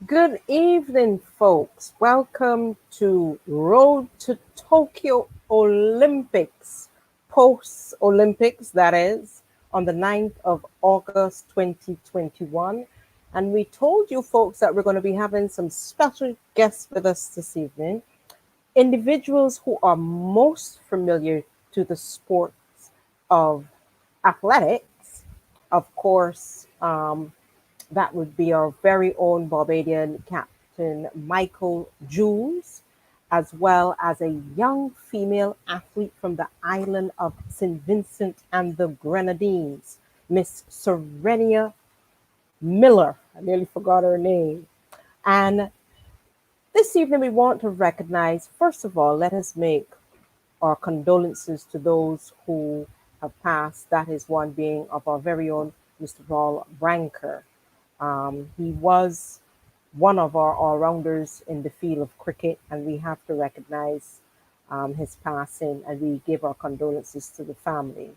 Good evening, folks. Welcome to Road to Tokyo Olympics, post Olympics, that is, on the 9th of August 2021. And we told you folks that we're going to be having some special guests with us this evening, individuals who are most familiar to the sports of athletics. Of course, that would be our very own Barbadian Captain Michael Jules, as well as a young female athlete from the island of St. Vincent and the Grenadines, Ms Sorenya Miller. I nearly forgot her name. And this evening, we want to recognize, first of all, let us make our condolences to those who have passed. That is one being of our very own Mr. Paul Branker. He was one of our all rounders in the field of cricket, and we have to recognize his passing and we give our condolences to the family.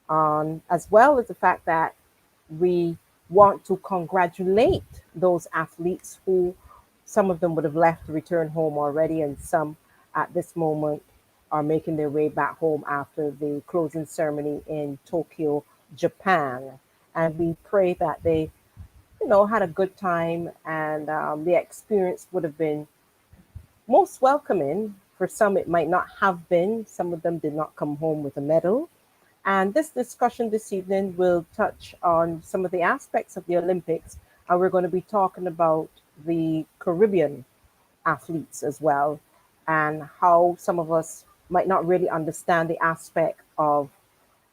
As well as the fact that we want to congratulate those athletes who some of them would have left to return home already, and some at this moment are making their way back home after the closing ceremony in Tokyo, Japan. And we pray that they had a good time, and the experience would have been most welcoming. For some, it might not have been. Some of them did not come home with a medal. And this discussion this evening will touch on some of the aspects of the Olympics, and we're going to be talking about the Caribbean athletes as well, and how some of us might not really understand the aspect of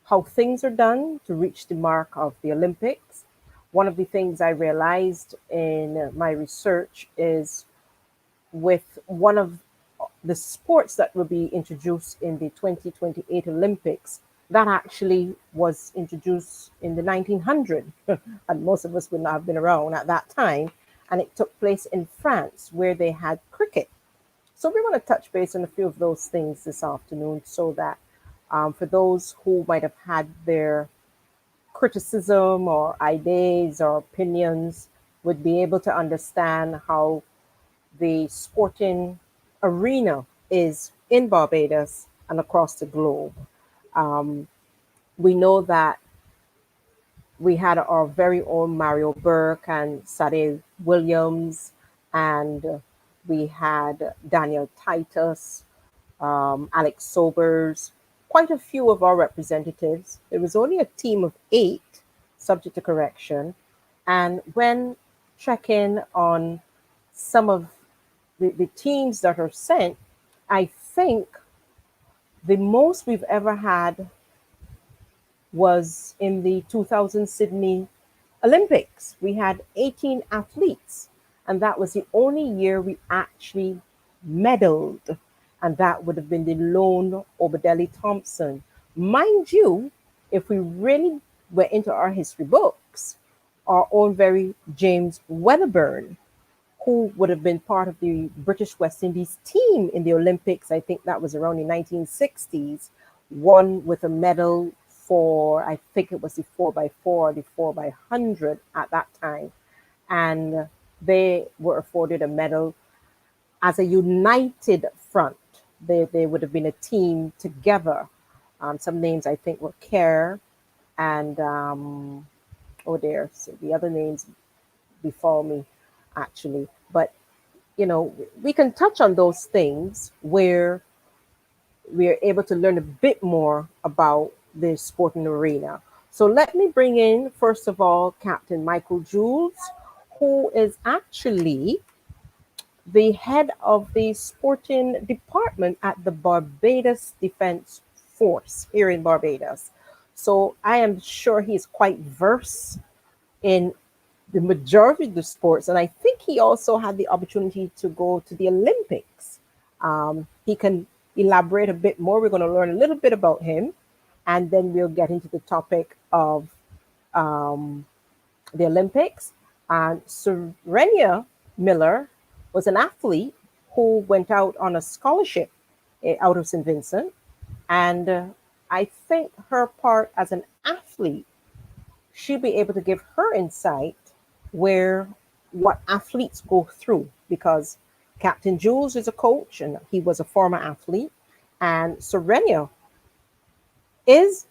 how things are done to reach the mark of the Olympics. One of the things I realized in my research is with one of the sports that will be introduced in the 2028 Olympics, that actually was introduced in the 1900s, and most of us would not have been around at that time. And it took place in France, where they had cricket. So we want to touch base on a few of those things this afternoon, so that for those who might have had their criticism or ideas or opinions would be able to understand how the sporting arena is in Barbados and across the globe. Um, we know that we had our very own Mario Burke and Sade Williams, and we had Daniel Titus, Alex Sobers, quite a few of our representatives. There was only a team of 8, subject to correction. And when checking on some of the teams that are sent, I think the most we've ever had was in the 2000 Sydney Olympics. We had 18 athletes, and that was the only year we actually medaled, and that would have been the lone Obadeli Thompson. Mind you, if we really were into our history books, our own very James Wedderburn, who would have been part of the British West Indies team in the Olympics, I think that was around the 1960s, won with a medal for, I think it was the 4x4, the 4x100 at that time. And they were afforded a medal as a united front. They would have been a team together. Some names I think were Kerr and, oh, there, so the other names befall me actually. But, we can touch on those things where we are able to learn a bit more about the sporting arena. So let me bring in, first of all, Captain Michael Jules, who is actually the head of the sporting department at the Barbados Defense Force here in Barbados. So I am sure he's quite versed in the majority of the sports, and I think he also had the opportunity to go to the Olympics. He can elaborate a bit more. We're going to learn a little bit about him, and then we'll get into the topic of um, the Olympics. And Sorenya Miller was an athlete who went out on a scholarship out of St. Vincent. And I think her part as an athlete, she'll be able to give her insight where what athletes go through, because Captain Jules is a coach and he was a former athlete, and Sorenya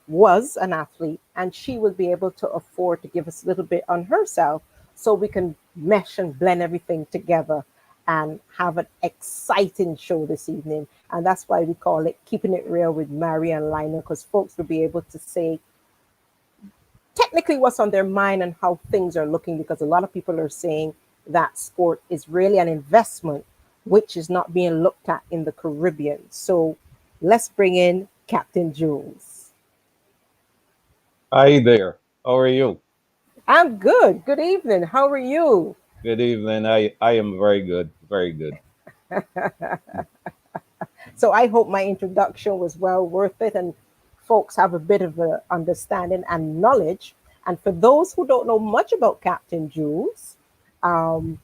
was an athlete, and she would be able to afford to give us a little bit on herself so we can mesh and blend everything together and have an exciting show this evening. And that's why we call it Keeping It Real with Marie and Lionel, because folks will be able to say technically what's on their mind and how things are looking, because a lot of people are saying that sport is really an investment which is not being looked at in the Caribbean. So let's bring in Captain Jules. Hi there. How are you? I'm good. Good evening. How are you? Good evening. I am very good. Very good. So I hope my introduction was well worth it and folks have a bit of a understanding and knowledge. And for those who don't know much about Captain Jules, um,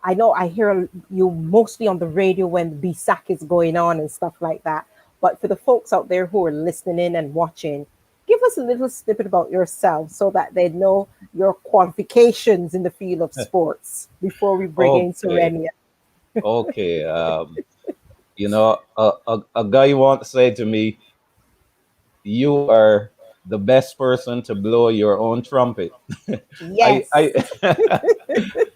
I know I hear you mostly on the radio when BSAC is going on and stuff like that. But for the folks out there who are listening in and watching, give us a little snippet about yourself so that they know your qualifications in the field of sports before we bring in Okay. Sorenya. Okay. A guy once said to me, "You are the best person to blow your own trumpet." I Yes.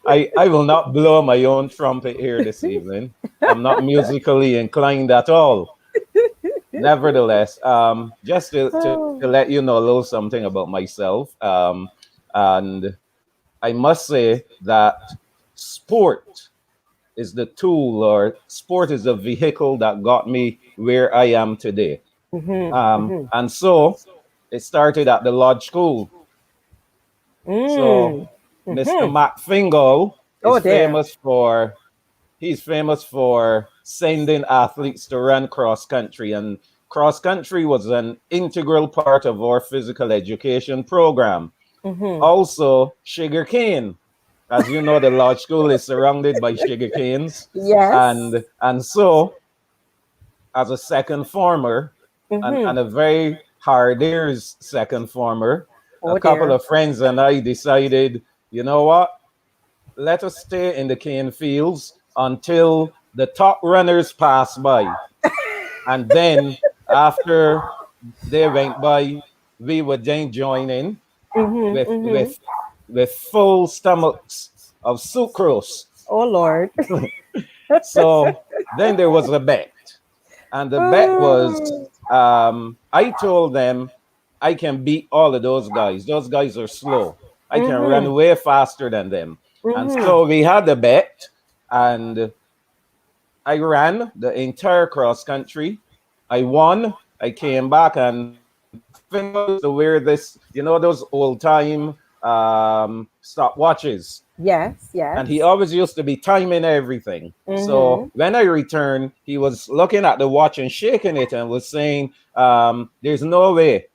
I I will not blow my own trumpet here this evening. I'm not musically inclined at all. Nevertheless, just to Oh. let you know a little something about myself, and I must say that sport is the tool, or sport is the vehicle that got me where I am today. Mm-hmm. And so it started at the Lodge School. So Mm. Mr. Mm-hmm. Matt Fingal Oh, is there. famous for he's famous for sending athletes to run cross country, and cross country was an integral part of our physical education program. Mm-hmm. Also, sugarcane. As you know, the Lodge School is surrounded by sugar canes, Yes. and so as a second former, Mm-hmm. and a very hard ears second former, a Oh, couple there. of friends and I decided, you know what? Let us stay in the cane fields until the top runners pass by. And then after they went by, we would then join in Mm-hmm. with Mm-hmm. with with full stomachs of sucrose. Oh, Lord. So then there was a bet, and the bet was, Oh. I told them I can beat all of those guys. Those guys are slow. I can Mm-hmm. run way faster than them. And Mm-hmm. so we had a bet, and I ran the entire cross country. I won. I came back, and Fingal used to wear this, those old time stopwatches. Yes, And he yes. always used to be timing everything. So Mm-hmm. when I returned, he was looking at the watch and shaking it and was saying, "There's no way."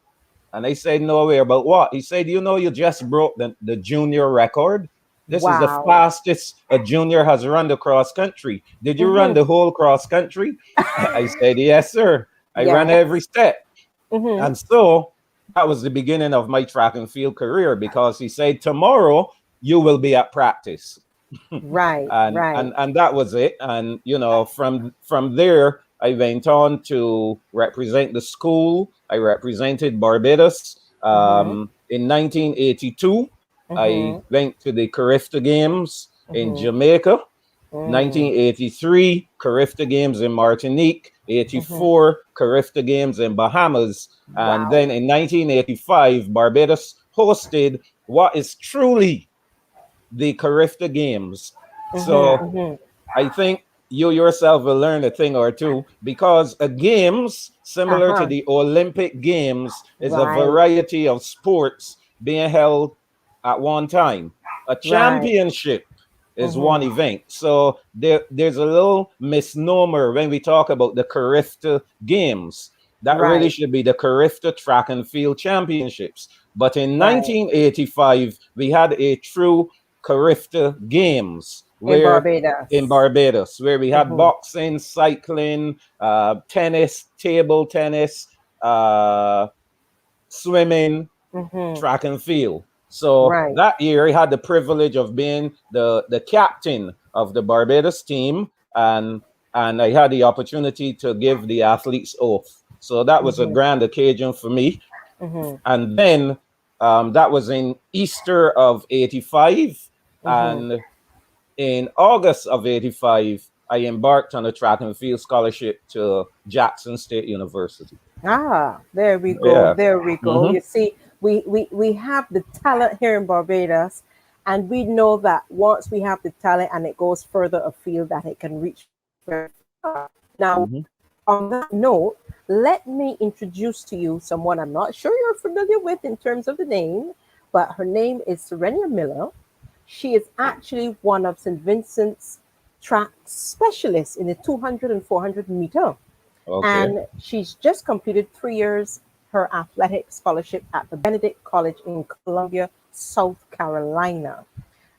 And I said, "No way about what?" He said, "You just broke the junior record. This is the Wow. fastest a junior has run the cross country. Did you run Mm-hmm. the whole cross country?" I said, "Yes, sir. I ran every Yes. step." Mm-hmm. And so that was the beginning of my track and field career, because he said, "Tomorrow you will be at practice." Right, right. And that was it. And from there, I went on to represent the school. I represented Barbados. Mm-hmm. In 1982, I Mm-hmm. went to the Carifta Games in Mm-hmm. Jamaica. Mm. 1983, Carifta Games in Martinique. Mm-hmm. 84, Carifta Games in Bahamas. And Wow. then in 1985, Barbados hosted what is truly the Carifta Games. Mm-hmm. So Mm-hmm. I think you yourself will learn a thing or two, because a games similar to Uh-huh. the Olympic Games is a Right. variety of sports being held at one time. A Right. championship is one Mm-hmm. event. So there's a little misnomer when we talk about the Carifta Games. That really Right. should be the Carifta Track and Field Championships. But in Right. 1985, we had a true Carifta Games In where in Barbados. Barbados, where we had Mm-hmm. boxing, cycling, tennis, table tennis, swimming, Mm-hmm. track and field. So Right. that year, he had the privilege of being the captain of the Barbados team, and I had the opportunity to give the athletes oath. So that was a Mm-hmm. grand occasion for me. Mm-hmm. And then that was in Easter of '85, Mm-hmm. and in August of '85, I embarked on a track and field scholarship to Jackson State University. Ah, there we go. Yeah. There we go. Hmm. You see, we have the talent here in Barbados, and we know that once we have the talent and it goes further afield, that it can reach very far. Now, Hmm. on that note, let me introduce to you someone I'm not sure you're familiar with in terms of the name, but her name is Sorenya Miller. She is actually one of St. Vincent's track specialists in the 200 and 400 meter. Okay. And she's just completed 3 years her athletic scholarship at the Benedict College in Columbia, South Carolina.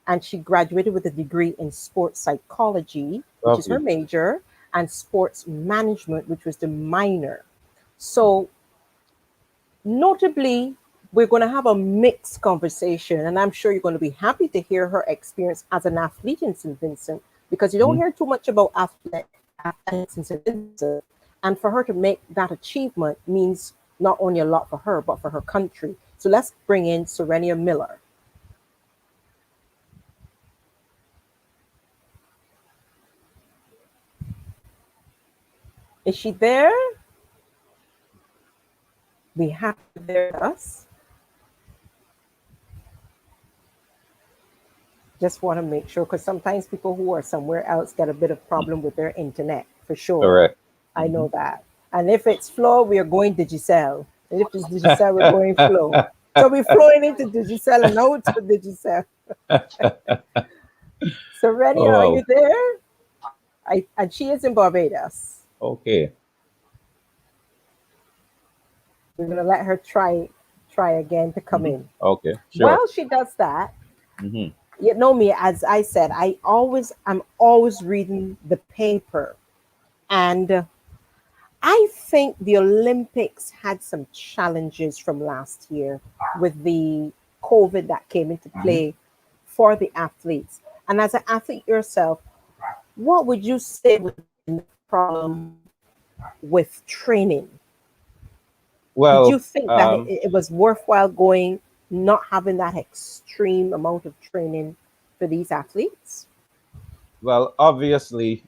And she graduated with a degree in sports psychology, which is her Lovely. major, and sports management, which was the minor. So, notably, we're going to have a mixed conversation, and I'm sure you're going to be happy to hear her experience as an athlete in St. Vincent because you don't Mhm. hear too much about athletics in St. Vincent. And for her to make that achievement means not only a lot for her, but for her country. So let's bring in Sorenya Miller. Is she there? We have her there with us. Just want to make sure because sometimes people who are somewhere else get a bit of problem with their internet for sure. Correct. I know Mhm. that. And if it's flow, we are going Digicel. And if it's Digicel, we're going flow. So we're flowing into Digicel and out to Digicel. So Oh, Renia, are wow. you there? And she is in Barbados. Okay. We're gonna let her try again to come Mhm. in. Okay. Sure. While she does that, Hmm. you know me, as I said, I'm always reading the paper. And I think the Olympics had some challenges from last year with the COVID that came into Hmm. play for the athletes. And as an athlete yourself, what would you say was the main problem with training? Did you Well, think that it was worthwhile going, not having that extreme amount of training for these athletes? obviously,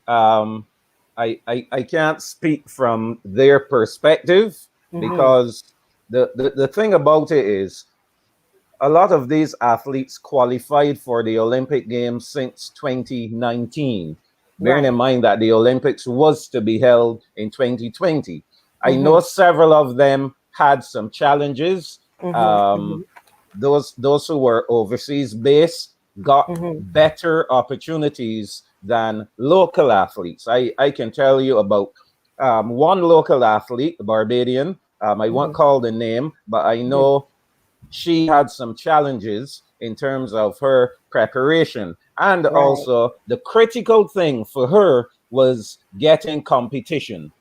I can't speak from their perspective Mm-hmm. because the thing about it is a lot of these athletes qualified for the Olympic Games since 2019. Bearing in Right. mind that the Olympics was to be held in 2020. I Mm-hmm. know several of them had some challenges. Mm-hmm. Mm-hmm. Um, those who were overseas based got Mm-hmm. better opportunities than local athletes. I can tell you about one local athlete, a Barbadian. I won't Mm-hmm. call the name, but I Mm-hmm. know she had some challenges in terms of her preparation. And Right. also, the critical thing for her was getting competition.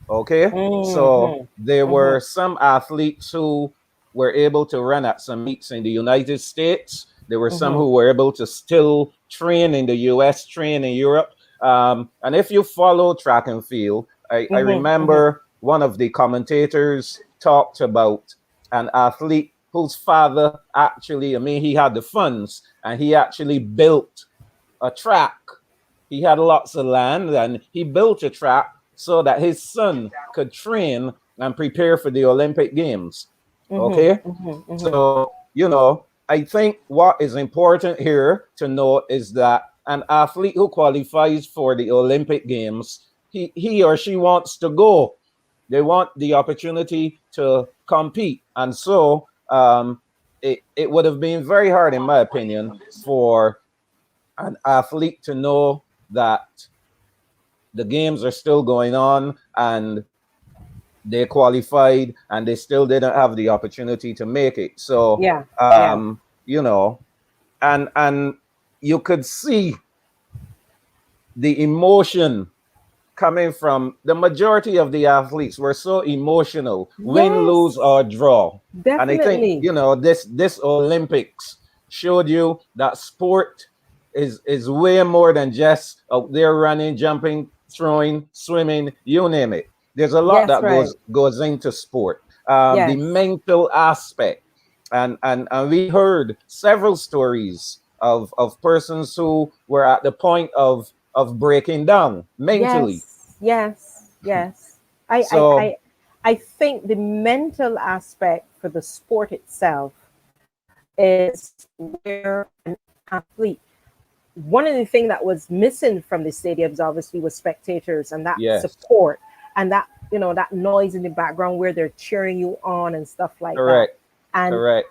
Okay. So Mm-hmm. there Mm-hmm. were some athletes who were able to run at some meets in the United States. There were some Mm-hmm. who were able to still train in the US, train in Europe. And if you follow track and field, I Mm-hmm. Mm-hmm. remember one of the commentators talked about an athlete whose father actually, I mean, he had the funds and he actually built a track. He had lots of land and he built a track so that his son could train and prepare for the Olympic Games. Mm-hmm. Okay? Mm-hmm. Mm-hmm. So, I think what is important here to know is that an athlete who qualifies for the Olympic Games, he or she wants to go. They want the opportunity to compete. And so it would have been very hard, in my opinion, for an athlete to know that the games are still going on and they qualified and they still didn't have the opportunity to make it. So, Yeah. Yeah. you know, and you could see the emotion coming from the majority of the athletes were so emotional, win, lose, Yes, or draw. And I think, definitely. this Olympics showed you that sport is way more than just out there running, jumping, throwing, swimming, you name it. There's a lot Yes, that right. goes into sport. The Yes. mental aspect. And we heard several stories of persons who were at the point of breaking down mentally. Yes, yes, yes. I, I, So I, I think the mental aspect for the sport itself is where an athlete, one of the things that was missing from the stadiums obviously was spectators and that yes, support and that, that noise in the background where they're cheering you on and stuff like that. correct, And correct.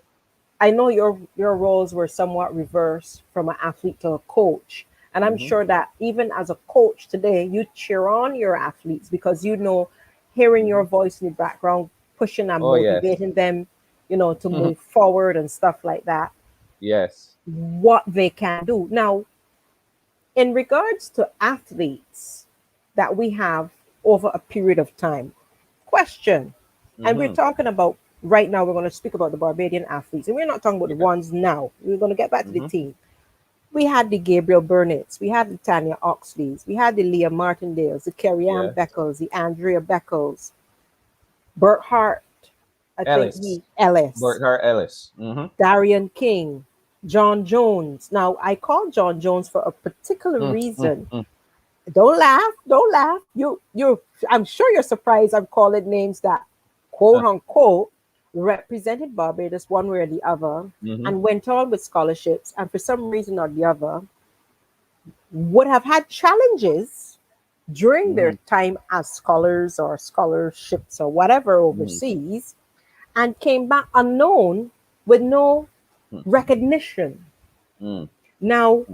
I know your roles were somewhat reversed from an athlete to a coach. And I'm Hmm. sure that even as a coach today, you cheer on your athletes because hearing your Hmm. voice in the background, pushing and Oh yes, motivating them, to move forward and stuff like that, yes. what they can do. Now, in regards to athletes that we have over a period of time, question, and we're Hmm. talking about right now, we're going to speak about the Barbadian athletes, and we're not talking about the Yes. ones now. We're going to get back to the Hmm. team. We had the Gabriel Burnett's, we had the Tanya Oxleys, we had the Leah Martindales, the Carrie Ann Yes. Beckles, the Andrea Beckles, Bert Hart, I think Ellis, he Ellis, Burkhart Ellis. Hmm. Darian King, John Jones. Now I call John Jones for a particular Mm, mm, reason. mm. Don't laugh, don't laugh. You I'm sure you're surprised I'm calling names that quote unquote represented Barbados one way or the other Hmm. and went on with scholarships and for some reason or the other would have had challenges during their Hmm. time as scholars or scholarships or whatever Hmm. overseas and came back unknown with no recognition. Hmm. Now,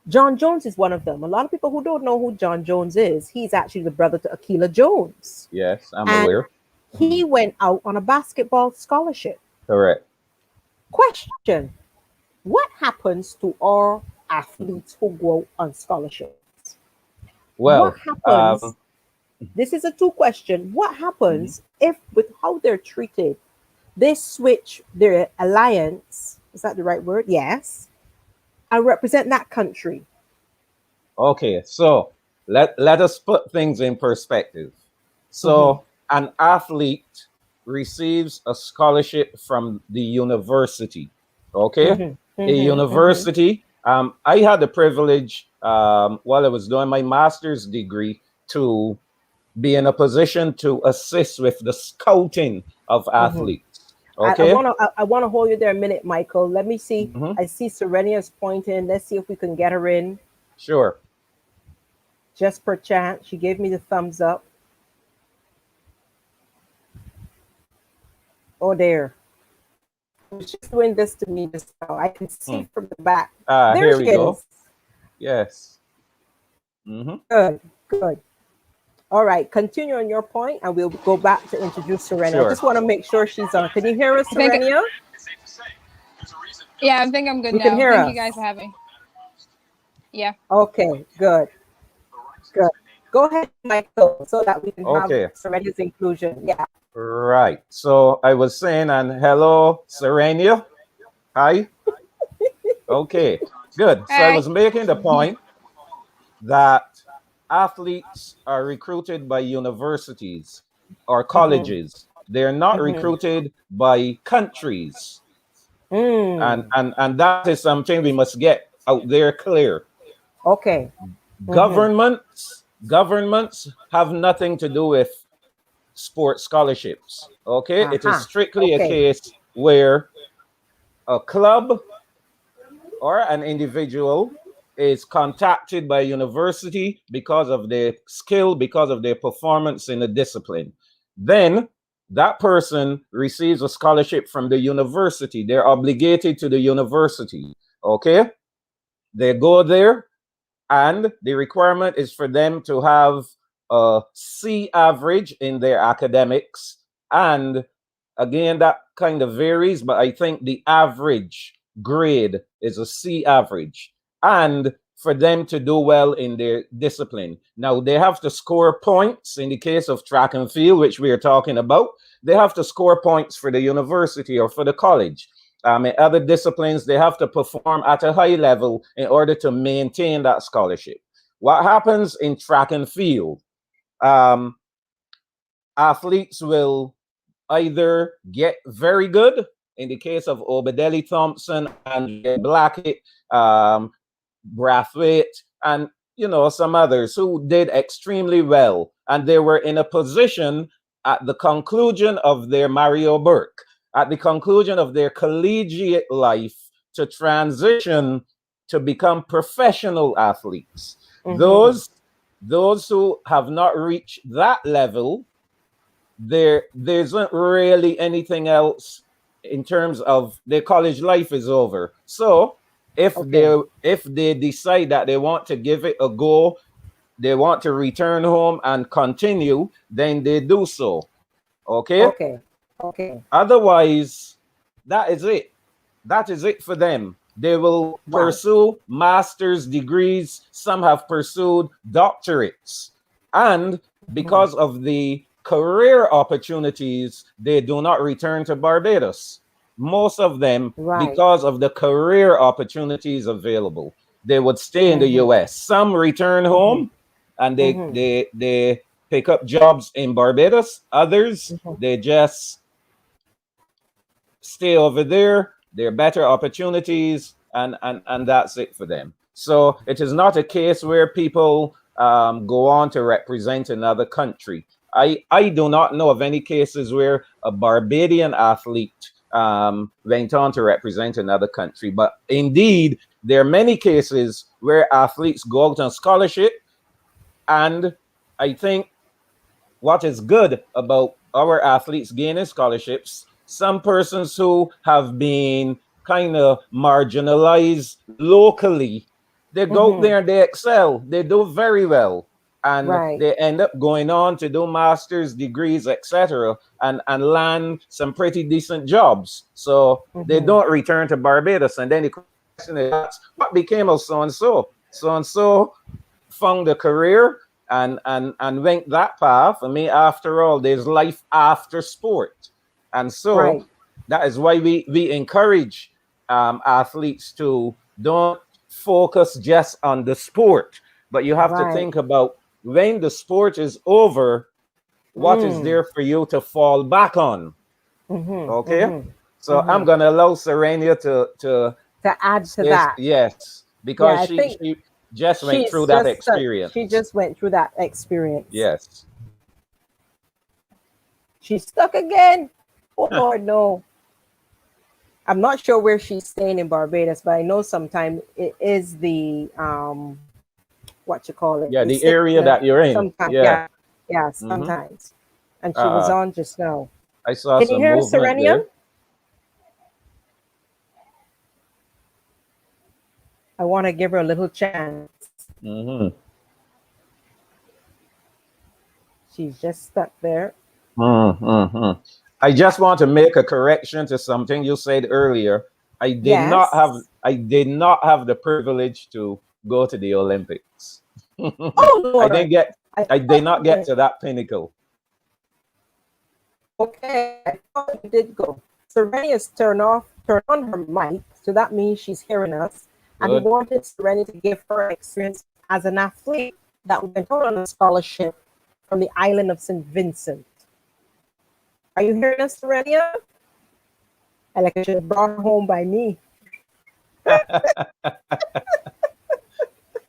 John Jones is one of them. A lot of people who don't know who John Jones is, he's actually the brother to Akila Jones. Yes, I'm And aware. he Mhm. went out on a basketball scholarship. Correct. Question: what happens to our athletes who go on scholarships? What Well, happens? This is a two question. What mhm. happens if, with how they're treated, they switch their alliance? Is that the right word? Yes. And represent that country. Okay, so let us put things in perspective. Mm-hmm. So an athlete receives a scholarship from the university. Okay, Mm-hmm. a Mm-hmm. Mm-hmm. university. I had the privilege while I was doing my master's degree to be in a position to assist with the scouting of Mm-hmm. athletes. I Okay. want to I want to hold you there a minute, Michael. Let me see. Hmm. I see Serenia's pointing. Let's see if we can get her in. Sure. Just per chance, she gave me the thumbs up. Oh, there. She was just doing this to me just now. I can see Hmm. from the back. Ah, There here she we go. is. Yes. Hmm. Good, good. All right, continue on your point, and we'll go back to introduce Serenia. I Sure. just want to make sure she's on. Can you hear us, I think, Serenia? yeah, I think I'm good You can now. hear Thank you us. guys for having me. Yeah. Okay, good, good. Go ahead, Michael, so that we can have Okay. Serenia's inclusion. Yeah. Right. So I was saying, and hello, Sorenya. Hi. Okay. Good. So I Hi. was making the point that athletes are recruited by universities or Mm-hmm. colleges. They're not Mm-hmm. recruited by countries. And Mm. and and that is something we must get out there clear. Okay. Mm-hmm. Governments have nothing to do with sports scholarships. Okay, it is Aha. strictly a Okay. case where a club or an individual is contacted by a university because of their skill, because of their performance in a discipline. Then that person receives a scholarship from the university. They're obligated to the university. Okay, they go there, and the requirement is for them to have a C average in their academics. And again, that kind of varies, but I think the average grade is a C average. And for them to do well in their discipline. Now, they have to score points in the case of track and field, which we are talking about. They have to score points for the university or for the college. In other disciplines, they have to perform at a high level in order to maintain that scholarship. What happens in track and field? Athletes will either get very good, in the case of Obadeli Thompson, Andrea Blackett, Brathwaite, and some others who did extremely well, and they were in a position at the conclusion of their Mario Burke, at the conclusion of their collegiate life, to transition to become professional athletes. Those who have not reached that level, there isn't really anything else in terms of their college life is over. So if they decide that they want to give it a go, they want to return home and continue, then they do so. Okay. Otherwise, that is it for them. They will pursue master's degrees. Some have pursued doctorates, and because of the career opportunities, they do not return to Barbados. Most of them, because of the career opportunities available, they would stay in the US. Some return home and they pick up jobs in Barbados. Others, they just stay over there. There are better opportunities, and that's it for them. So it is not a case where people go on to represent another country. I do not know of any cases where a Barbadian athlete went on to represent another country. But indeed, there are many cases where athletes go out on scholarship. And I think what is good about our athletes gaining scholarships, some persons who have been kind of marginalized locally, they go out there and they excel. They do very well. And they end up going on to do master's degrees, etc., and land some pretty decent jobs. So they don't return to Barbados. And then the question is, what became of so-and-so? So-and-so found a career and went that path. I mean, after all, there's life after sport. And so that is why we encourage athletes to don't focus just on the sport, but you have to think about, when the sport is over, what is there for you to fall back on? So I'm going to allow Sorenya to add to that. Yes, because she just went through that experience. She just went through that experience. Yes. She's stuck again. Oh, Lord, no. I'm not sure where she's staying in Barbados, but I know sometimes it is the what you call it? Yeah, the area that you're in. Sometimes, yeah, sometimes. And she was on just now. I saw Can some you hear movement Sorenya? there. I want to give her a little chance. She's just stuck there. I just want to make a correction to something you said earlier. I did not have the privilege to go to the Olympics. Oh, Lord. I did not get to that pinnacle. Okay, I thought you did go. Sorenya's turned on her mic, so that means she's hearing us. Good. And we wanted Sorenya to give her experience as an athlete that went on a scholarship from the island of St. Vincent. Are you hearing us, Sorenya? I like I should have brought her home by me.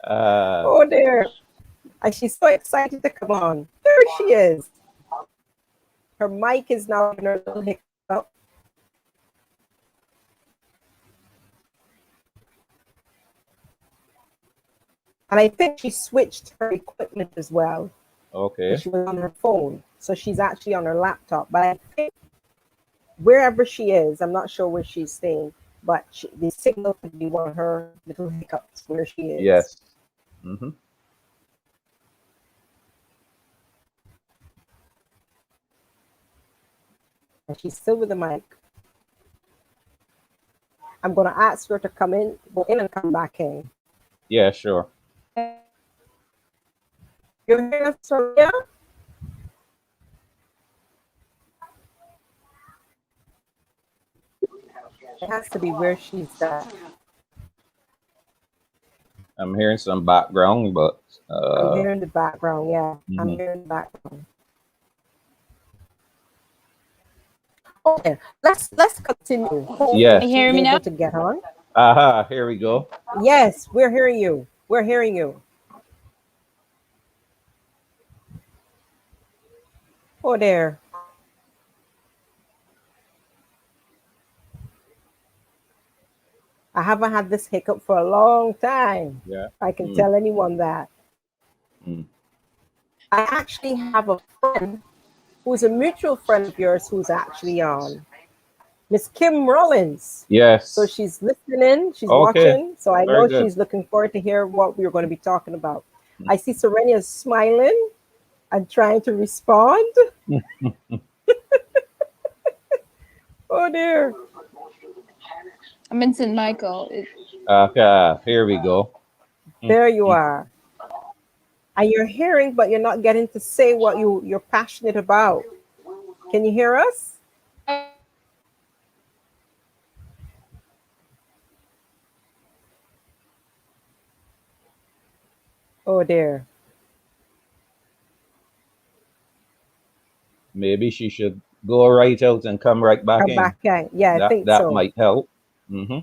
Oh dear. She's so excited to come on. There she is. Her mic is now in her little hiccup. And I think she switched her equipment as well. Okay. She was on her phone. So she's actually on her laptop. But I think wherever she is, I'm not sure where she's staying, but the signal could be one of her little hiccups where she is. Yes. And she's still with the mic. I'm going to ask her to go in and come back in. Yeah, sure. You hear us, Sorenya? It has to be where she's at. I'm hearing some background, but I'm hearing the background. Yeah, I'm mhm. hearing the background. Okay, let's continue. Hopefully, You Yes. she's hear me able now? to get on. Aha, here we go. Yes, we're hearing you. We're hearing you. Oh, there. I haven't had this hiccup for a long time. Yeah. I can Mm, tell anyone that. mm. I actually have a friend who's a mutual friend of yours who's actually on. Miss Kim Rollins. So Yes. she's listening, she's Okay. watching. So I Very know good. she's looking forward to hear what we're going to be talking about. I see Sorenya smiling and trying to respond. Oh dear. Vincent Michael. Okay, here we go. Mm, There you mm. are. And you're hearing, but you're not getting to say what you're passionate about. Can you hear us? Oh dear. Maybe she should go right out and come right back Come in. back in. Yeah, I think That so. might help. Mm-hmm.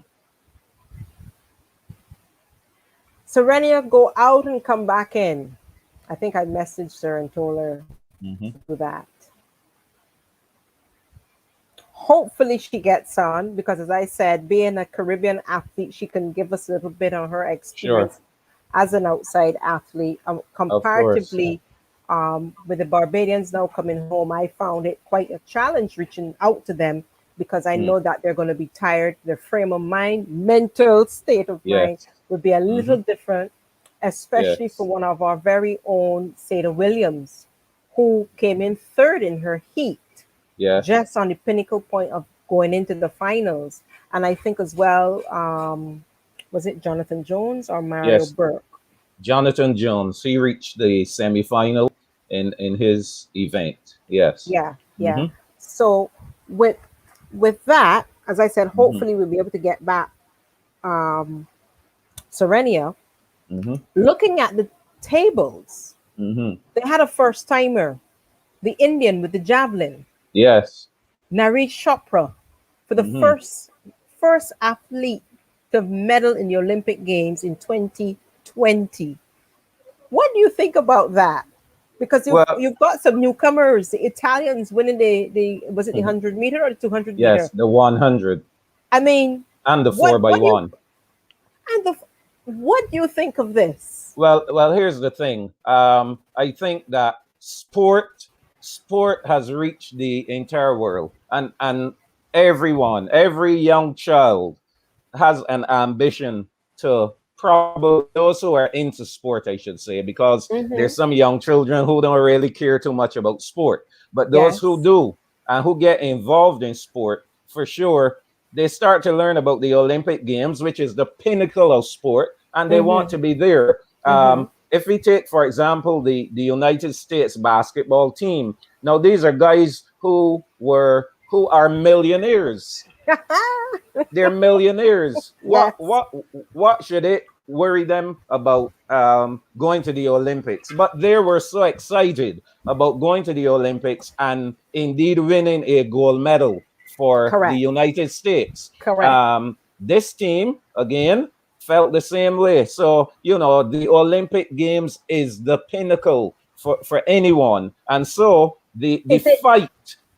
Sorenya, go out and come back in. I think I messaged her and told her Mm-hmm. to do that. Hopefully she gets on because, as I said, being a Caribbean athlete, she can give us a little bit on her Sure. experience as an outside athlete. Of course. Comparatively, with the Barbadians now coming home, I found it quite a challenge reaching out to them because I Mm. know that they're going to be tired. Their frame of mind, mental state of mind Yes. would be a Mm-hmm. little different, especially for Yes. one of our very own Sada Williams, who came in third in her heat Yes. just on the pinnacle point of going into the finals. And I think as well, was it Jonathan Jones or Mario Yes. Burke? Jonathan Jones. He reached the semifinal in his event. Yes. Yeah, yeah. Mm-hmm. So with with that, as I said, Mm-hmm. hopefully we'll be able to get back um, Sorenya. Mm-hmm. Looking at the tables, Mm-hmm. they had a first timer, the Indian with the javelin, Yes. Naresh Chopra, for the Mm-hmm. first athlete to medal in the Olympic Games in 2020. What do you think about that? Because Well, you've got some newcomers, the Italians winning the was it the 100 meter or the 200 meter? yes, the 100 I mean, and the what 4 by what do you 1. and the what do you think of this? Well, here's the thing. I think that sport has reached the entire world, and everyone, every young child has an ambition to probably those who are into sport, I should say, because Mm-hmm. there's some young children who don't really care too much about sport, but those who Yes. do and who get involved in sport, for sure, they start to learn about the Olympic Games, which is the pinnacle of sport, and they want Mm-hmm. to be there. Mm-hmm. If we take, for example, the United States basketball team, now these are guys who are millionaires. They're millionaires. What Yes. what what should it worry them about going to the Olympics? But they were so excited about going to the Olympics and indeed winning a gold medal for the Correct. United States. Correct. This team again felt the same way. So the Olympic Games is the pinnacle for anyone, and so the Is it fight.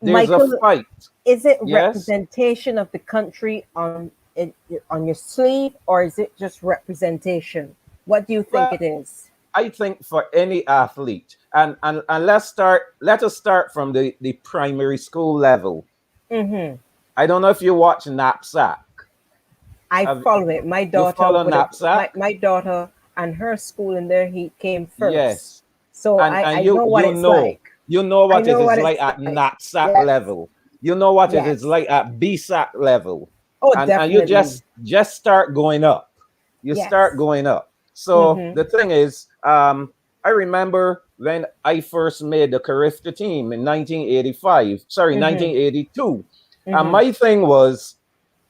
There's a Michael? fight. Is it Yes. representation of the country on your sleeve, or is it just representation? What do you think Well, it is? I think for any athlete, and let us start from the primary school level. Mm-hmm. I don't know if you watch Knapsack. I Have follow it. My you daughter follow would have Knapsack? my daughter and her school in there he came first. Yes. So And I you know what you it's know like. you know I what it know is what like it's at like. Knapsack Yes. level. You know what it is Yes. like at BSAC level. Oh, And you definitely. just start going up. You start Yes. going up. So the thing is, I remember when I first made the Carifta team in 1985, sorry, 1982. And my thing was,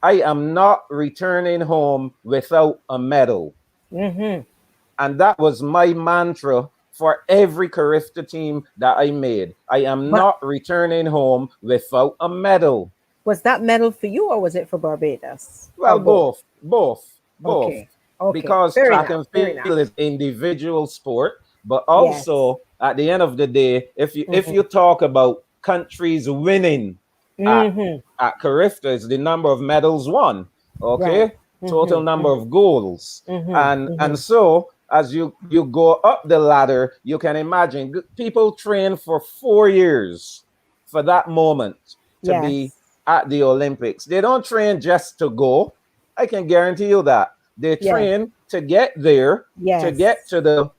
I am not returning home without a medal. And that was my mantra for every Carifta team that I made. I am But not returning home without a medal. was that medal for you or was it for Barbados? Or Well, both? both. Okay. Okay. Because Fair track enough. and Fair field enough. is individual sport, but Yes. also at the end of the day, if you talk about countries winning at at Carifta, it's the number of medals won. Right. Okay, total number of goals, and so as you go up the ladder, you can imagine people train for 4 years for that moment to be Yes. at the Olympics. They don't train just to go. I can guarantee you that. They Yes. train to get there, to get Yes. to the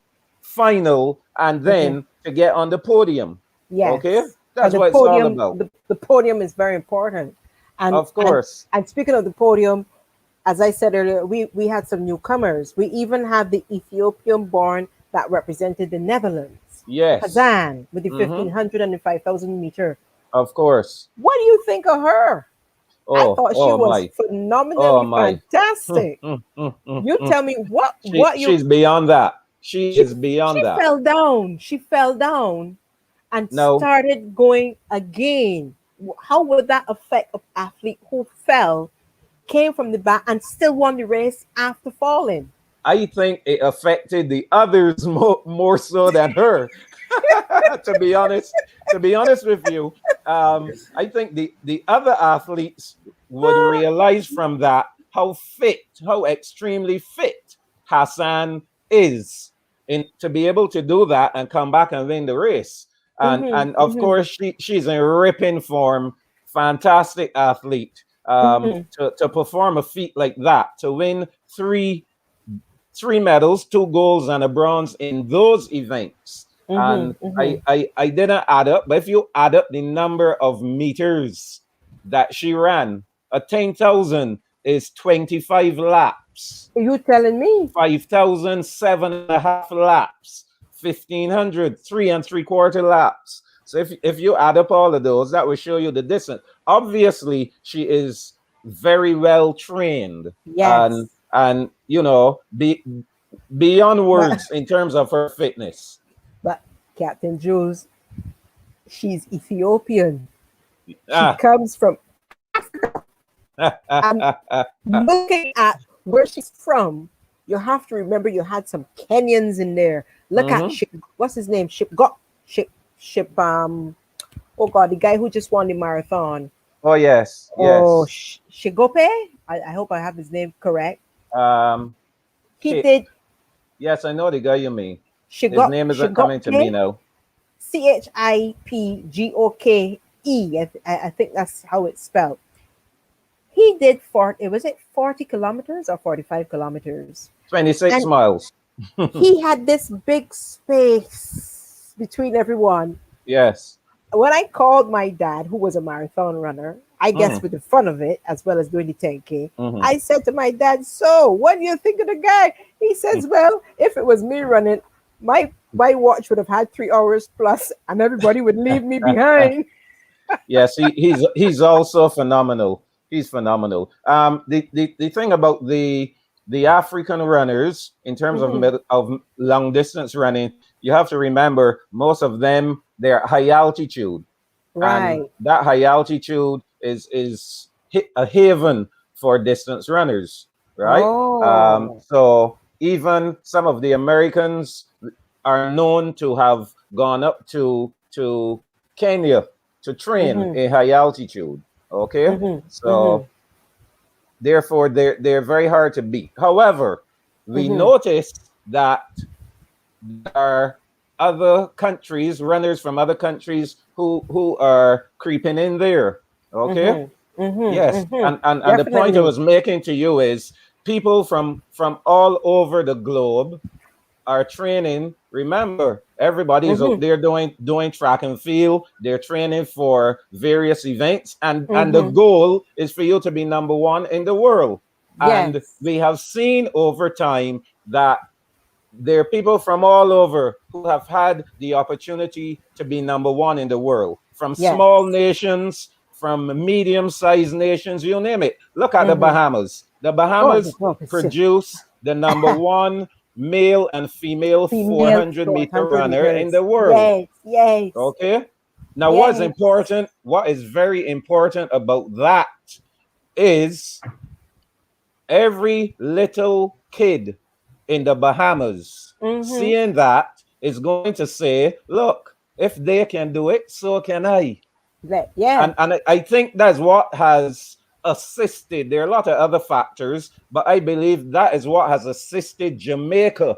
final, and then to get on the podium. Okay? Yes. Because That's the what it's all podium, about. the podium is very important. And Of course. speaking of the podium, as I said earlier, we had some newcomers. We even had the Ethiopian born that represented the Netherlands, Yes. Kazan, with the 1500 and the 5000 meter. Of course. What do you think of her? I Oh, thought she oh was my. Oh phenomenally my. fantastic. You tell me what you She's beyond that. She is she beyond that. fell down. She fell down and No, started going again. How would that affect an athlete who fell, came from the back, and still won the race after falling? I think it affected the others more so than her. To be honest with you, I think the other athletes would realize from that how extremely fit Hassan is in to be able to do that and come back and win the race. And of course she's in ripping form, fantastic athlete. To perform a feat like that, to win three medals, 2 golds, and a bronze in those events. And I didn't add up, but if you add up the number of meters that she ran, a 10,000 is 25 laps, Are you telling me? 5,000, 7.5 laps, 1,500, 3 3/4 laps. So if you add up all of those, that will show you the distance. Obviously, she is very well trained, Yes. and beyond But words in terms of her fitness. but Captain Jules, she's Ethiopian. She Ah. comes from and looking at where she's from, you have to remember you had some Kenyans in there. Look at what's his name? Ship oh god, the guy who just won the marathon. Oh yes, Oh, yes. Shigope. I hope I have his name correct. Um, He Chip. did Yes, I know the guy you mean. His Shigo name isn't coming to me now. Chipgoke. I think that's how it's spelled. He did was it 40 kilometers or 45 kilometers? 26 And miles. he had this big space between everyone. Yes. When I called my dad, who was a marathon runner, I guess with the fun of it, as well as doing the 10K, I said to my dad, so what do you think of the guy? He says, well, if it was me running, my watch would have had 3 hours plus and everybody would leave me behind. Yes, he's also phenomenal. He's phenomenal. The thing about the African runners in terms of long distance running, you have to remember most of them they're high altitude, and Right. that high altitude is a haven for distance runners, right? Oh. So even some of the Americans are known to have gone up to Kenya to train in high altitude. Okay, so therefore they're very hard to beat. However, we noticed that there are other countries, runners from other countries who are creeping in there. Okay. Yes, and the point I Definitely. was making to you is people from all over the globe are training. Remember, everybody is out there doing track and field. They're training for various events, and the goal is for you to be number one in the world. And Yes. we have seen over time that there are people from all over who have had the opportunity to be number one in the world, from Yes. small nations, from medium-sized nations, you name it. Look at the Mm-hmm. Bahamas. The Oh, the Bahamas opposite. produce the number one male and female Female 400-meter 400 runner in meters. the world. Yes, yes, Okay. Now, what's yes. important, what is very important about that is every little kid in the Bahamas Mm-hmm. seeing that is going to say, look, if they can do it, so can I. Yeah. And I think that's what has assisted. There are a lot of other factors, but I believe that is what has assisted Jamaica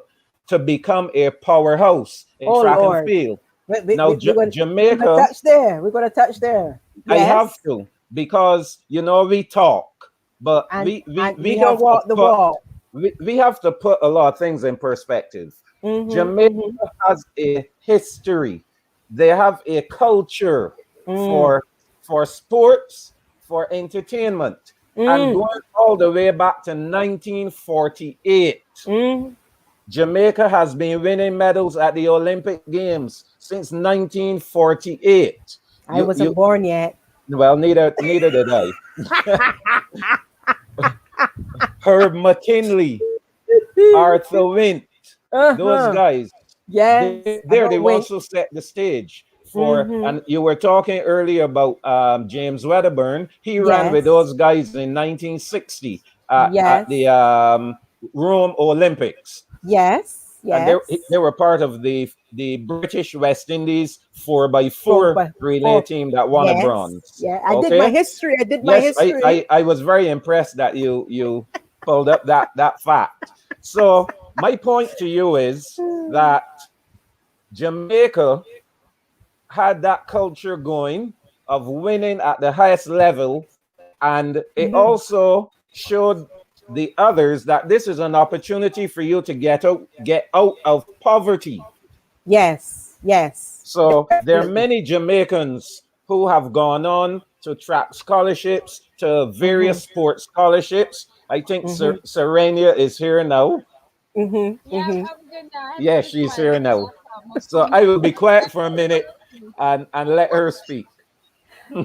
to become a powerhouse in Oh track and Lord. field. We, Now, we, we're gonna Jamaica, touch there. We're gonna touch there. I have Yes. to, because we talk, but And we we don't have to walk the put walk. we have to put a lot of things in perspective. Mm-hmm. Jamaica Mm-hmm. has a history. They have a culture Mm. for sports, for entertainment, and Mm. going all the way back to 1948. Mm. Jamaica has been winning medals at the Olympic Games since 1948. I You wasn't born yet. well, neither did I. Herb McKinley, Arthur Wint, those Uh-huh. guys, Yes. I they've don't win. also set the stage for. Mm-hmm. And you were talking earlier about James Wedderburn. He ran with Yes. those guys in 1960 at Yes. the Rome Olympics, Yes. and Yes. they were part of the British West Indies 4x4 But relay for team that won a yes. bronze. Yeah. I did my Okay. history. I did my Yes, history. I was very impressed that you pulled up that fact. So my point to you is that Jamaica had that culture going of winning at the highest level, and it Mm-hmm. also showed the others that this is an opportunity for you to get out of poverty. Yes. Yes. So there are Definitely. many Jamaicans who have gone on to track scholarships, to Mm-hmm. various sports scholarships. I think Mm-hmm. Serenia is here now. Mm-hmm. Yeah, Mm-hmm. I'm good now. I had to Yeah, fix she's my here now. laptop. My So phone I will died. be quiet for a minute and let her speak.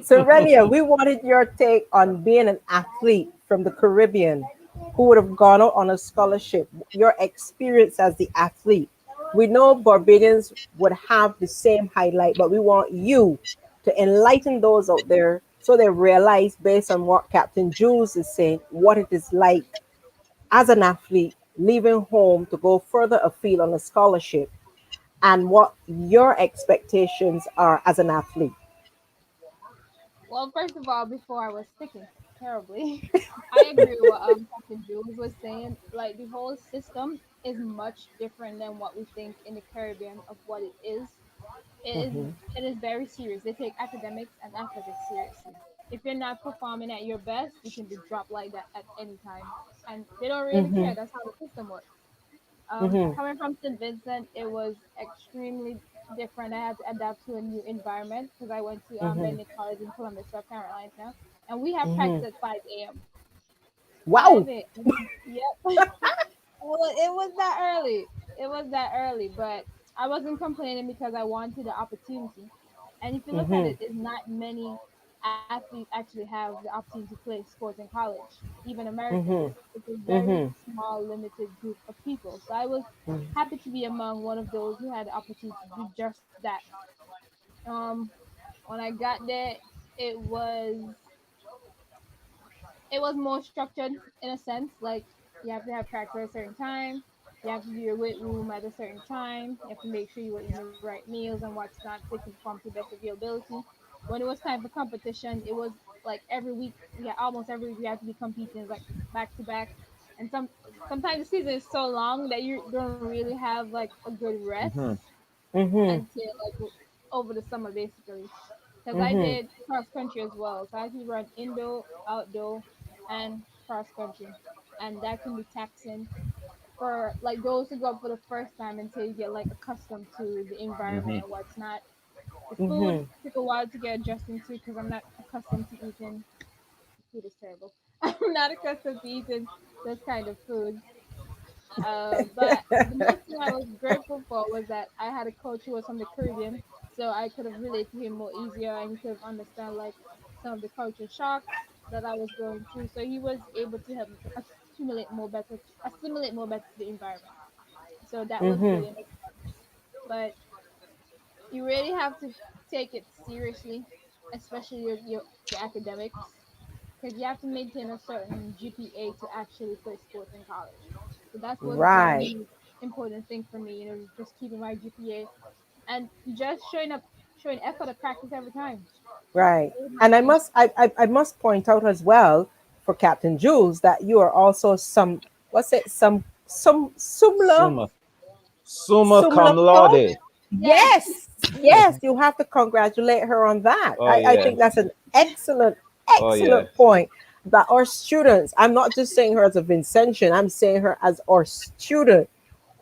So, Renia, we wanted your take on being an athlete from the Caribbean who would have gone out on a scholarship, your experience as the athlete. We know Barbadians would have the same highlight, but we want you to enlighten those out there so they realize, based on what Captain Jules is saying, what it is like as an athlete leaving home to go further afield on a scholarship and what your expectations are as an athlete. Well, first of all, before I was sticking terribly, I agree with what Captain Jules was saying. Like the whole system is much different than what we think in the Caribbean of what it is. It is Mm-hmm. it is very serious. They take academics and athletics seriously. If you're not performing at your best, you can be dropped like that at any time, and they don't really Mm-hmm. care. That's how the system works. Mm-hmm. Coming from St. Vincent, it was extremely different. I had to adapt to a new environment because I went to Mm-hmm. Benedict College in Columbus, South Carolina, and we have practice Mm-hmm. at 5 a.m. Wow. 5 a.m. Yep. Well, it was that early. It was that early, but I wasn't complaining because I wanted the opportunity. And if you look at Mm-hmm. it, there's not many athletes actually have the opportunity to play sports in college, even Americans. Mm-hmm. It's a very Mm-hmm. small, limited group of people. So I was happy to be among one of those who had the opportunity to do just that. Um, when I got there, it was it was more structured in a sense. Like you have to have practice at a certain time. You have to do your weight room at a certain time. You have to make sure you are eating the right meals and what's not so you can perform to the best of your ability. When it was time for competition, it was like every week. Yeah, almost every week we have to be competing like back to back. And sometimes the season is so long that you don't really have like a good rest Mhm, Mm-hmm. until like over the summer basically because I Mm-hmm. did cross country as well. So I actually run indoor, outdoor, and cross country, and that can be taxing for like those who go up for the first time until you get like accustomed to the environment mhm, and what's not. The food Mm-hmm. took a while to get adjusted to because I'm not accustomed to eating. Food is terrible. I'm not accustomed to eating this kind of food. But the most thing I was grateful for was that I had a coach who was from the Caribbean, so I could have related to him more easier, and he could have understand like some of the culture shocks that I was going through. So he was able to help me assimilate more better to the environment. So that was good Mm-hmm. in a sense. But you really have to take it seriously, especially your academics, because you have to maintain a certain GPA to actually play sports in college. So that was Right. one important thing for me, just keeping my GPA and just showing effort at practice every time. Right. That was my And thing. I must point out as well for Captain Jules that you are also some what's it some Summa. Summa summa cum cum. laude. Yes. Yes, yes, you have to congratulate her on that. Oh I yeah. think that's an excellent, Oh yeah. excellent point that our students, I'm not just saying her as a Vincentian, I'm saying her as our student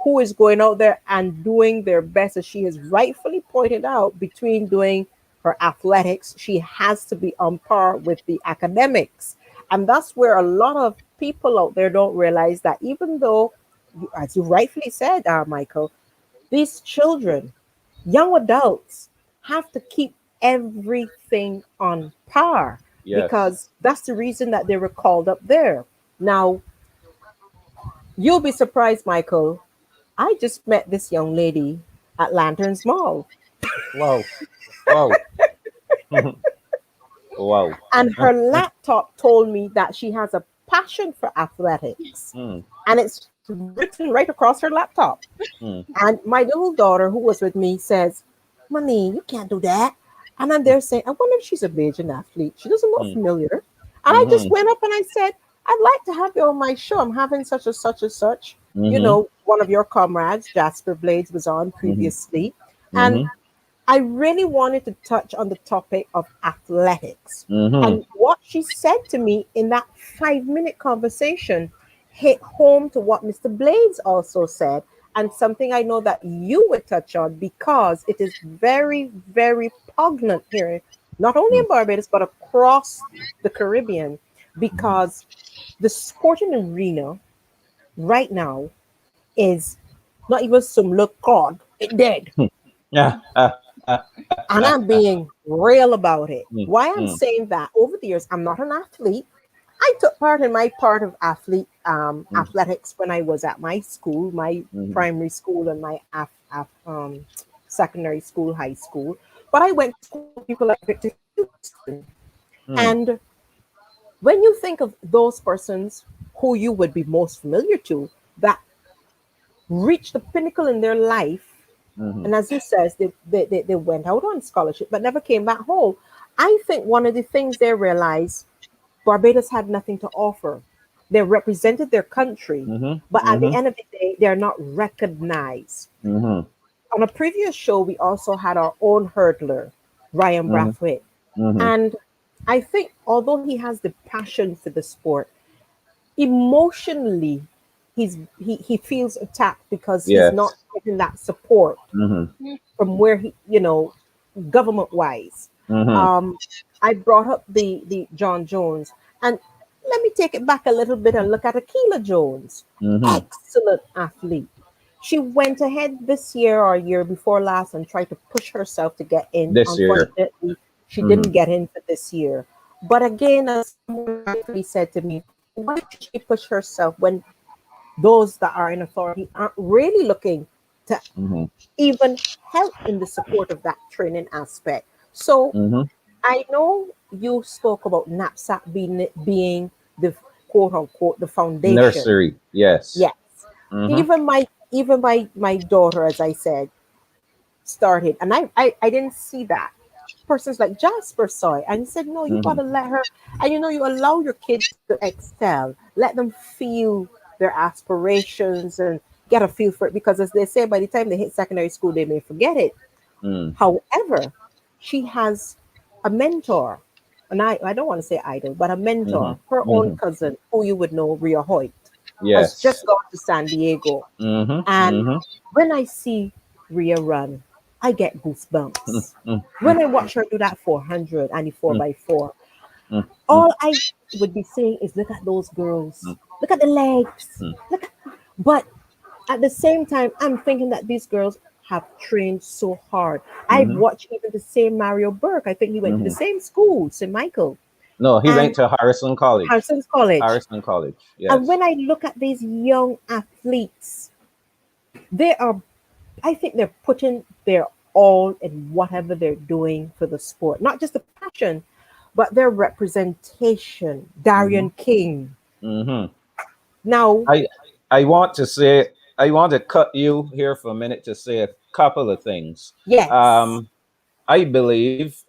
who is going out there and doing their best, as she has rightfully pointed out, between doing her athletics, she has to be on par with the academics. And that's where a lot of people out there don't realize that even though, as you rightfully said, Michael, these children, young adults, have to keep everything on par Yes. because that's the reason that they were called up there. Now, you'll be surprised, Michael. I just met this young lady at Lanterns Mall, Wow. Wow. Wow. and her laptop told me that she has a passion for athletics, Mm, and it's written right across her laptop. mm, And my little daughter, who was with me, says, Mommy, you can't do that. And I'm there saying, I wonder if she's a Bajan athlete. She doesn't look mm, familiar. And I just mm, went up and I said, I'd like to have you on my show. I'm having such and such and such. You mm, know, one of your comrades, Jasper Blades, was on mm, previously. And mm, I really wanted to touch on the topic of athletics. mm, And what she said to me in that 5 minute conversation hit home to what Mr. Blades also said, and something I know that you would touch on because it is very, very poignant here, not only in Barbados, but across the Caribbean, because the sporting arena right now is not even some look God, it dead. Yeah. And I'm being real about it. Mm, Why I'm mm, saying that, over the years, I'm not an athlete. I took part in my part of mm, athletics when I was at my school, my mm, primary school, and my secondary school, high school. But I went to school with people like Victor Houston. mm. And when you think of those persons who you would be most familiar to, that reached the pinnacle in their life, Mhm. and as you says, they went out on scholarship but never came back home. I think one of the things they realized, Barbados had nothing to offer. They represented their country, Mhm. but at the Mhm. end of the day, they're not recognized. Mhm. On a previous show, we also had our own hurdler, Ryan Mhm. Brathwaite. Mhm. And I think although he has the passion for the sport, emotionally, he feels attacked because he's not Yes. getting that support Mhm. Mm. from where he, government wise. Mhm. Um, I brought up the John Jones, and let me take it back a little bit and look at Akila Jones, Mhm. excellent athlete. She went ahead this year or year before last and tried to push herself to get in. This year. Unfortunately, she didn't Mhm. get in for this year. But again, as someone rightfully said to me, why should she push herself when those that are in authority aren't really looking to Mhm. even help in the support of that training aspect? So Mhm. I know you spoke about knapsack being the quote unquote the foundation. Nursery. Yes. Yes. Mhm. Even my daughter, as I said, started, and I didn't see that. Persons like Jasper saw it and said, no, you Mhm. gotta let her, and you allow your kids to excel. Let them feel their aspirations and get a feel for it, because as they say, by the time they hit secondary school, they may forget it. Mm. However, she has a mentor, and I don't want to say idol, but a mentor, Mhm. her own Mhm. cousin, who you would know, Rhea Hoyt, has Yes. just gone to San Diego. Mhm. And Mhm. when I see Rhea run, I get Mm. goosebumps. Mm. Mm. When I watch her do that 400 and the 4 Mm. by 4 Mm. Mm. all I would be saying is, look at those girls. Look at the legs. Mm. Look at, but At the same time, I'm thinking that these girls have trained so hard. I've Hmm. watched even the same Mario Burke. I think he went to the Hmm. same school, St. Michael No, he went and to Harrison College. Harrison's College. Harrison College, And yes. when I look at these young athletes, they are, I think they're putting their all in whatever they're doing for the sport. Not just the passion, but their representation. Hmm. Darian King. Hmm. Now, I I want to say, I want to cut you here for a minute to say a couple of things. yes. Um, I believe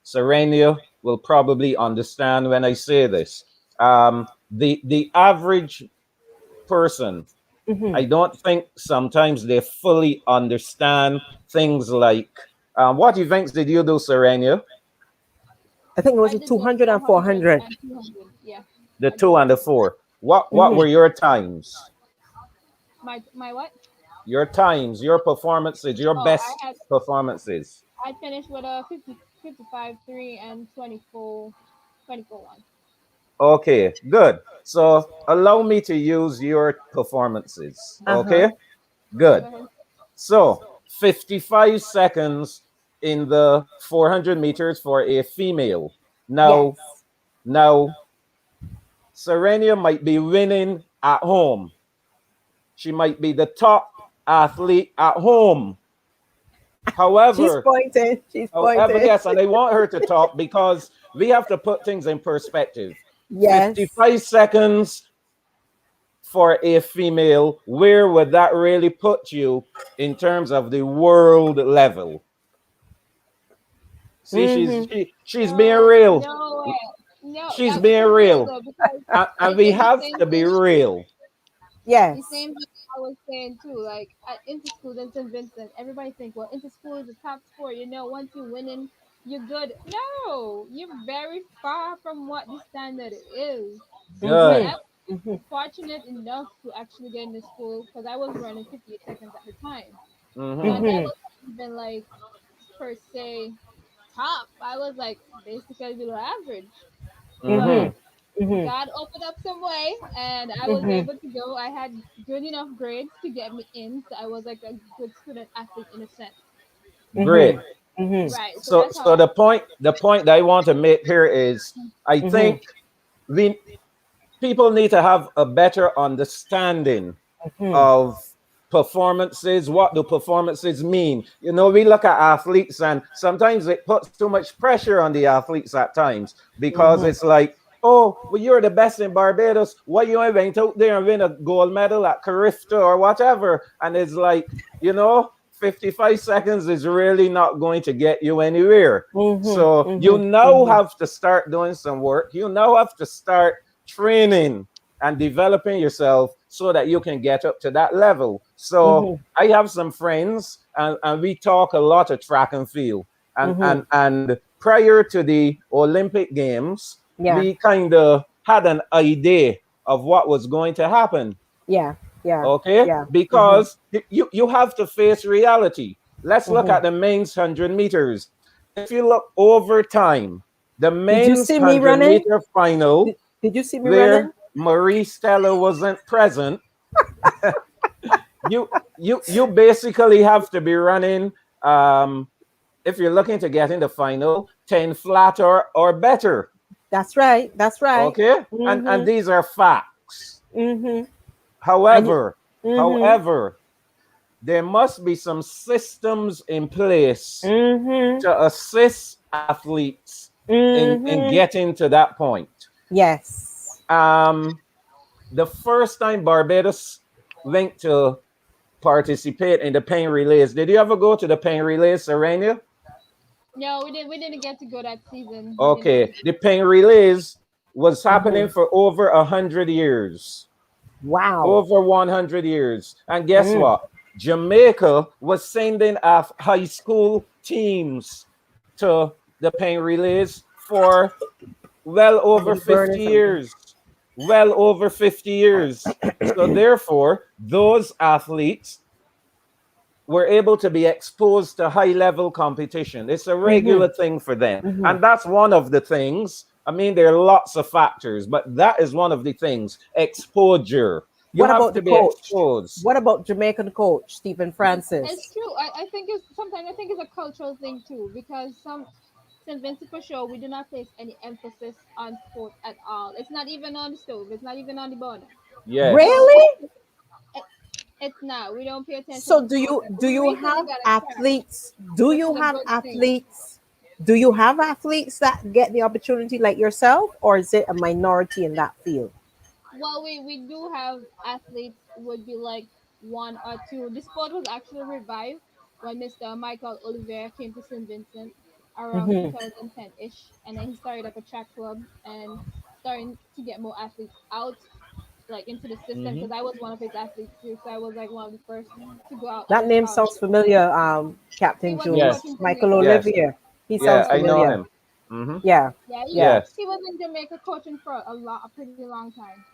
Sorenya will probably understand when I say this. The average person, Hmm. I don't think sometimes they fully understand things like what events did you do, Sorenya? I think it was I a did the 200 and 400 400. and 200. Yeah, The I did two all and the of them. four. What Hmm. were your times? My what? Your times, your performances, your Oh, best performances. I finished with a 50, 55 3 and 24 24 1. Okay, good. So allow me to use your performances. Uh-huh. Okay, good. Go ahead. So 55 seconds in the 400 meters for a female. Now, Yes. now, Serenia might be winning at home. She might be the top athlete at home. She's However, pointing. She's However, pointing. yes, and I want her to talk because we have to put things in perspective. Yes. 55 seconds for a female, where would that really put you in terms of the world level? See, Hmm. she's being No, real. no, no. She's That's being for real real. though, because And it, we it's the have same to be thing. real. The Yes. same thing I was saying too. Like at school in St. Vincent, everybody think, well, school is a top sport. You know, once you're winning, you're good. No, you're very far from what the standard is. And Hmm. Good. I Hmm. was fortunate enough to actually get into school because I was running 58 seconds at the time. Hmm. But that Hmm. wasn't even like per se top. I was like basically below average. But Hmm. Hmm. Hmm. God opened up some way and I was Hmm. able to go. I had good enough grades to get me in. So I was like a good student athlete in a sense. Great. Hmm. Hmm. Right. So So that's how so the point that I want to make here is I Hmm. think we people need to have a better understanding Hmm. of performances. What do performances mean? You know, we look at athletes and sometimes it puts too much pressure on the athletes at times because Hmm. it's like, oh, well, you're the best in Barbados. Why you ain't went out there and win a gold medal at Carifta or whatever? And it's like, you know, 55 seconds is really not going to get you anywhere. Hmm. So you Hmm. now Hmm. have to start doing some work. You now have to start training and developing yourself so that you can get up to that level. So Hmm. I have some friends and we talk a lot of track and field. And Hmm. and and prior to the Olympic Games, Yeah. we kind of had an idea of what was going to happen. Yeah. Yeah. Okay? Yeah. Hmm. Because you have to face reality. Let's look Hmm. at the men's 100 meters. If you look over time, the Did you men's see me 100 running? meter final Did you see me where running? Marie-Stella wasn't present, you basically have to be running um if you're looking to get in the final 10 flat or better. That's right. That's right. Okay? And Hmm. these are facts. Hmm. And you, However, hmm. however, there must be some systems in place Hmm. to assist athletes in Hmm. getting to that point. Yes. Um, the first time Barbados went to participate in the pain relays, did you ever go to the pain relays, Serenia? no, we didn't get to go that season. We didn't get to Okay, the pain relays was happening Hmm. for over 100 years, Wow. over 100 years. And guess Mm. what? Jamaica was sending off high school teams to the pain relays for well I'm over gonna be burning 50 something. years. Well over 50 years. So, therefore, those athletes were able to be exposed to high level competition. It's a Hmm. regular thing for them. Hmm. And that's one of the things. I mean, there are lots of factors, but that is one of the things exposure. You What have about to the be coach? exposed. What about Jamaican coach Stephen It's Francis? true. I think it's sometimes I think it's a cultural thing too because some St. Vincent for sure we do not place any emphasis on sport at all. It's not even on the stove. It's not even on the burner. Yes. So Really? it, it's not. We don't pay attention So to sports. do We you recently have got a track, athletes? Do which you is a have good thing. athletes? Do you have athletes that get the opportunity like yourself, or is it a minority in that field? Well, we do have athletes would be like one or two. The sport was actually revived when Mr. Michael Oliver came to St. Vincent around Hmm. 2010-ish, and then he started up a track club and starting to get more athletes out like into the system Hmm. because I was one of his athletes too, so I was like one of the first to go out on That the name sounds scholarship. familiar, He Captain was a Jules. coach in Yes. Michael Jamaica. Yes. Olivier. He Yeah, sounds I know familiar. him. Hmm. Yeah, Yeah, yeah. Yes. he was in Jamaica coaching for a pretty long time,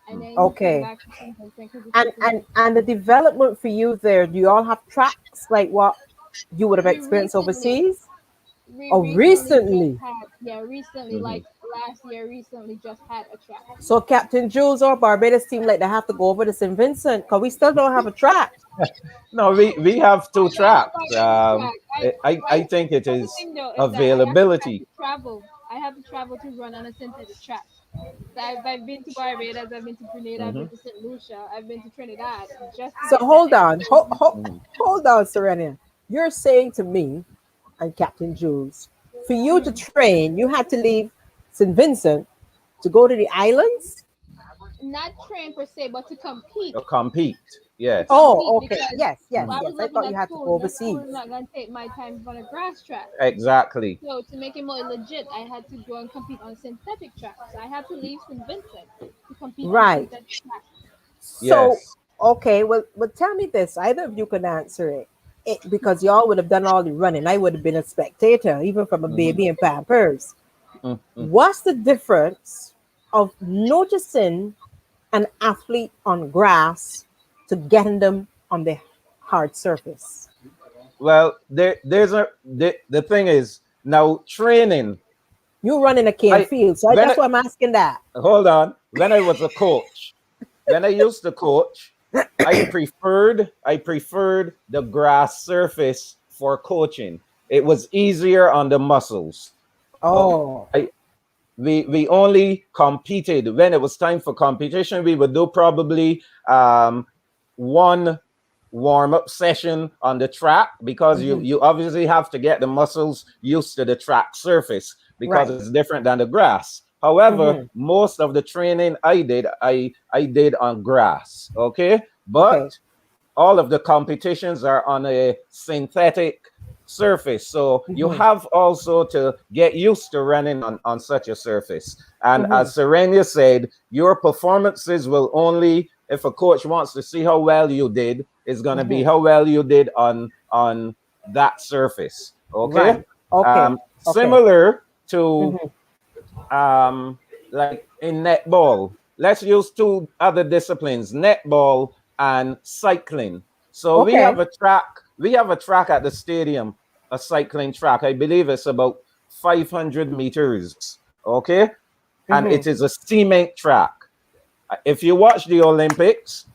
and Mm. then he came Okay. back to St. Vincent because he And stayed in and St. and the development for you there, do you all have tracks like what you would have We experienced recently overseas? we Oh, recently just recently. had yeah recently Hmm. like last year recently just had a track. So Captain Jules or Barbados seem like they have to go over to St. Vincent because we still don't have a track. No, we have two I got a tracks. Barbados track. I think it Only is thing though is that I have availability. to travel. I have to travel to run on a synthetic track. So I've been to Barbados, I've been to Grenada, I've Hmm. been to St. Lucia, I've been to Trinidad just to So get that hold on, exposure. Hmm. hold on, Sorenya. You're saying to me and Captain Jules, for you to Hmm. train, you had to leave St. Vincent to go to the islands? Not train per se, but to compete. Compete. To Yes. compete Oh, okay. because Yes, yes, Hmm. while I yes. was I living thought you at had to go school, the school overseas. is not gonna take my time on a grass track. Exactly. So to make it more legit, I had to go and compete on synthetic track. So I had to leave St. Vincent to compete on Right. synthetic track. So, Yes. okay, well, tell me this. Either of you can answer it because y'all would have done all the running. I would have been a spectator, even from a Hmm. baby in Pampers. Hmm. What's the difference of noticing an athlete on grass to getting them on the hard surface? Well, the thing is now training. You run in a cane I field, so when that's I why I'm asking that. hold on. When I was a coach, when I used to coach, I preferred the grass surface for coaching. It was easier on the muscles. Oh, I we only competed when it was time for competition. We would do probably one warm up session on the track because you hmm, you obviously have to get the muscles used to the track surface because right. it's different than the grass. However, Hmm. most of the training I did on grass. Okay, but Okay. all of the competitions are on a synthetic surface. So you Hmm. have also to get used to running on such a surface. And Hmm. as Sorenya said, your performances will only, if a coach wants to see how well you did, is going to be Hmm. how well you did on that surface. Okay. Right. Okay. Okay. Similar to Hmm. like in netball. Let's use two other disciplines, netball and cycling. So we have Okay. a track, we have a track at the stadium, a cycling track. I believe it's about 500 meters. Okay. And Hmm. it is a cement track. If you watch the Olympics,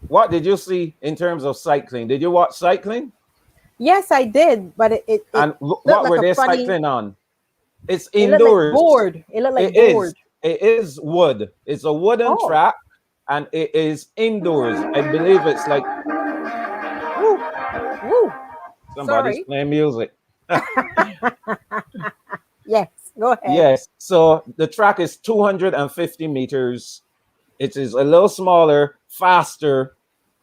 what did you see in terms of cycling? Did you watch cycling? Yes, I did, but it And looked what like were a they funny. cycling on? It's It looked like indoors. board. It looked like It is. board. It is wood. It's a wooden Oh. track and it is indoors. I believe it's like, woo, Woo. somebody's Sorry. playing music. Yes. Go ahead. Yes. So the track is 250 meters. It is a little smaller, faster.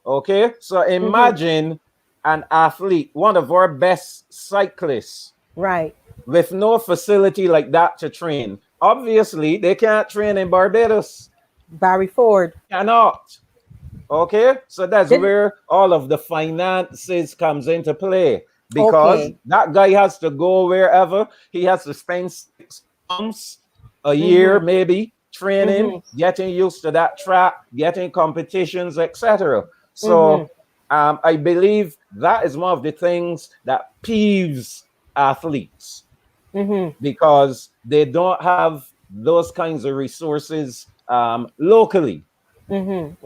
Okay. So Hmm. imagine an athlete, one of our best cyclists, Right. with no facility like that to train. Obviously, they can't train in Barbados. Barry Ford. Cannot. Okay, so that's Didn't. where all of the finances comes into play because Okay. that guy has to go wherever. He has to spend 6 months, a year Hmm. maybe, training, Hmm. getting used to that track, getting competitions, etc. Hmm. So I believe that is one of the things that peeves athletes Hmm. because they don't have those kinds of resources locally. Well,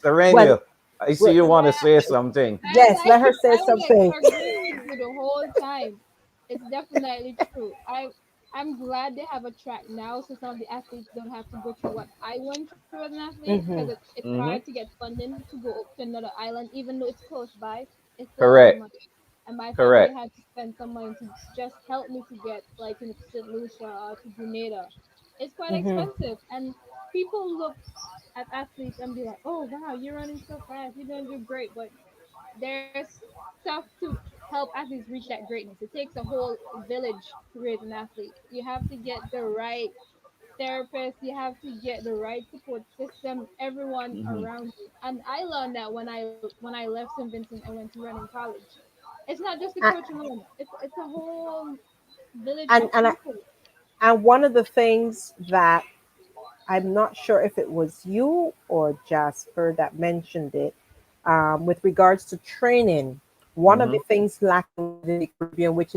Serena, I see well, you want to Yeah, say something. yes, let her say I was like something. agreeing with you the whole time. It's definitely true. I'm glad they have a track now, so some of the athletes don't have to go through what I went through as an athlete, because Hmm. it's hard to Hmm. get funding to go up to another island, even though it's close by. It's still a lot of Correct. money, and my family Correct. had to spend some money to just help me to get like to St. Lucia or to Grenada. It's quite Hmm. expensive, and people look at athletes and be like, "Oh wow, you're running so fast, you're gonna do great," but there's stuff to help athletes reach that greatness. It takes a whole village to raise an athlete. You have to get the right therapist, you have to get the right support system, everyone Hmm. around you. And I learned that when I left St. Vincent and went to running college. It's not just the coach alone. It's a whole village of And and I, people. and one of the things that I'm not sure if it was you or Jasper that mentioned it, with regards to training. One of Hmm. the things lacking within the Caribbean, which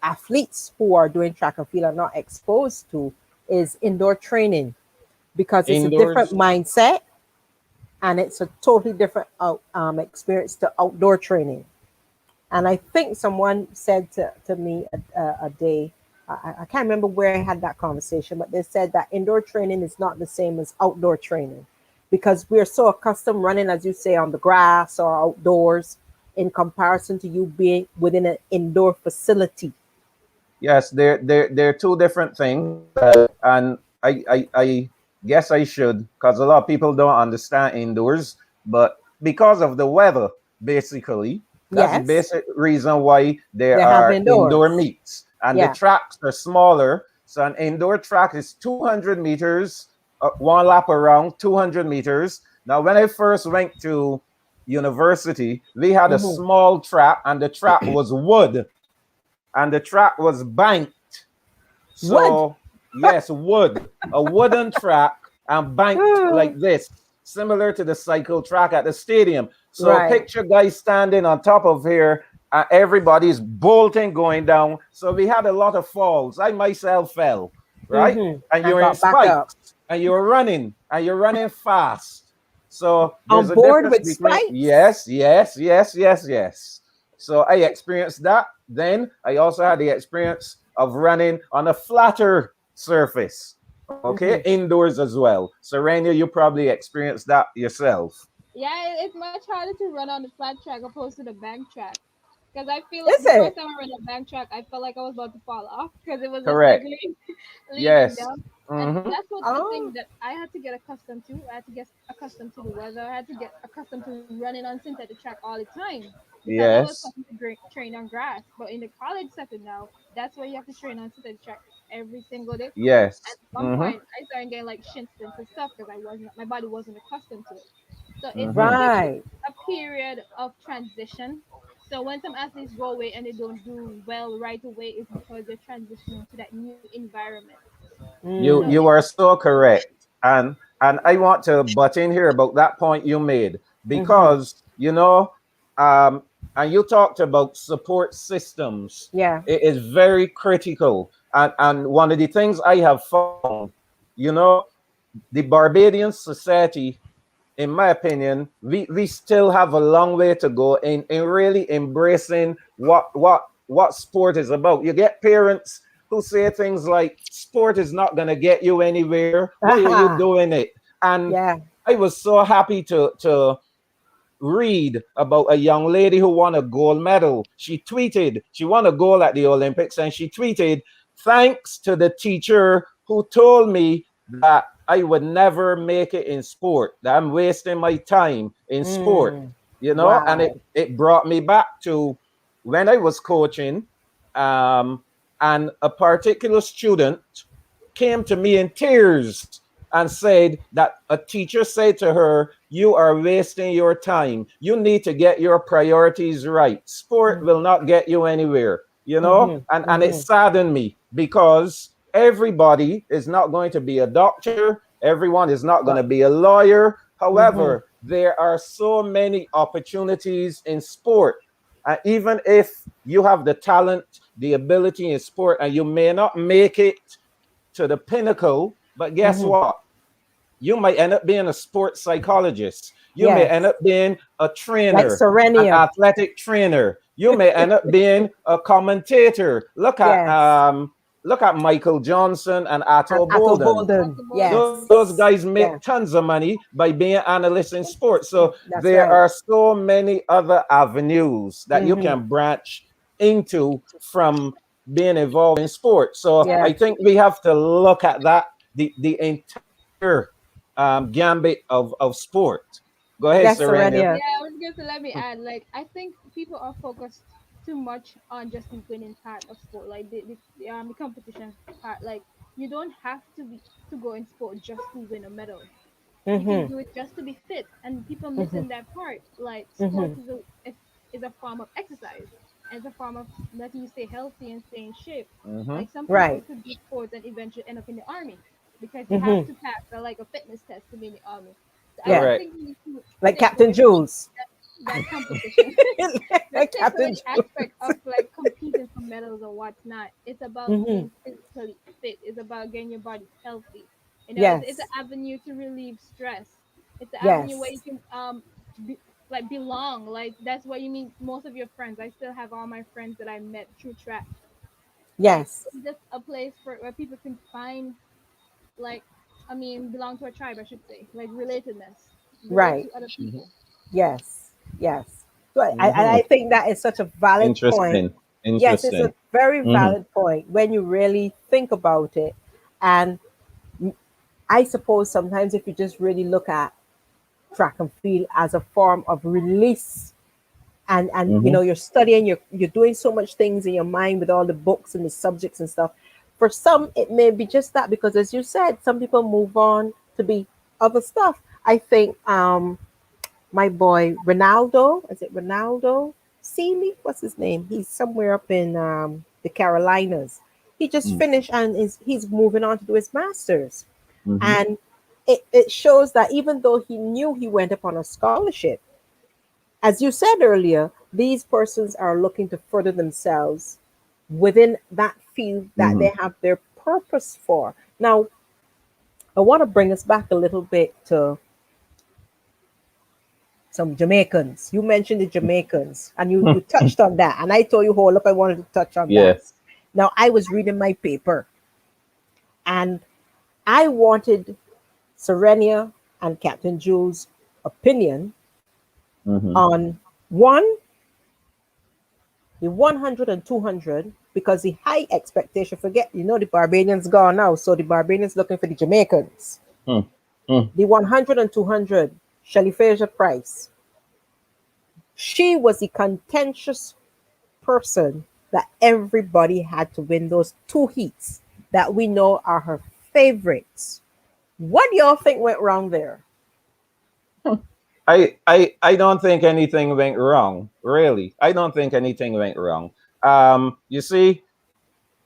athletes who are doing track and field are not exposed to, is indoor training, because it's a different Indoors. mindset and it's a totally different experience to outdoor training. And I think someone said to me a day, I can't remember where I had that conversation, but they said that indoor training is not the same as outdoor training, because we're so accustomed running, as you say, on the grass or outdoors, in comparison to you being within an indoor facility. Yes, they're two different things, and I guess I should, because a lot of people don't understand indoors, but because of the weather, basically, that's the Yes, basic reason why there they have are indoor indoors. meets, and the Yeah. tracks are smaller. So an indoor track is 200 meters, one lap around 200 meters. Now, when I first went to university, we had a Hmm. small track, and the track was wood, and the track was banked. Wood. So, yes, wood, a wooden track and banked like this, similar to the cycle track at the stadium. So, Right. picture guys standing on top of here, and everybody's bolting going down. So, we had a lot of falls. I myself fell, right? Hmm. And And you're in got back up spikes, and you're running fast. So, on there's a board difference with between spikes. yes, yes, yes, yes, yes. So, I experienced that. Then I also had the experience of running on a flatter surface. Okay, Hmm. indoors as well. Serena, you probably experienced that yourself. Yeah, it's much harder to run on the flat track opposed to the bank track. Because I feel like Is the first it? time I ran a bank track, I felt like I was about to fall off because it was just like Correct. leaning Yes. down. And Mm-hmm. that's what the thing Oh. that I had to get accustomed to. I had to get accustomed to the weather. I had to get accustomed to running on synthetic track all the time because I was Yes. starting to train on grass. But in the college setting now, that's where you have to train on synthetic track every single day. At Yes. one Mm-hmm. point, I started getting like shin splints and stuff because my body wasn't accustomed to it. So it's Mm-hmm. just Right. a period of transition. So when some athletes go away and they don't do well right away, it's because they're transitioning to that new environment. So Mm. You are so correct. And I want to butt in here about that point you made, Hmm. because um and you talked about support systems. Yeah. It is very critical. And one of the things I have found, you know, the Barbadian society, in my opinion, we still have a long way to go in really embracing what sport is about. You get parents who say things like, sport is not going to get you anywhere. Why are you Aha. doing it? And Yeah. I was so happy to read about a young lady who won a gold medal. She tweeted, she won a gold at the Olympics, and she tweeted, "Thanks to the teacher who told me that I would never make it in sport, that I'm wasting my time in sport." Mm. And Wow. it brought me back to when I was coaching, and a particular student came to me in tears and said that a teacher said to her, "You are wasting your time. You need to get your priorities right. Sport Mm. will not get you anywhere." Hmm. And it Hmm. saddened me, because everybody is not going to be a doctor, everyone is not going to be a lawyer. Hmm. However, there are so many opportunities in sport. Even if you have the talent, the ability in sport, and you may not make it to the pinnacle, but guess Hmm. what? You might end up being a sports psychologist. You may end Yes. up being a Like trainer, an Sorenya. athletic trainer. You may end up being a commentator. Yes. Look at Michael Johnson and Atto Atto Bolden. Bolden. Dr. Those Bolden. guys Yes. make Yeah. tons of money by being analysts in sports. So That's there right. are so many other avenues that you Mm-hmm. can branch into from being involved in sports. So Yeah. I Yes. think we have to look at that, the entire gambit of sport. Go ahead, Yes, Serenia. Sorenya. Yeah, I was going to let me add, like, I think people are focused too much on just the winning part of sport, like the competition part. Like, you don't have to go in sport just to win a medal. You can Mm-hmm. do it just to be fit, and people Mm-hmm. missing that part. Like, Mm-hmm. sports is a form of exercise, and it's a form of letting you stay healthy and stay in shape. Mm-hmm. Like, some people Right. could do sports and eventually end up in the army because you have Mm-hmm. to pass like a fitness test to be in the army. So I Yeah. don't Correct. think we need to Like take Captain away from Jules. that competition. Let's Like take away Captain the Jules. aspect of like competing for medals or whatnot. It's about Mm-hmm. being physically fit. It's about getting your body healthy. It's an Yes. avenue to relieve stress. It's an avenue where you Yes. can be, like belong. Like, that's what you mean. Most of your friends. I still have all my friends that I met through track. Like, Yes. it's just a place for where people can find, like, I mean, belong to a tribe, I should say, like relatedness, relate Right. to other Mm-hmm. people. Yes. Yes. So I Mm-hmm. think that is such a valid point. Interesting. Yes, it's a Interesting. very Mm-hmm. valid point when you really think about it. And I suppose sometimes if you just really look at track and field as a form of release, and Mm-hmm. you're studying, you're doing so much things in your mind with all the books and the subjects and stuff. For some it may be just that, because as you said, some people move on to be other stuff. I think my boy Ronaldo, is it Ronaldo Seeley? What's his name? He's somewhere up in the Carolinas. He just finished and he's moving on to do his masters. Mm-hmm. And it shows that even though he knew he went upon a scholarship, as you said earlier, these persons are looking to further themselves within that field that Mm-hmm. they have their purpose for. Now, I want to bring us back a little bit to some Jamaicans. You mentioned the Jamaicans and you touched on that. And I told you, hold up, I wanted to touch on that. Yes. Now, I was reading my paper and I wanted Serenia and Captain Jules' opinion Mm-hmm. on one, the 100 and 200, because the high expectation, forget, the Barbadians gone now. So the Barbadians looking for the Jamaicans. Mm-hmm. The 100 and 200, Shelly Fraser Price. She was the contentious person that everybody had to win those two heats that we know are her favorites. What do y'all think went wrong there? I don't think anything went wrong, really. I don't think anything went wrong. You see,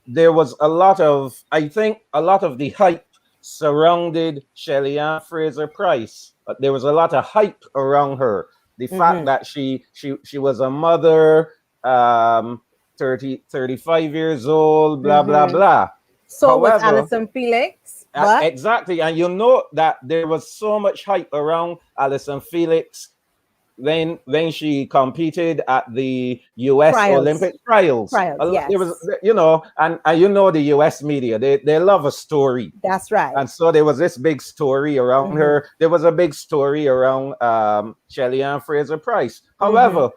there was I think a lot of the hype surrounded Shelly Ann Fraser Price. There was a lot of hype around her. The fact Mm-hmm. that she was a mother, um, 35 years old, blah, blah, Mm-hmm. blah. So was However, Alison Felix, but exactly. And you know that there was so much hype around Alison Felix when she competed at the U.S. trials, Olympic trials. trials, There was, yes, and the U.S. media, they love a story. that's right. And so there was this big story around Mm-hmm. her. There was a big story around Shelly Ann Fraser Price. Mm-hmm. However,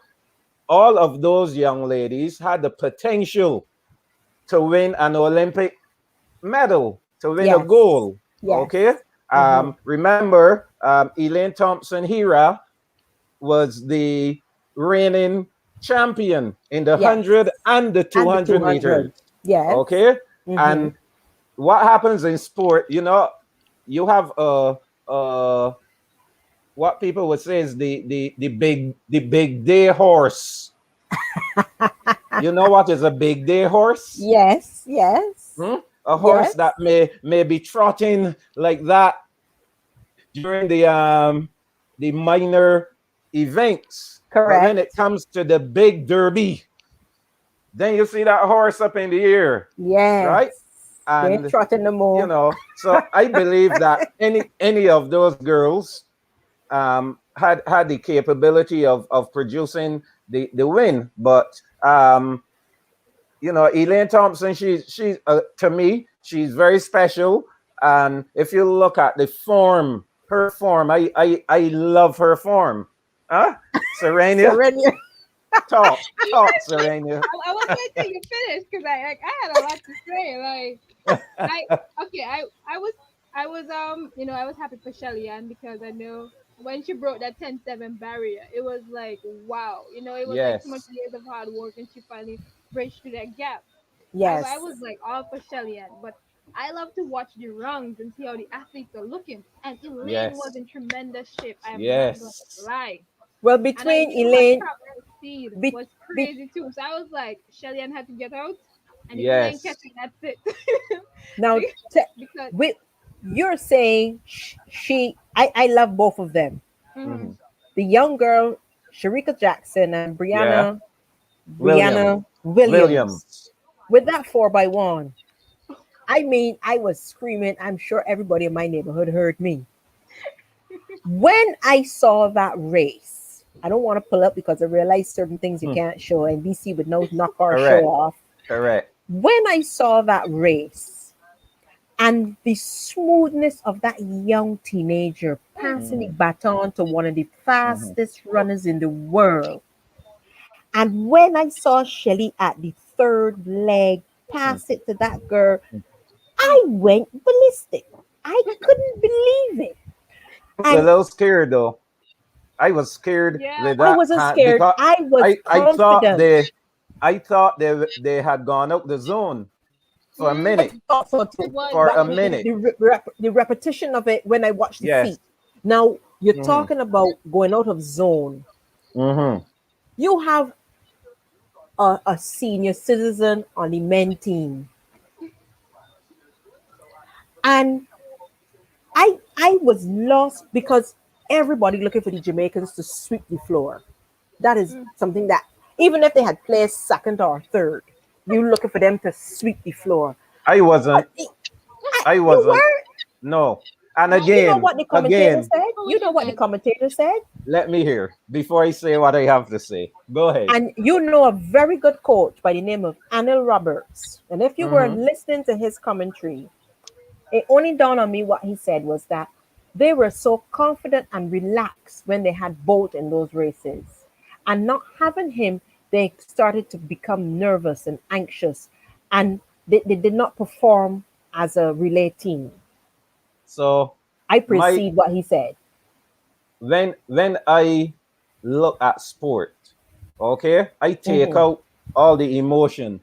all of those young ladies had the potential to win an Olympic medal, to win a Yes, gold. Okay. yes. Mm-hmm. Remember, Elaine Thompson Hera was the reigning champion in the Yes, 100 and the and the 200 meters. 200. Yes. Okay. Mm-hmm. And what happens in sport, you have what people would say is the big day horse. You know what is a big day horse? Yes, yes, Hmm? A horse yes. that may be trotting like that during the minor events. But when it Correct. comes to the big derby, then you see that horse up in the air, Yes. right? They ain't And trotting no more. so I believe that any of those girls had the capability of producing the win. But Elaine Thompson, she's to me, she's very special. And if you look at the form, her form, I love her form. Huh? Serenia, Sorenya. talk, Serenia. I was waiting to finish because I had a lot to say. I okay, I was I was happy for Shelly Ann because I know when she broke that 10-7 barrier, it was like wow, it was like so much Yes, years of hard work and she finally bridged through that gap. I Yes. was like all for Shelly Ann, but I love to watch the rounds and see how the athletes are looking. And Elaine was yes, in tremendous shape. I am not gonna yes, lie. Well, And I between knew her Elaine, travel speed be, was be, crazy too. So I was like, Shelly Ann had to get out. And if Elaine yes. catch it, that's it. now, Be- te- because with you're saying I love both of them. mhm. Hmm. The young girl, Sharika Jackson, and Yeah, William, Brianna Williams. Williams. With that 4x1, I mean, I was screaming. I'm sure everybody in my neighborhood heard me. When I saw that race, I don't want to pull up because I realized certain things you Hmm. can't show, and BC would know knock our show Correct, off. correct. When I saw that race and the smoothness of that young teenager passing the Hmm. baton to one of the Hmm. fastest runners in the world, and when I saw Shelly at the third leg pass it to that girl, I went ballistic. I couldn't believe it. I was a And little scared though. I was scared Yeah. with I that wasn't hand scared. because I was I thought confident. they had gone out the zone for a Mm, I minute. thought so it too. was For But a too. minute. the repetition of it when I watched the Yes. feet. Now, you're Hmm. talking about going out of zone. Hmm. You have a senior citizen on the men team. And I was lost because everybody looking for the Jamaicans to sweep the floor. That is Mm. something that even if they had placed second or third, you looking for them to sweep the floor. I But wasn't. I you wasn't. weren't. No. And No, You know again, what the commentator again, said? what You was know you what the guys? commentator said? let me hear before I say what I have to say. Go ahead. And you know a very good coach by the name of Anil Roberts. And if you were Hmm. listening to his commentary, it only dawned on me what he said was that they were so confident and relaxed when they had Bolt in those races. And not having him, they started to become nervous and anxious. And they did not perform as a relay team. So I my precede what he said. when I look at sport, okay, I take Hmm. out all the emotion.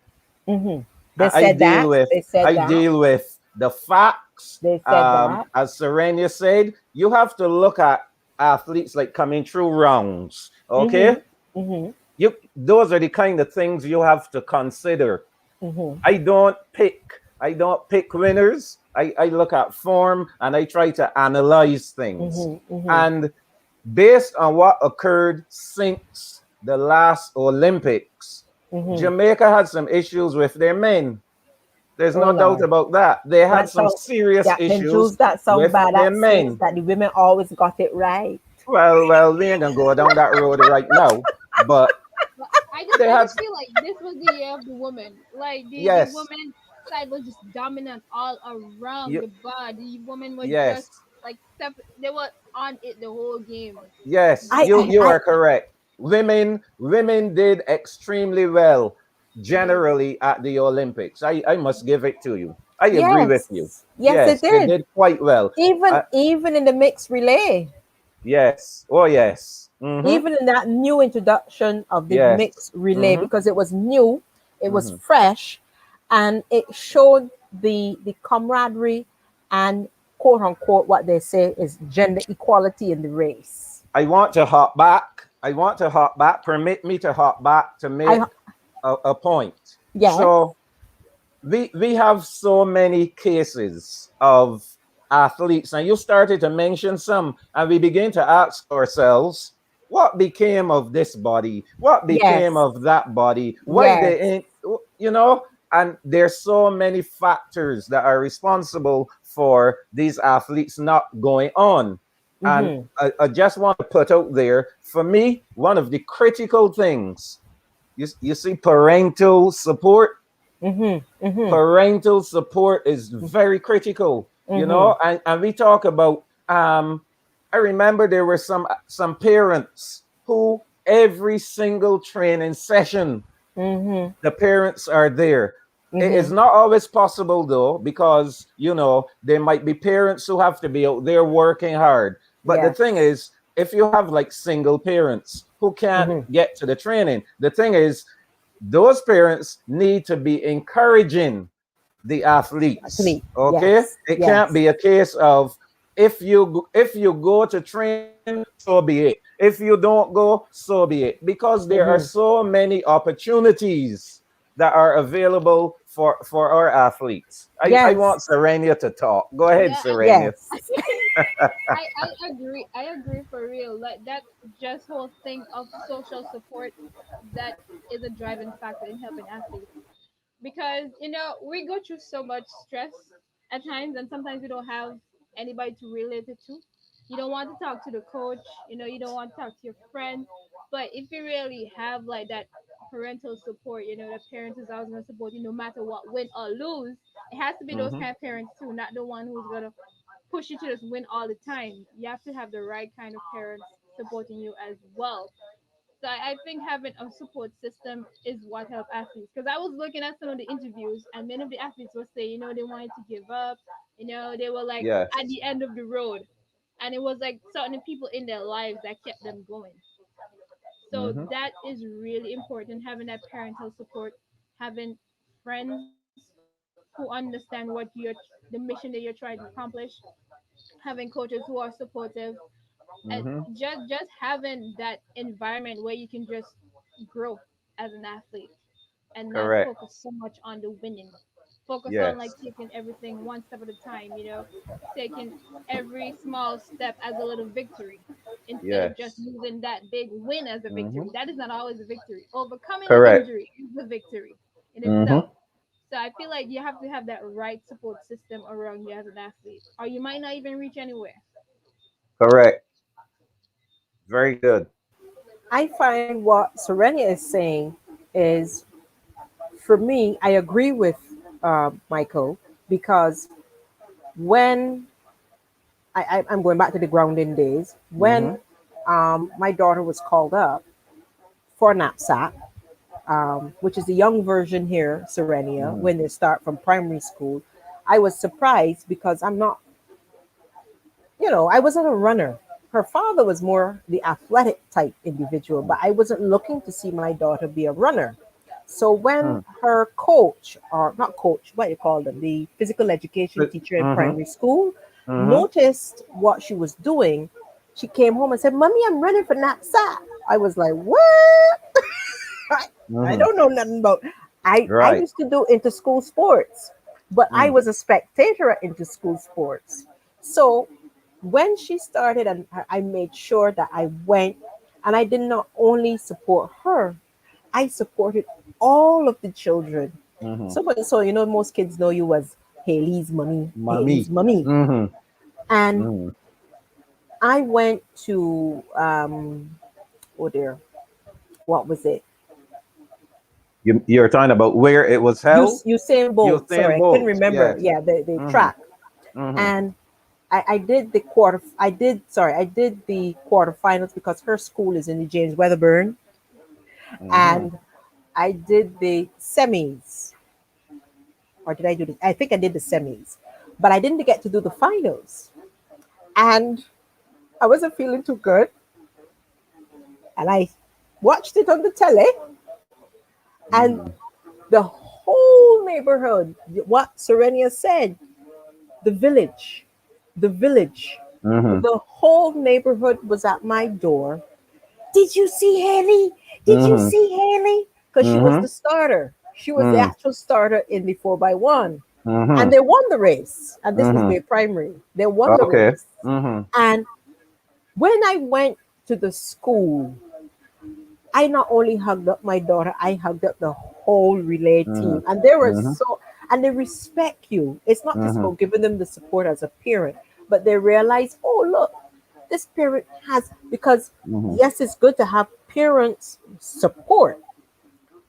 Hmm. They I said deal that. with They said I that. deal with the facts. They said that. As Serenia said, you have to look at athletes like coming through rounds. Hmm. Okay, Hmm. those are the kind of things you have to consider. Hmm. I don't pick winners. I look at form and I try to analyze things. Hmm. Hmm. And based on what occurred since the last Olympics, Hmm. Jamaica had some issues with their men. There's Oh no doubt Lord, about that. They had that some song, serious Captain issues Jules, that song with by their that says men. that the women always got it right. Well, we ain't gonna go down that road right now. But But they I had, just feel like this was the year of the woman. Like the yes, woman side was just dominant all around you, the bar. The women were just yes, like they were on it the whole game. yes. I, You I, you I, are correct. Women did extremely well Yes. generally at the Olympics. I must give it to you. I agree with you. yes, yes, it Yes, they did. did quite well. Even Uh, even in the mixed relay, yes. Oh yes. Mm-hmm. even in that new introduction of the Yes. mixed relay, Mm-hmm. because it was new, it was Mm-hmm. fresh, and it showed the camaraderie and quote unquote what they say is gender equality in the race. I want to hop back. I want to hop back. Permit me to hop back to I make a point. Yes, So we have so many cases of athletes, and you started to mention some, and we begin to ask ourselves, what became of this body? What became yes, of that body? Why they yes. ain't, you know? And there's so many factors that are responsible for these athletes not going on. And Mm-hmm. I just want to put out there, for me, one of the critical things, you see, parental support. Mm-hmm. Mm-hmm. Parental support is very critical, you Mm-hmm. know. And we talk about, I remember there were some parents who every single training session Mm-hmm. the parents are there. It is Mm-hmm. not always possible though, because you know there might be parents who have to be out there working hard. But the thing Yes. is, if you have like single parents who can't Mm-hmm. get to the training, the thing is, those parents need to be encouraging the athletes. Athlete. Okay, Yes. it can't Yes. be a case of, if you go to training, so be it. If you don't go, so be it. Because there are Mm-hmm. so many opportunities that are available for our athletes. I Yes. want Sorenya to talk. Go ahead, Yeah, Sorenya. Yes. I agree. I agree for real. Like that just whole thing of social support that is a driving factor in helping athletes. Because we go through so much stress at times, and sometimes we don't have anybody to relate it to. You don't want to talk to the coach, you don't want to talk to your friend. But if you really have like that parental support, the parents is always going to support you no matter what, win or lose. It has to be those Hmm. kind of parents too, not the one who's going to push you to just win all the time. You have to have the right kind of parents supporting you as well. So I think having a support system is what help athletes. Because I was looking at some of the interviews, and many of the athletes were saying, they wanted to give up. They were like at Yes. the end of the road, and it was like certain people in their lives that kept them going. So Hmm. that is really important. Having that parental support, having friends who understand the mission that you're trying to accomplish, having coaches who are supportive, and Hmm. just having that environment where you can just grow as an athlete and not Correct. focus so much on the winning. Focus on like Yes. taking everything one step at a time, taking every small step as a little victory instead of just Yes. using that big win as a Hmm. victory. That is not always a victory. Overcoming an Correct. injury is a victory in Hmm. itself. So I feel like you have to have that right support system around you as an athlete, or you might not even reach anywhere. Correct. Very good. I find what Serenia is saying is, for me, I agree with Michael, because when I'm going back to the grounding days, Hmm. when my daughter was called up for knapsack, which is the young version here, Serenia, Hmm. when they start from primary school, I was surprised because I'm not, I wasn't a runner. Her father was more the athletic type individual, but I wasn't looking to see my daughter be a runner. So when Hmm. her coach, or not coach, what you call them, the physical education teacher in Hmm. primary school, Hmm. noticed what she was doing, she came home and said, "Mommy, I'm running for knapsack." I was like, "What?" I Hmm. don't know nothing about. I Right. used to do inter school sports, but I Mm. was a spectator at inter school sports. So when she started, and I made sure that I went, and I did not only support her, I supported all of the children. Hmm. So most kids know you as Haley's mommy, Haley's Mommy. mommy, Hmm. and Hmm. I went to oh dear, what was it? You're talking about where it was held? Usain You're Bolt. Sorry, saying I couldn't both. remember. Yes. Yeah, the Hmm. track. Hmm. And I did the quarter. I did the quarterfinals because her school is in the James Weatherburn, Hmm. and I did the semis. Or did I do the? I think I did the semis, but I didn't get to do the finals, and I wasn't feeling too good. And I watched it on the telly, and Hmm. the whole neighborhood, what Serenia said, the village, the village, Hmm. the whole neighborhood was at my door. Did you see Haley? Did you Hmm. see Haley? Because she was Hmm. the starter. She was the Hmm. actual starter in the 4x1. Hmm. And they won the race. And this was Hmm. their primary. They won the Okay. race. Hmm. And when I went to the school, I not only hugged up my daughter, I hugged up the whole relay Mm-hmm. team. And they were Mm-hmm. and they respect you. It's not just Mm-hmm. about giving them the support as a parent, but they realize, oh, look, this parent has, because Mm-hmm. yes, it's good to have parents support,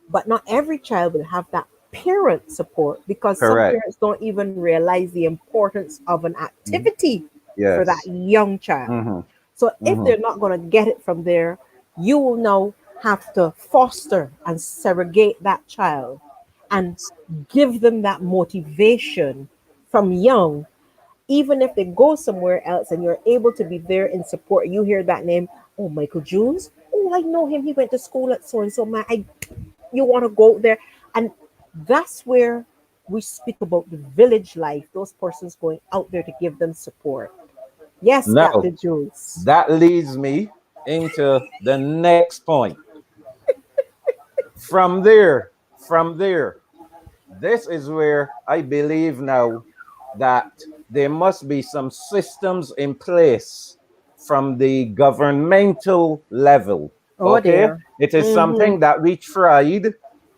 but not every child will have that parent support because some Correct. parents don't even realize the importance of an Mm-hmm. activity for that Yes. young child. Mm-hmm. So if Mm-hmm. they're not going to get it from there, you will now have to foster and surrogate that child and give them that motivation from young. Even if they go somewhere else and you're able to be there in support, you hear that name, oh, Michael Jules. Oh, I know him. He went to school at so and so. Man, you want to go there. And that's where we speak about the village life, those persons going out there to give them support. Yes, Now, Captain Jules. that leads me into the next point. From there, this is where I believe now that there must be some systems in place from the governmental level. Oh, Okay, dear. it is Mm-hmm. something that we tried.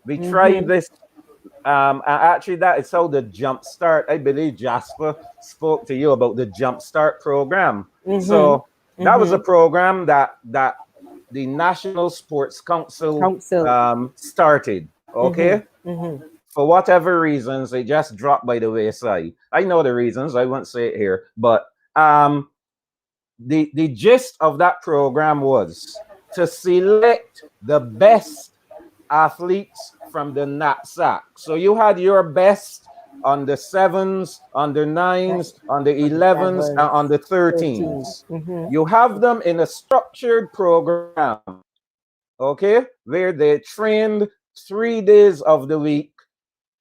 We tried Mm-hmm. this. And actually, that is how the Jumpstart. I believe Jasper spoke to you about the Jumpstart program. Mm-hmm. So that was a Mm-hmm. program that the National Sports Council Council. started. Mm-hmm. Okay, Mm-hmm. for whatever reasons, they just dropped by the wayside. I know the reasons. I won't say it here, but the gist of that program was to select the best athletes from the knapsack. So you had your best on the sevens, on the Right. nines, on the On the 11s, and sevens, on the 13. 13s. Mm-hmm. You have them in a structured program, okay, where they trained 3 days of the week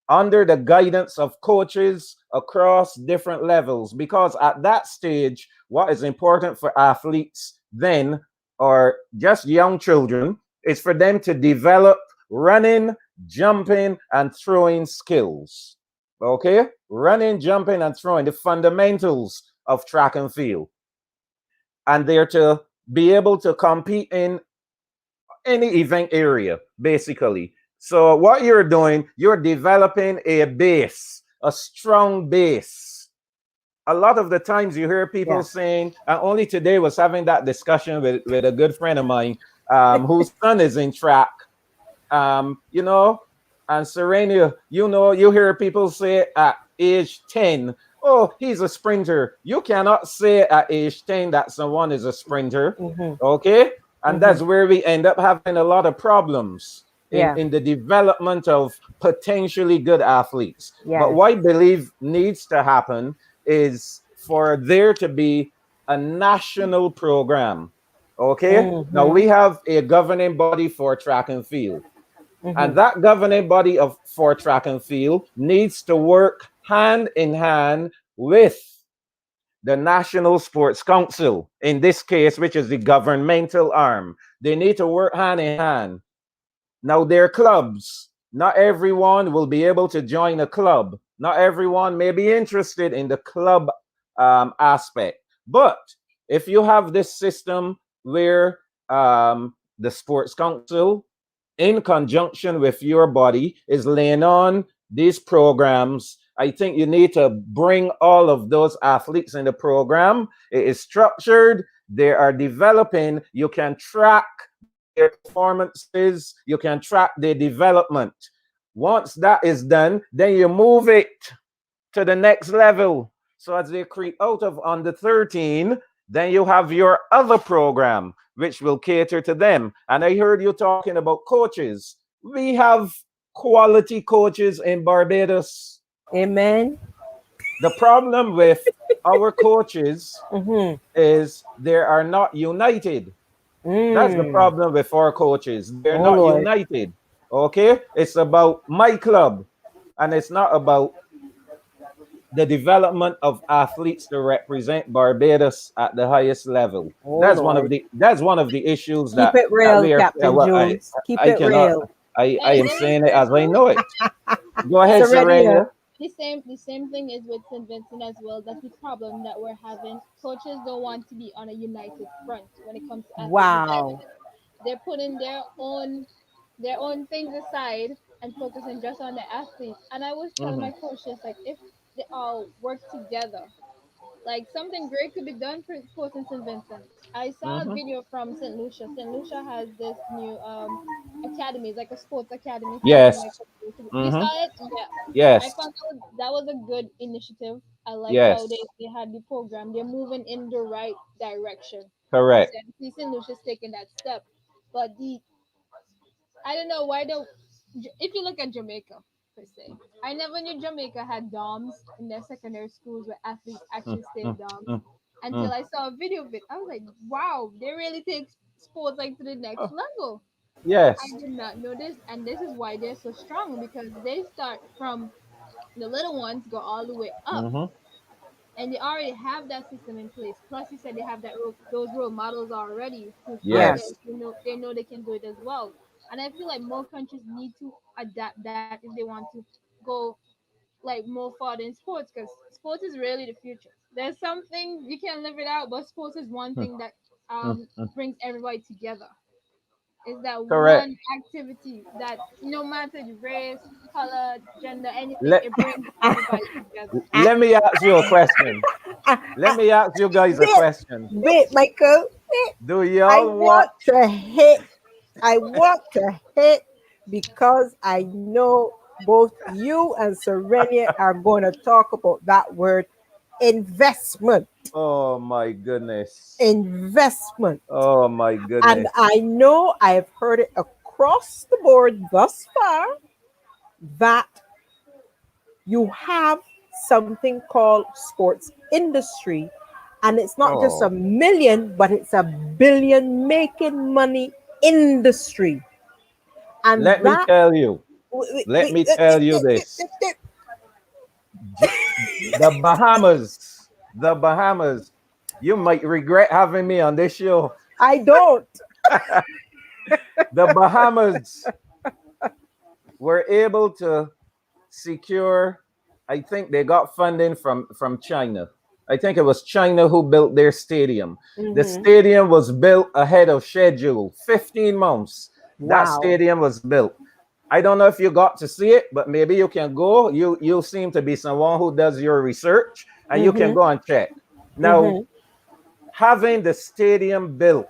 under the guidance of coaches across different levels. Because at that stage, what is important for athletes then, or just young children, is for them to develop running, jumping, and throwing skills. Okay? Running, jumping, and throwing, the fundamentals of track and field. And they're to be able to compete in any event area, basically. So what you're doing, you're developing a base, a strong base. A lot of the times you hear people Yeah. saying, and only today was having that discussion with a good friend of mine, whose son is in track, you know, and Sorenya, you know, you hear people say at age 10, oh, he's a sprinter. You cannot say at age 10 that someone is a sprinter. Mm-hmm. Okay? And Mm-hmm. that's where we end up having a lot of problems Yeah. in the development of potentially good athletes. But Yes. what I believe needs to happen is for there to be a national program. Okay? Now Mm-hmm. we have a governing body for track and field. And Mm-hmm. that governing body of for track and field needs to work hand in hand with the National Sports Council, in this case, which is the governmental arm. They need to work hand in hand. Now, they're clubs. Not everyone will be able to join a club. Not everyone may be interested in the club aspect. But if you have this system where the Sports Council, in conjunction with your body, is laying on these programs, I think you need to bring all of those athletes in the program. It is structured, they are developing, you can track their performances, you can track their development. Once that is done, then you move it to the next level. So as they creep out of under 13, then you have your other program, which will cater to them. And I heard you talking about coaches. We have quality coaches in Barbados. Amen. The problem with our coaches Mm-hmm. is they are not united. That's the Mm. problem with our coaches. They're Oh, not Lord. united. Okay? It's about my club, and it's not about the development of athletes to represent Barbados at the highest level. Oh, Lord. That's one of the issues Keep that it that real, we are. Captain Well, Jules. Keep I it cannot. real. I am And saying it as I know it. Go ahead, Serenity. Sorenya. the same thing is with St. Vincent as well. That's the problem that we're having. Coaches don't want to be on a united front when it comes to athlete Wow. development. they're putting their own things aside and focusing just on the athletes. And I was telling Mm-hmm. my coaches like if they all work together, like something great could be done for sports in St. Vincent. I saw a Mm-hmm. video from St. Lucia. St. Lucia has this new academy, it's like a sports academy for young like Yes. you saw Mm-hmm. it? Yeah. I Yes. found that was a good initiative. I like how Yes. they had the program. They're moving in the right direction. I Correct. said, see, St. Lucia's taking that step. But I don't know why if you look at Jamaica per se, I never knew Jamaica had dorms in their secondary schools where athletes Mm, actually stay in mm, dorms. mm, Until mm. I saw a video of it, I was like, wow, they really take sports like to the next Oh, level. I yes. did not know this, and this is why they're so strong because they start from the little ones, go all the way up, Mm-hmm. and they already have that system in place. Plus, you said they have those role models already who followed Yeah. it. Yes. They know they can do it as well. And I feel like more countries need to adapt that if they want to go like more further in sports because sports is really the future. There's something you can live it out, but sports is one Mm, thing that mm, mm. brings everybody together. Is that Correct. one activity that no matter the race, color, gender, anything, Let it brings everybody together. I, let me ask you a question. I, Let me ask you guys a wait, question. wait, Michael. Wait. Do I y'all want watch? to hit. I want to hit because I know both you and Sorenya are going to talk about that word investment. Oh my goodness. Investment. Oh my And goodness. I know I've heard it across the board thus far that you have something called sports industry, and it's not just a Oh, million but it's a billion making money industry. And let me that tell you. we, Let we, me tell you this. J- The Bahamas. The Bahamas. You might regret having me on this show. I don't. The Bahamas were able to secure, I think they got funding from China. I think it was China who built their stadium. The Hmm. stadium was built ahead of schedule, 15 months. That Wow. stadium was built. I don't know if you got to see it, but maybe you can go. You seem to be someone who does your research and you can Hmm. go and check. Now, Hmm. having the stadium built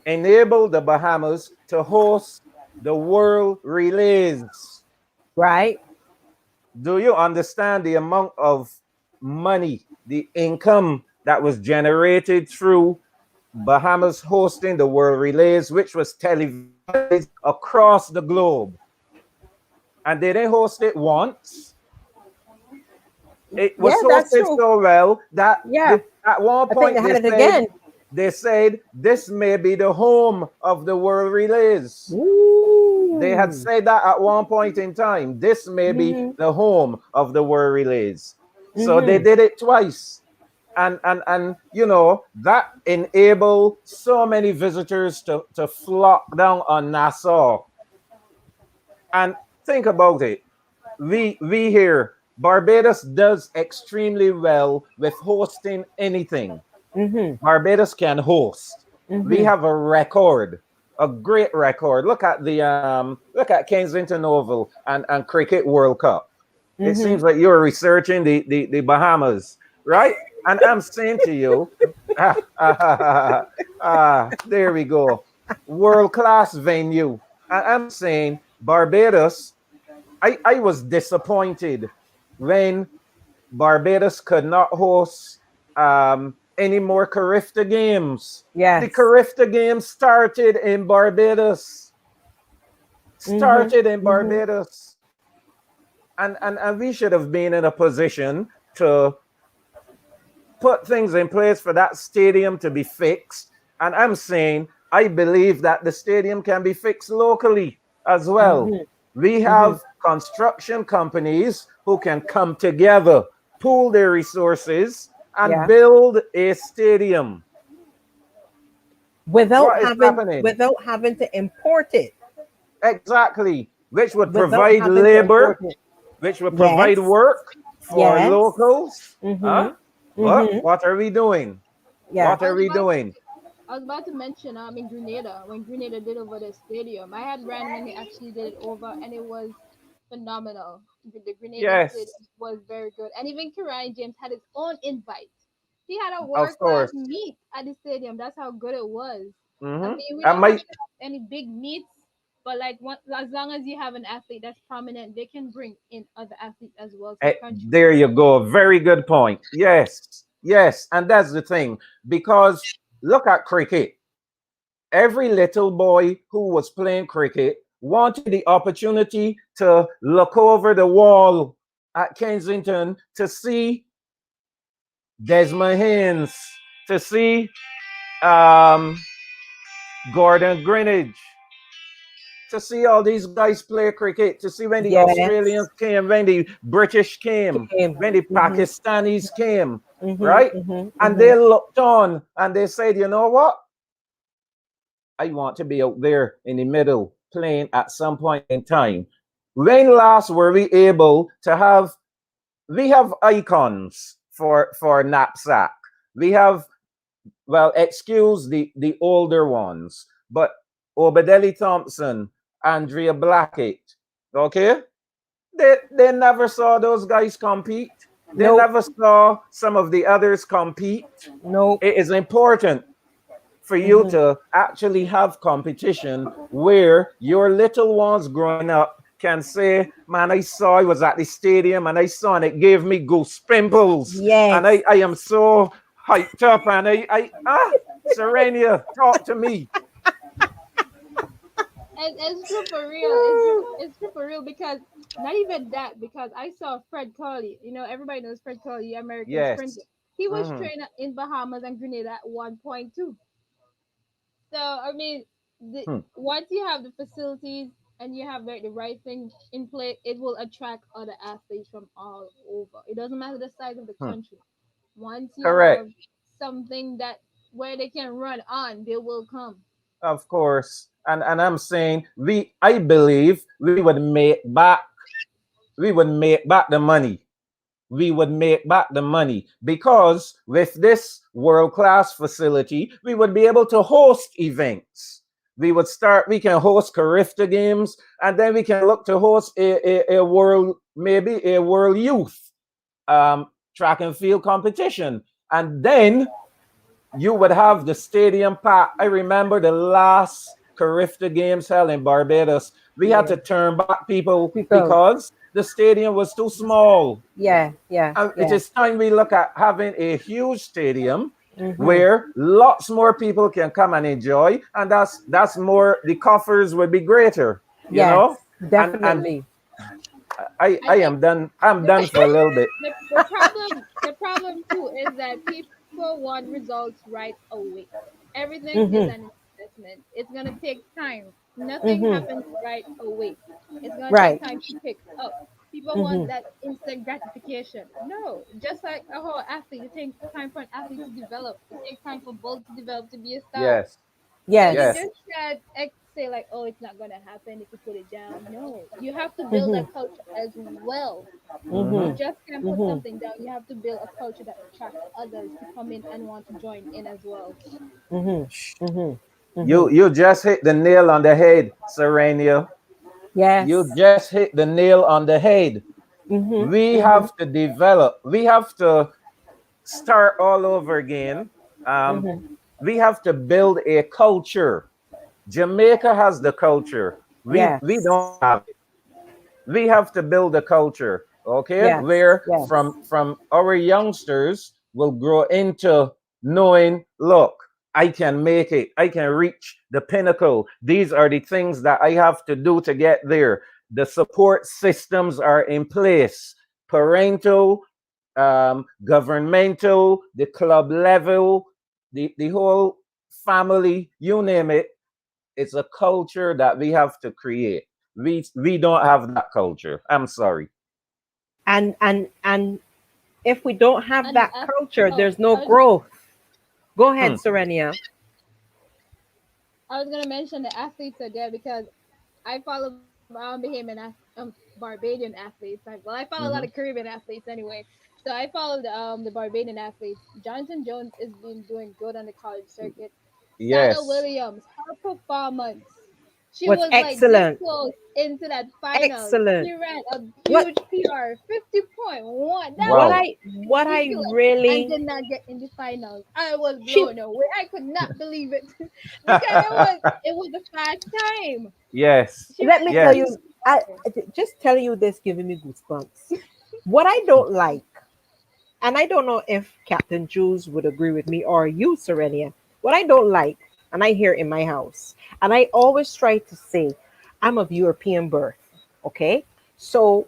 enabled the Bahamas to host the World Relays. Right. Do you understand the amount of money, the income that was generated through Bahamas hosting the World Relays, which was televised across the globe? And they didn't host it once. It Yeah, was that's hosted true. so well that Yeah, at one I think they point had it again. they said this may be the home of the World Relays. They had Ooh. said that at one point in time. This may be Hmm. the home of the World Relays. So they Hmm. did it twice. And you know, that enabled so many visitors to flock down on Nassau. And think about it. We here, Barbados does extremely well with hosting anything. Hmm. Barbados can host. We Hmm. have a record, a great record. Look at Kensington Oval and Cricket World Cup. It Hmm. seems like you're researching the Bahamas, right? And I'm saying to you, there we go. World class venue. And I'm saying Barbados, I was disappointed when Barbados could not host any more Carifta games. The Yes. Carifta games started in Barbados. Hmm. Started in Hmm. Barbados. And we should have been in a position to put things in place for that stadium to be fixed. And I'm saying, I believe that the stadium can be fixed locally as well. Hmm. We Hmm. have construction companies who can come together, pool their resources, and Yeah. build a stadium. Without What is having happening? without having to import it. Exactly. Which would Without provide having to import labor, it. which would provide Yes. work for Yes. locals. Huh? Mhm. But Mhm. what are we doing? Yeah. What are Well, we doing? I was about to mention in Grenada, when Grenada did over the stadium, I had ran when they actually did it over, and it was phenomenal. The Grenada Yes, stadium was very good, and even Karan James had his own invite. He had a of world class course. meet at the stadium. That's how good it was. I mean, we And don't have my to have any big meets, but like as long as you have an athlete that's prominent, they can bring in other athletes as well to contribute. there you go. Very good point. Yes, yes, and that's the thing because look at cricket. Every little boy who was playing cricket wanted the opportunity to look over the wall at Kensington to see Desmond Haynes, to see um, Gordon Greenidge, to see all these guys play cricket, to see when the Yes. Australians came, when the British came, Game. when the Mhm. Pakistanis came, Mhm. right? Mhm. And Mhm. they looked on and they said, you know what? I want to be out there in the middle playing at some point in time. When last were we able to have, we have icons for knapsack. We have, well, excuse the older ones, but Obadeli Thompson, Andrea Blackett, okay? They never saw those guys compete. They Nope. never saw some of the others compete. Nope. It is important for you Mhm. to actually have competition where your little ones growing up can say, man, I was at the stadium and I saw and it gave me goose pimples. And Yes. I am so hyped up and Serenia, talk to me. And it's true for real. It's true for real because not even that, because I saw Fred Curley. You know, everybody knows Fred Curley, American Yes. sprinter. He was Hmm. training in Bahamas and Grenada at one point too. So I mean, Hmm. once you have the facilities and you have the right thing in place, it will attract other athletes from all over. It doesn't matter the size of the Hmm. country. Once you Correct. have something that where they can run on, they will come. Of course. And I'm saying I believe we would make back the money. We would make back the money because with this world class facility, we would be able to host events. We can host Carifta games, and then we can look to host a world, maybe a world youth track and field competition. And then you would have the stadium packed. I remember the last Carifta games held in Barbados. We had Yeah. to turn back people People. because the stadium was too small. Yeah. Yeah. It Yeah. is time we look at having a huge stadium Mhm. where lots more people can come and enjoy, and that's more, the coffers would be greater, you Yes. know. And Definitely. I I think am done. I'm the done for a little bit. the problem too is that people want results right away. Everything is Mhm. an investment. It's gonna take time. Nothing Mhm. happens right away. It's gonna take Right. time to pick up. People want Mhm. that instant gratification. No, just like a whole athlete, it takes time for an athlete to develop. It takes time for both to develop to be a star. Yes, So you yes. Yes. just can't say like, oh, it's not gonna happen if you put it down. No, you have to build Mhm. that culture as well. You Mm-hmm. Mhm. just can't put Mhm. something down. You have to build a culture that attracts others to come in and want to join in as well. Mhm. Mhm. You Mhm. you just hit the nail on the head, Serenia. You Yes. just hit the nail on the head. Mhm. We Mhm. have to develop. We have to start all over again. Um, Mhm. we have to build a culture. Jamaica has the culture. We Yes. don't have it. We have to build a culture, okay, Yes. where Yes. from our youngsters will grow into knowing, look, I can make it. I can reach the pinnacle. These are the things that I have to do to get there. The support systems are in place. Parental, governmental, the club level, the whole family, you name it. It's a culture that we have to create. We don't have that culture. I'm sorry. And if we don't have And the that culture, oh, there's no growth. Go ahead, Hmm. Serenia. I was gonna mention the athletes are there because I follow Bahamian Barbadian athletes. I follow a lot of Hmm. Caribbean athletes anyway. So I follow the Barbadian athletes. Jonathan Jones has been doing good on the college circuit. Stella Yes. Williams, her performance. She Was was like this excellent. close into that final. She Excellent. ran a What huge PR, 50.1. That what was Wow. I ridiculous. And really did not get in the finals. I was she blown away. I could not believe it because it was a fast time. Yes. She let ran me a tell Yes. you, huge I PR. just telling you this giving me goosebumps. What I don't like, and I don't know if Captain Jules would agree with me or you, Serenia, what I don't like, and I hear in my house, and I always try to say, I'm of European birth, okay? So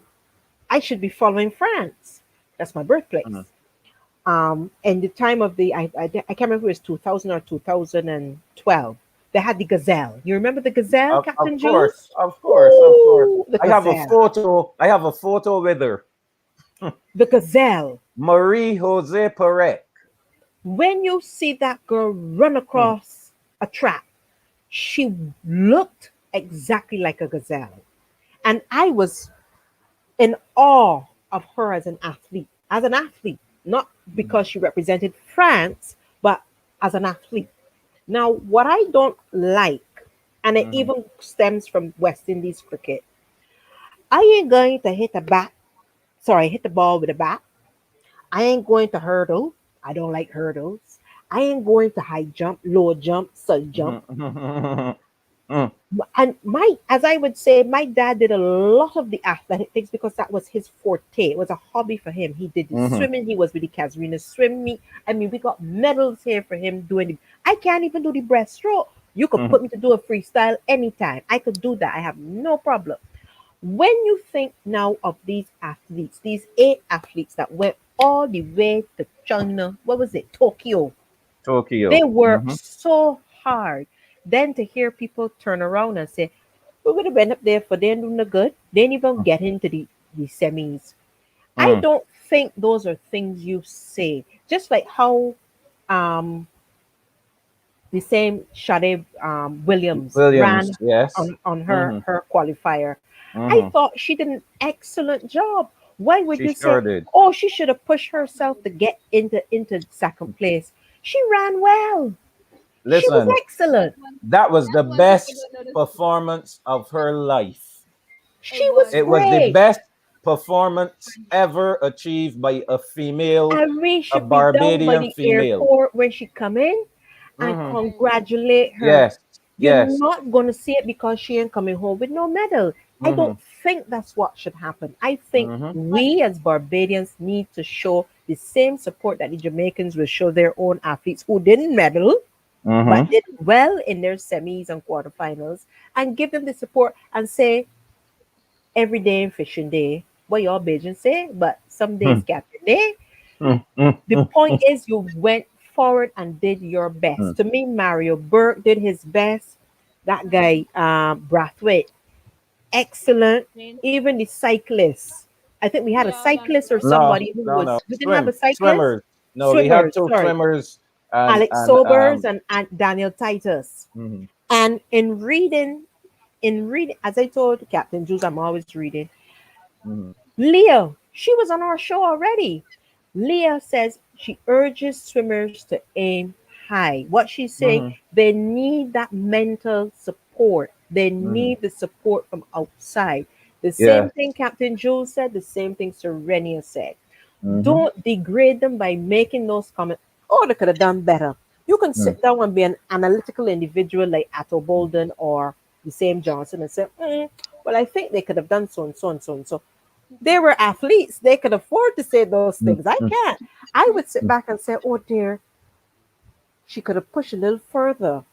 I should be following France. That's my birthplace. Mhm. In the time of I can't remember if it was 2000 or 2012. They had the gazelle. You remember the gazelle, Of Captain course. Jules? Of course. Of course. Ooh, the I have a gazelle. photo. I have a photo with her. The gazelle. Marie Jose Perret. When you see that girl run across a track, she looked exactly like a gazelle. And I was in awe of her as an athlete, not because she represented France, but as an athlete. Now, what I don't like, and it Mhm. even stems from West Indies cricket, I ain't going to hit the ball with a bat. I ain't going to hurdle. I don't like hurdles. I ain't going to high jump, low jump, side jump. Mhm. Mm. And as I would say, my dad did a lot of the athletic things because that was his forte. It was a hobby for him. He did the Mhm. swimming. He was with the Casuarina swim meet. I mean, we got medals here for him doing it. I can't even do the breaststroke. You could Mhm. put me to do a freestyle anytime. I could do that. I have no problem. When you think now of these athletes, these 8 athletes that went all the way to China, what was it, Tokyo? They Tokyo. worked Mhm. so hard. Then to hear people turn around and say, we would have been up there for them doing the good. They didn't even get into the semis. I Mm. don't think those are things you say. Just like how um, the same Sade Williams Williams. ran Yes. on Mhm. her qualifier. I Mhm. thought she did an excellent job. Why would She you say, sure did. oh, she should have pushed herself to get into second place? She ran well. She was Listen, That's excellent. one. that was the That's one thing I best don't notice. performance of her life. It She was was. It was the great. best performance ever achieved by a female, And we a should be down by Barbadian the female. airport when she come in and Hmm. Right. congratulate her. Yes, You're yes. not going to see it because she ain't coming home with no medal. I Hmm. don't think that's what should happen. I think Hmm. But we as Barbadians need to show the same support that the Jamaicans will show their own athletes who didn't medal but Hmm. did well in their semis and quarterfinals and give them the support and say every day in fishing day. What y'all Bajans say, but some days captain day. The point is, you went forward and did your best. To me, Mario Burke did his best. That guy, Brathwaite, excellent. Jane, Even the cyclists. I think we had they a all done cyclist or well. No, somebody who no, no. was. We didn't have a cyclist. Swimmers. No, we had Swimmers, two sorry. swimmers and Alex Sobers and Daniel Titus. mhm, And in reading, as I told Captain Jules, I'm always reading. mhm, Leah, she was on our show already. Leah says she urges swimmers to aim high. What she's saying, mhm, they need that mental support. They mhm. need the support from outside. The same Yes. thing Captain Jules said, the same thing Serenia said. Mhm, Don't degrade them by making those comments. Oh, they could have done better. You can mm, sit down and be an analytical individual like Atto Bolden or the same Johnson and say, well, I think they could have done so and so and so and so. They were athletes. They could afford to say those mm, things. I mm, can't. I would sit mm, back and say, oh dear, she could have pushed a little further.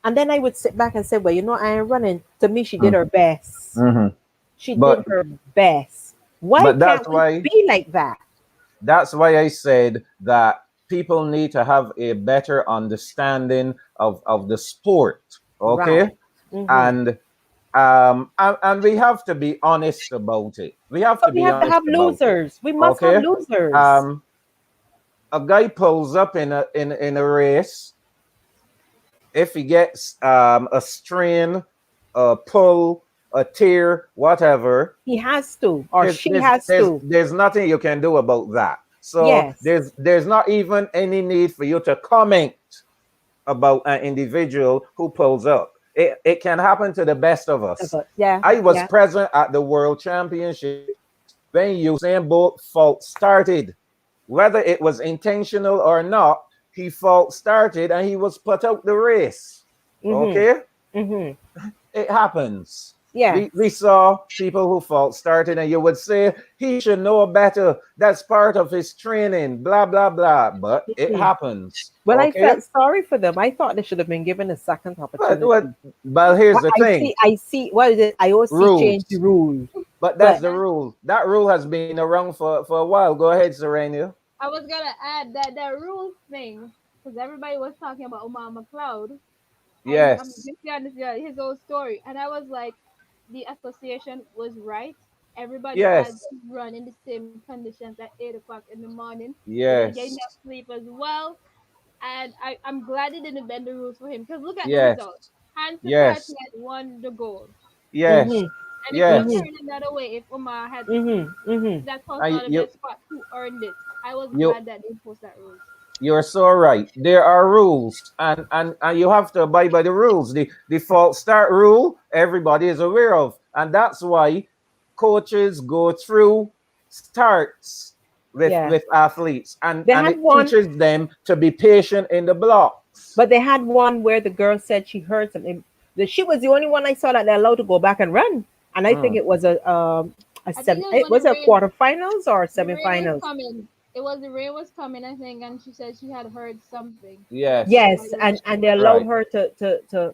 And then I would sit back and say, well, I ain't running. To me, she did mm, her best. mhm. She did But her best. Why but can't we be like that? that's why I said that people need to have a better understanding of the sport. Okay? Right. Hmm. And and we have to be honest about it. We have to But we be have to honest have about it. losers. We must have Okay? losers. Um a guy pulls up in a race. If he gets a strain, a pull, a tear, whatever, He has to, or she has to. there's nothing you can do about that. So Yes. there's not even any need for you to comment. about an individual who pulls up. It can happen to the best of us. Yeah, I was yeah. present at the World Championships when Usain Bolt fault started. Whether it was intentional or not, he fault started and he was put out the race. Mhm. Okay? Mhm. It happens. Yes. We saw people who fault started, and you would say he should know better. That's part of his training, blah, blah, blah. But it Mhm. happens. Well, I Okay? felt sorry for them. I thought they should have been given a second But, opportunity. here's But the I thing, see, what is it? IOC changed the rules. rule. But that's But the rule. That rule has been around for a while. Go ahead, Sorenya. I was gonna add that that rules thing because everybody was talking about Omar McLeod. I'm Yes. just be honest, yeah, his whole story, and I was like, the association was right. Everybody had Yes. to run in the same conditions at 8 o'clock in the morning. They didn't get Yes. enough sleep as well, and I'm glad they didn't bend the rules for him because look at the Yes. result. Hans Party Yes. had won the gold, Yes. mhm. and it could have Yes. Mhm. turned another way if Omar had Mhm. Mhm. that person And on the best spot who earned it. I was you glad that they posted that rules. you're so right. There are rules, and you have to abide by the rules. The false start rule everybody is aware of, and that's why coaches go through starts Yeah. with athletes, They and had it one, teaches them to be patient in the blocks. but they had one where the girl said she heard something. She was the only one I saw that they're allowed to go back and run. And I think Mm. it was a I think seven. it was It when the was a rain quarterfinals or the rain was semifinals. coming. It was the rain was coming, I think, and she said she had heard something, so that's Yes, why Yes, they rushed and her. they allowed right. her to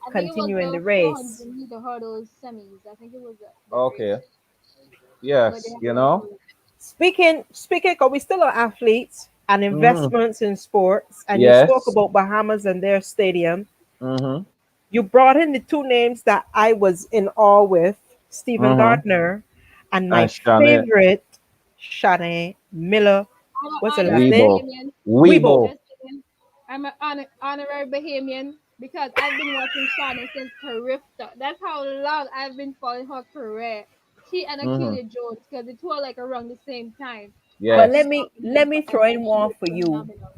I think it was continue in the the 400 race. meter hurdles semis. I think it was that race, Okay. but they Yes. had to rush her. Speaking, because we still are athletes and Mm-hmm. investments in sports, and you spoke Yes. about Bahamas and their stadium. Mm-hmm. You brought in the two names that I was in awe with, Stephen Mm-hmm. Gardner, and my And Shane favorite, Shanae Miller. I'm an What's her last honorary name? Weibo. Bahamian. Weibo. Weibo. Just saying. I'm an honorary Bahamian because I've been watching Shawnee since Carifta. That's how long I've been following her career. She and Mm-hmm. Achille Jones, because the two are like around the same time. But I've Yes. been let following me her throw forever. in She one is for you. phenomenal.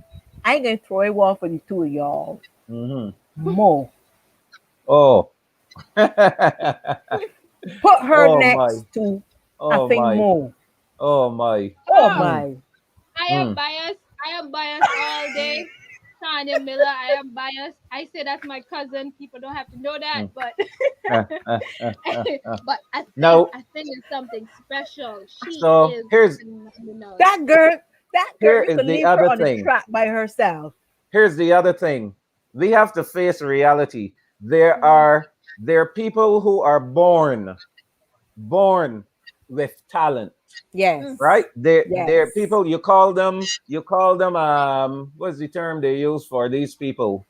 I ain't gonna throw in one for the two of y'all. Mm-hmm. Mo. Oh. Put her Oh my. next to I Oh think my. Mo. Oh my. Oh Oh, Mm, my. I am mm. biased. I am biased all day. Tanya Miller, I am biased. I say that's my cousin. People don't have to know that, Mm. but Uh, uh, uh, uh. but Now, I think it's something special. She so is phenomenal. That girl, here you is could the leave her other on the thing. track by herself. Here's the other thing. We have to face reality. Mhm. There are people who are born with talent, right? Yes. They're Yes. people you call them what's the term they use for these people?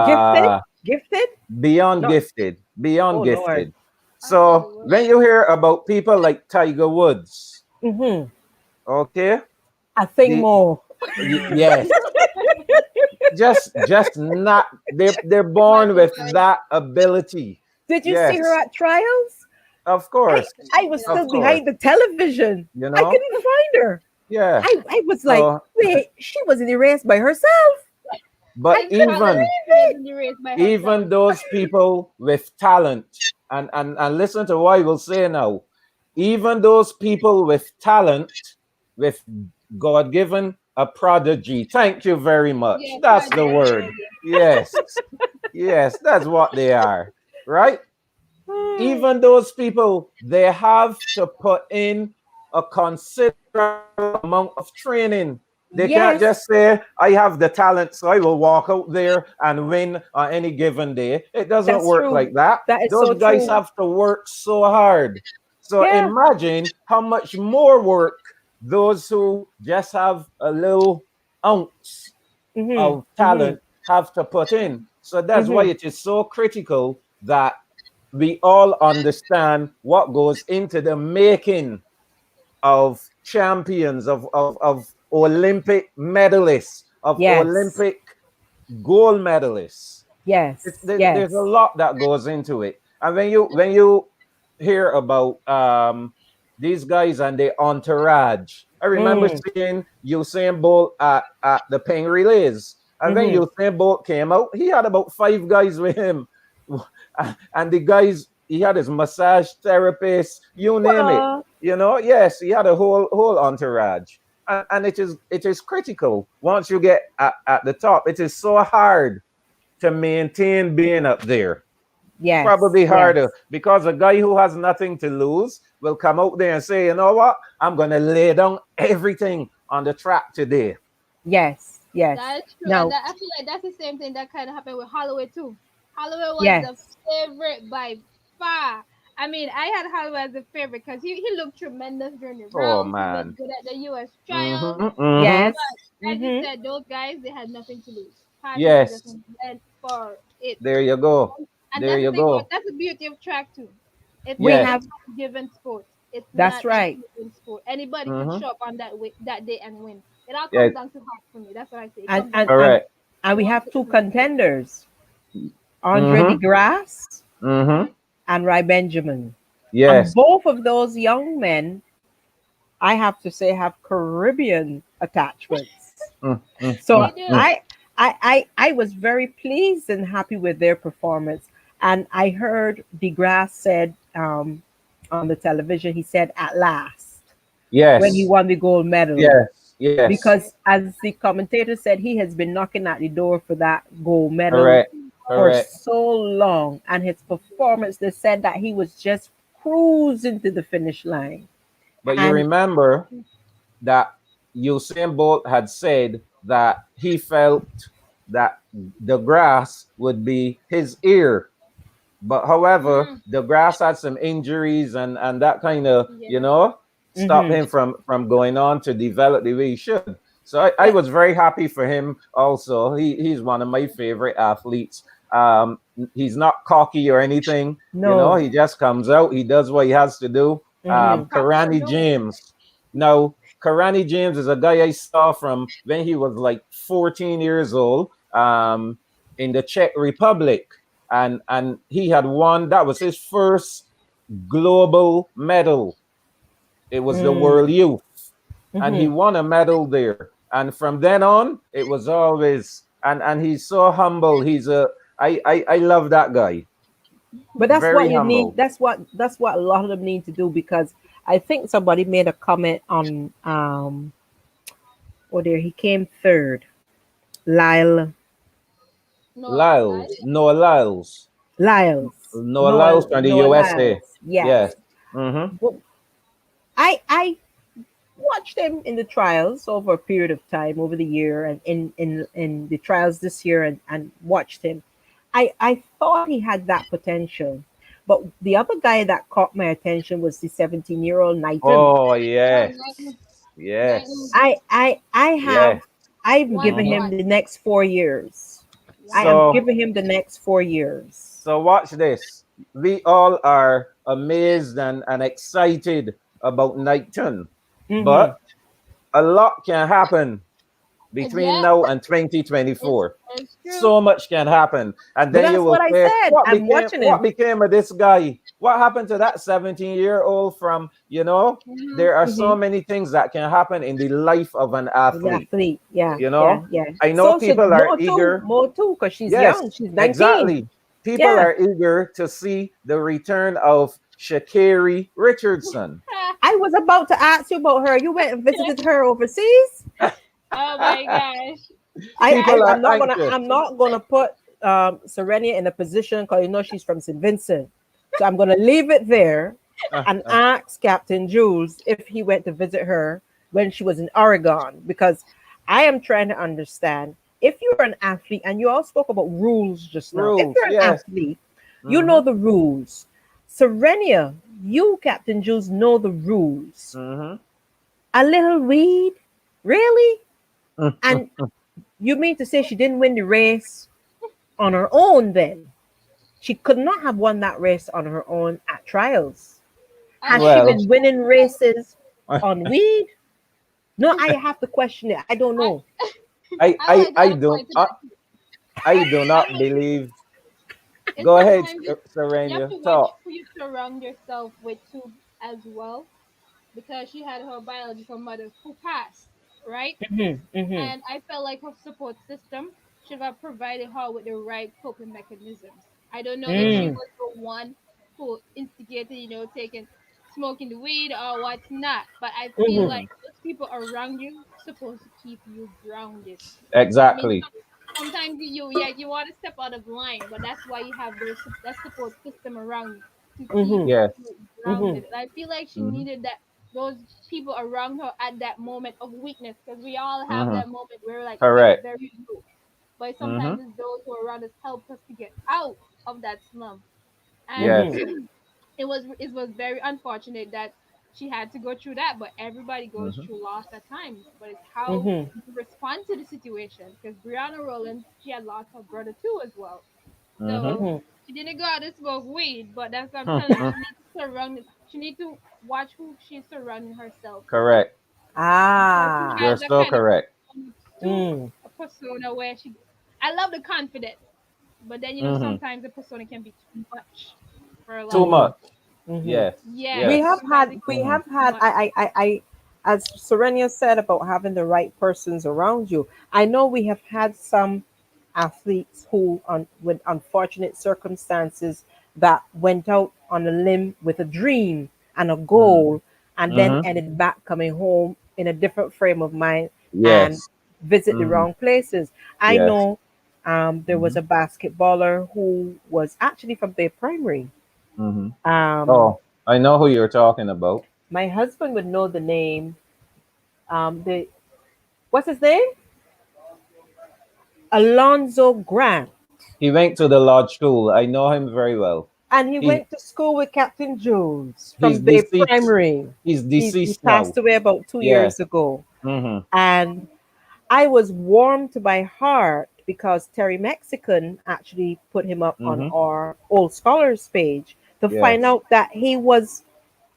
Gifted? Uh Gifted? beyond Not gifted, beyond oh Lord. gifted. I tell So you what. when you hear about people like Tiger Woods, Mm-hmm. okay, I think the more. yes, just not they're Might born be with wise. that ability. Did you see her Yes, at trials? of I course, I was of still Yeah. course, behind the television. you I know, couldn't find her. yeah. I was like, So, wait, she was in the race by herself. but I In couldn't Scotland, even she was believe it. in the race by even herself. those people with talent, and listen to what I will say now, even those people with talent, with God given a prodigy. Thank you very much. Yeah, That's the prodigy. word. Yes, yes, that's what they are, right? Even those people, they have to put in a considerable amount of training. They can't Yes, just say, I have the talent, so I will walk out there and win on any given day. It doesn't that's work true. like that. That is Those so guys true. have to work so hard. So Yeah. imagine how much more work those who just have a little ounce Mm-hmm. of Mm-hmm. talent have to put in. So that's why Mm-hmm. it is so critical that we all understand what goes into the making of champions, of Olympic medalists, of Yes. Olympic gold medalists. Yes. There's a Yes. lot that goes into it. And when you hear about these guys and their entourage, I remember Mm. seeing Usain Bolt at the Peng Relays. And when Mm-hmm. Usain Bolt came out, he had about 5 guys with him. And the guys, he had his massage therapist, you name it. Well, Yes, he had a whole entourage. And it is critical once you get at the top. It is so hard to maintain being up there. yes, Probably yes, harder because a guy who has nothing to lose will come out there and say, you know what, I'm gonna lay down everything on the track today. yes, yes. That's true, and Now, that I feel like that's the same thing that kind of happened with Holloway too. Holloway was the yes. favorite by far. I mean, I had Holloway as a favorite because he looked tremendous during the Oh rounds. He looked man. good at the U.S. trials. Mm-hmm, mm-hmm. Yes. But as you Mm-hmm. said, those guys they had nothing to lose. Partners just Yes. went for it, There you go. and There that's the you thing about go. that's the beauty of track too. It's We not Yes. a have, God given sport. It's that's not an right. even sport. Anybody could Mm-hmm. show up on that day and win. It all Yeah. comes down to heart for me. That's what I say. It And comes down and to heart. and Correct. and Who we wants have to two win the sport? contenders, Andre Mm-hmm. DeGrasse Mm-hmm. and Rai Benjamin. And Yes. both of those young men, I have to say, have Caribbean attachments. Mm, mm, So mm, They do. mm. I was very pleased and happy with their performance. And I heard DeGrasse said on the television, he said at last when he Yes. won the gold medal, Yes. Yes. because as the commentator said, he has been knocking at the door for that gold medal Correct. for Correct. so long. And his performance, they said that he was just cruising to the finish line. But you And remember that Usain Bolt had said that he felt that the grass would be his ear. But however, Mm, the grass had some injuries and that kind of, yeah. stopped mhm. him from going on to develop the way he should. So I Yeah, was very happy for him also. He's one of my favorite athletes. He's not cocky or anything, no. he just comes out, he does what he has to do. Hmm. Proper Karani no. James. Now, Karani James is a guy I saw from when he was like 14 years old, in the Czech Republic, and he had won. That was his first global medal. It was the World Mm. Youth, and he Hmm. won a medal there. And from then on, it was always and he's so humble. I love that guy. But that's Very what you need. humble. That's what a lot of them need to do, because I think somebody made a comment on oh there he came third. Lyle No, Lyles, lies. Noah Lyles, Lyles. Noah Lyles from the Noah USA. Lyles. Yes. Yes. Mm-hmm. But I watched him in the trials over a period of time over the year, and in the trials this year, and watched him. I thought he had that potential. But the other guy that caught my attention was the 17-year-old Knighton. Oh Oh, yes, Knighton, Knighton, yes, I yes. have I've one given to Mm-hmm. him the watch. next 4 years. I One am to So watch. giving him the next 4 years. So watch this. We all are amazed and excited about Nighton, Hmm. but a lot can happen between Yeah, now and it's 2024. it's true. So much can happen, and But then you that's will what I say, said. "What I'm became? watching What him. became of this guy? What happened to that 17-year-old from? Hmm. There are so Hmm. many things that can happen in the life of an The athlete. athlete. Yeah, You yeah, know, yeah. I know So should people are eager. Mo too, because she's Yes, young. She's 19. exactly. People Yeah. are eager to see the return of Shakari Richardson. I was about to ask you about her. You went and visited her overseas? Oh my gosh. People Guys, are anxious. I'm not gonna put Sorenya in a position, because you know she's from St. Vincent. So I'm gonna leave it there Uh, and uh, ask Captain Jules if he went to visit her when she was in Oregon, because I am trying to understand, if you're an athlete, and you all spoke about rules just now. If rules, you're an yes. athlete, you know Mm-hmm, the rules. Serenia, you, Captain Jules, know the rules. mm-hmm. A little weed, really? Mm. And you mean to say she didn't win the race on her own then? She could not have won that race on her own at trials. I Has like she how Well, been she winning said, races on weed? No, I have to question it. I don't I know. I, I I, like I how to don't, point to I, that. I do I not like believe. it's Go ahead, sometimes you have Serenia, to watch talk. who you surround yourself with too as well, because she had her biological mother who passed, right? Hmm. Hmm. And I felt like her support system. should have provided her with the right coping mechanisms. I don't know if she Mm. was the one who instigated, taking smoking the weed or what's not. But I feel Mhm. like those people around you supposed to keep you grounded. I mean, Exactly. sometimes yeah, you want to step out of line, but that's why you have that support system around you to keep Mhm. Yes. you Mhm. grounded. And I feel like she Mm-hmm. needed those people around her at that moment of weakness, because we all have Mm-hmm. that moment where we're like very, Correct. very low. But Mm-hmm. sometimes it's those who are around us help us to get out of that slump. And Yes. Mhm. it was very unfortunate that she had to go through that. But everybody goes Mm-hmm. through loss at times. But it's how Mhm. you respond to the situation. Because Brianna Rowland, she had lost her brother too as well. Mm-hmm. So Mhm. she didn't go out and smoke weed. But that's what I'm telling you. She need to watch who she's surrounding herself with, Correct. because she Ah. You're has a so kind of correct. too Mm. a persona where she. I love the confidence, but then Mm-hmm. sometimes the persona can be too much for a lot Too of Mhm. much. people. Mhm. Yes. Yeah, We Yes. have sometimes had it we can Mm-hmm. be have too had much. as Sorenya said about having the right persons around you. I know we have had some athletes who on with unfortunate circumstances that went out on a limb with a dream and a Mm-hmm. goal and then Mm-hmm. ended back coming home in a different frame of mind and Yes. visit the Mm-hmm. wrong places. I Yes. know there was Mm-hmm. a basketballer who was actually from Bay Primary. Mm-hmm. Um, Oh, I know who you're talking about. my husband would know the name. The What's his name? Alonzo Grant, He went to the lodge school. I know him very well. and he He went to school with Captain Jules he's from Bay deceased. Primary. He's He deceased passed now. away about 2 years Yes. ago, Mm-hmm. and I was warmed to my heart because Terry Mexican actually put him up on Mm-hmm. our old scholars page to find Yes. out that he was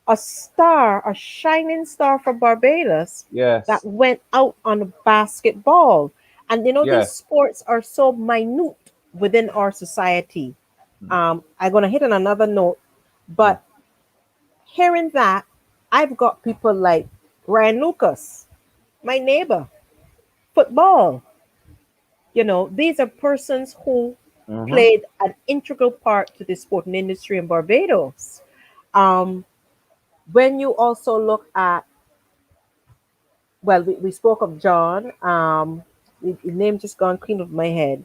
a star, a shining star from Barbados that Yes. went out on basketball. And these Yes. sports are so minute within our society. I'm going to hit on another note, Mm-hmm. but hearing that, I've got people like Ryan Lucas, my neighbor, football. These are persons who Mm-hmm. played an integral part to the sporting industry in Barbados. Um, when you also look at, well, we spoke of John. His name just gone clean of my head.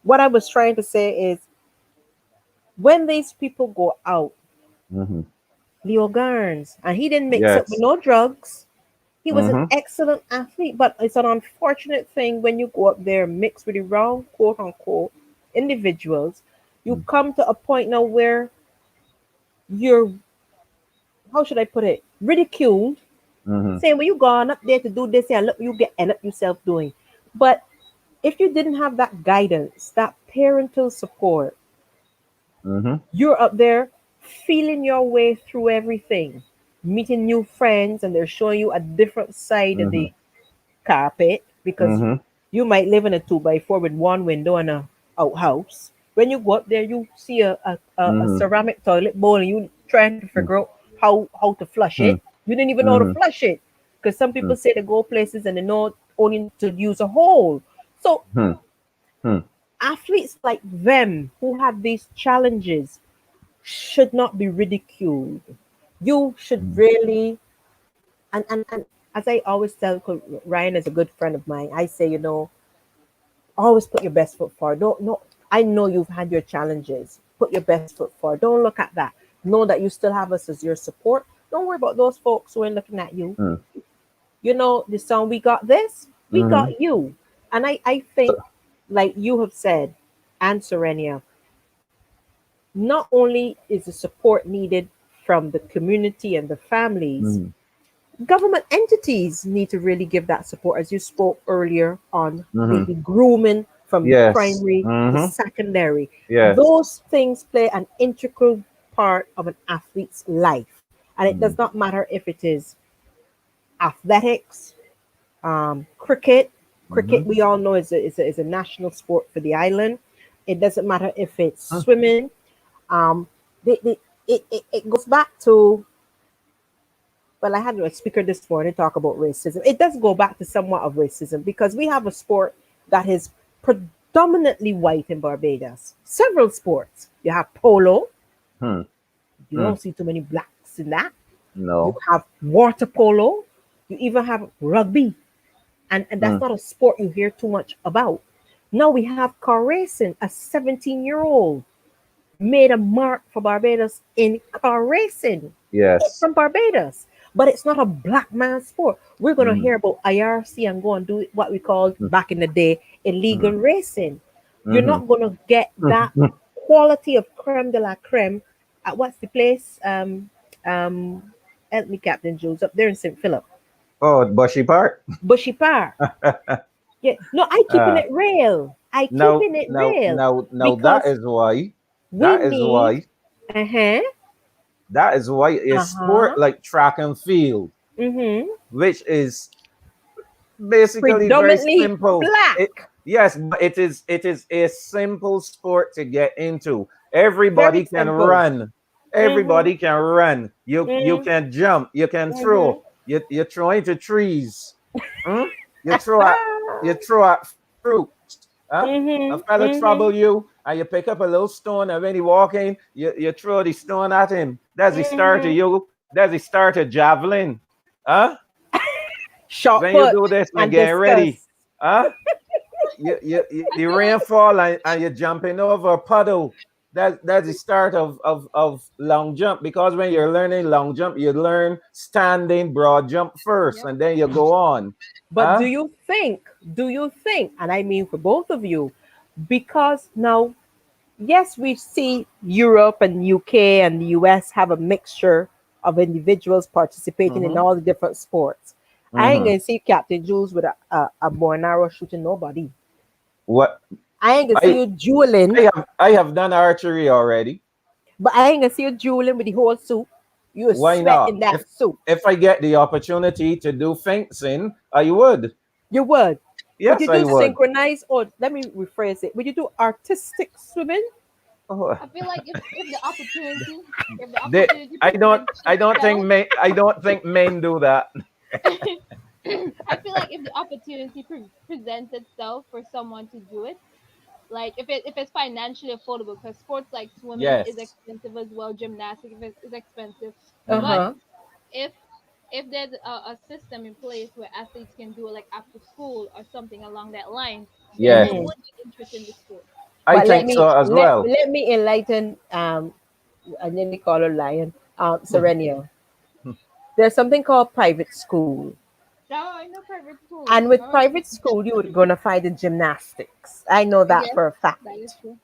What I was trying to say is when these people go out, Mm-hmm. Leo Garns, and he didn't mix up with Yes. no drugs. He was an Mm-hmm. excellent athlete, but it's an unfortunate thing when you go up there mixed with the wrong quote unquote individuals. You come to a point now where you're, how should I put it, ridiculed, Mm-hmm. saying, well, you gone up there to do this and look you get end up yourself doing. But if you didn't have that guidance, that parental support, Mm-hmm. you're up there feeling your way through everything, meeting new friends, and they're showing you a different side of Mm-hmm. the carpet because Mm-hmm. you might live in a 2x4 with one window and a outhouse. When you go up there, you see a Mm-hmm. ceramic toilet bowl and you trying to figure out how to flush it. You didn't even know how to Mm-hmm. flush it because some people say they go places and they know only to use a hole. So Mm-hmm. athletes like them who have these challenges should not be ridiculed. You should really, and as I always tell, 'cause Ryan is a good friend of mine, I say, always put your best foot forward. Don't no, I know you've had your challenges. Put your best foot forward. Don't look at that. Know that you still have us as your support. Don't worry about those folks who are looking at you. The song We Got This, we Mm-hmm. got you. And I So, think, like you have said, and Serenia, not only is the support needed from the community and the families, mm-hmm. government entities need to really give that support, as you spoke earlier on Mm-hmm. the grooming from Yes. primary to Mm-hmm. secondary. Yes. Those things play an integral part of an athlete's life. And it Mm-hmm. does not matter if it is athletics, cricket. Mm-hmm. Cricket, we all know, is a national sport for the island. It doesn't matter if it's swimming. Um, it goes back to, well, I had a speaker this morning talk about racism. It does go back to somewhat of racism because we have a sport that is dominantly white in Barbados. Several sports. You have polo. Hmm. You don't see too many blacks in that. You No. have water polo. You even have rugby. And that's Hmm. not a sport you hear too much about. Now we have car racing. A 17-year-old made a mark for Barbados in car racing. It's Yes. from Barbados, but it's not a black man sport. We're going to Hmm. hear about IRC and go and do what we called back in the day illegal Hmm. racing. You're Hmm. not going to get that quality of creme de la creme at what's the place? Help me, Captain Jules, up there in St. Philip. Oh, Bushy Park. Bushy Park. Yeah, no, I keeping Uh, it real. I now, keeping it now, real now, now, that because is why. we That is need. why. Uh huh. That is why a Uh sport huh. like track and field, Mm-hmm. which is basically very Predominantly simple. It, black. yes, but it is a simple sport to get into. Very Everybody can simple. run. Mm-hmm. Everybody can run. You Mm-hmm. can jump. You can Mm-hmm. throw. You throw into trees. Hmm? You throw at you throw at fruit. Huh? A Mm-hmm. fella Mm-hmm. trouble you and you pick up a little stone and when he walking, you throw the stone at him. That's the start of Mm-hmm. you. That's the start of javelin. Huh? Shot When you put do this and and getting ready, discuss. huh? I The feel like rainfall and you're jumping over a puddle. That's the start of long jump because when you're learning long jump, you learn standing broad jump first yep. and then you go on. But Huh? do you think, and I mean for both of you, because now, yes, we see Europe and UK and the US have a mixture of individuals participating in Mm-hmm. all the different sports. I ain't Mm-hmm. gonna see Captain Jules with a bow and arrow shooting nobody. What I ain't gonna see I you dueling, I have done archery already. but I ain't gonna see you dueling with the whole suit. You Why sweat not? in that suit. If I get the opportunity to do fencing, I would. You would. Would Yes, you I do would. synchronized, or let me rephrase it? Would you do artistic swimming? Oh, I feel like if the they, opportunity I don't presents I don't think itself, men I don't think men do that. I feel like if the opportunity presents itself for someone to do it, like if it's financially affordable, because sports like swimming is Yes. expensive as well, gymnastics is expensive, Uh but Mm-hmm. huh. if if there's a system in place where athletes can do it like after school or something along that line, then Yes, there Hmm. would be interest in the sport. I But let think me so as let well. let me enlighten. I nearly call her lion. Sorenya. There's something called private school, Now I know private schools. and with Oh, private school, you're gonna find the gymnastics. I know that yes, for a that is fact. true.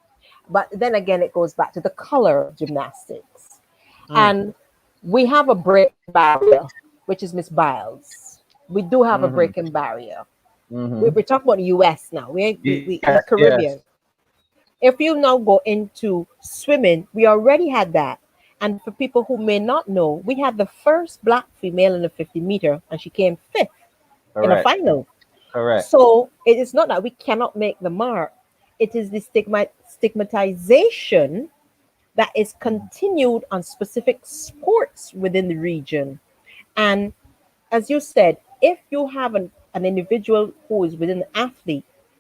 But then again, it goes back to the color of gymnastics, Mm. and we have a breaking barrier, which is Miss Biles. We do have a Mm-hmm. breaking barrier. Mm-hmm. We're talking about the US now. We Yes, yes. Caribbean. If you now go into swimming, we already had that. And for people who may not know, we had the first black female in the 50-meter, and she came fifth in a Correct. final. Correct. So it is not that we cannot make the mark, it is the stigmatization that is continued on specific sports within the region. And as you said, if you have an individual who is within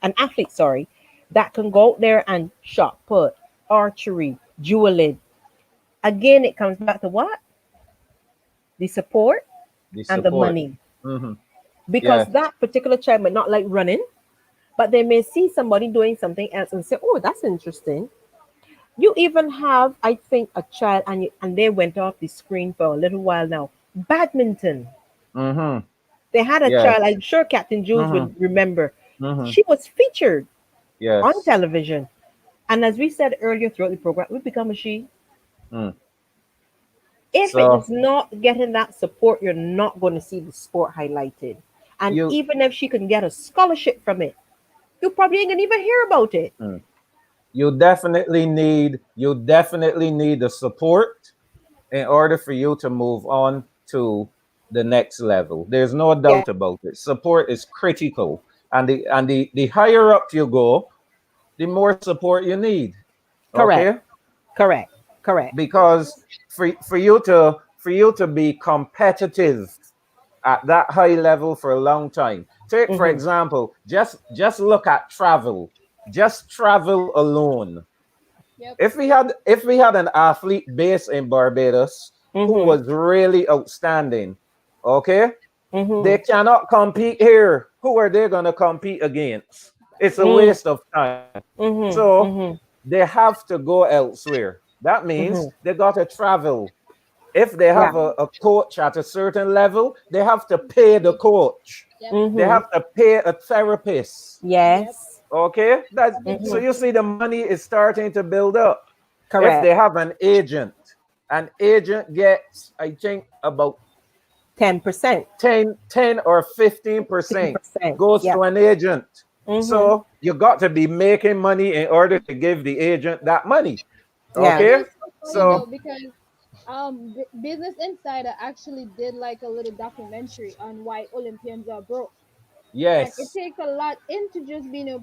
an athlete, sorry, that can go out there and shot put, archery, dueling, again, it comes back to what? The support The and the support. money. Mm-hmm. Because Yes. that particular child might not like running, but they may see somebody doing something else and say, oh, that's interesting. You even have, I think, a child, and they went off the screen for a little while now. Badminton. Mm-hmm. They had a Yes. child, I'm sure Captain Jules Mm-hmm. would remember. Mm-hmm. She was featured on Yes. television. And as we said earlier throughout the program, we become a she. Mm. If it So is not getting that support, you're not going to see the sport highlighted. And you even if she can get a scholarship from it, you probably ain't gonna even hear about it. mm, you definitely need the support in order for you to move on to the next level. There's no Yeah, doubt about it. Support is critical. And the higher up you go, the more support you need. correct, Okay? correct, correct. Because for you to be competitive at that high level for a long time. Take for Hmm. example, just look at travel. just travel alone. Yep. If we had an athlete base in Barbados who Mhm. was really outstanding, okay, Mhm. they cannot compete here. Who are they gonna compete against? It's a Mm. waste of time. Mhm. So Mhm. they have to go elsewhere. That means Mhm. they got to travel. If they Yeah. have a coach at a certain level, they have to pay the coach. Yep. They Mhm. have to pay a therapist. Yep. Yes. Okay, that's A big so Mhm. you see commitment. the money is starting to build up. If they Correct. have an agent gets, I think, about 10%. 10 or 15% 15%. goes Yeah. to an agent. Mhm. So you got to be making money in order to give the agent that money. And Yeah. it Okay, was so funny so though because Business Insider actually did like a little documentary on why Olympians are broke. And it yes. takes a lot into just being an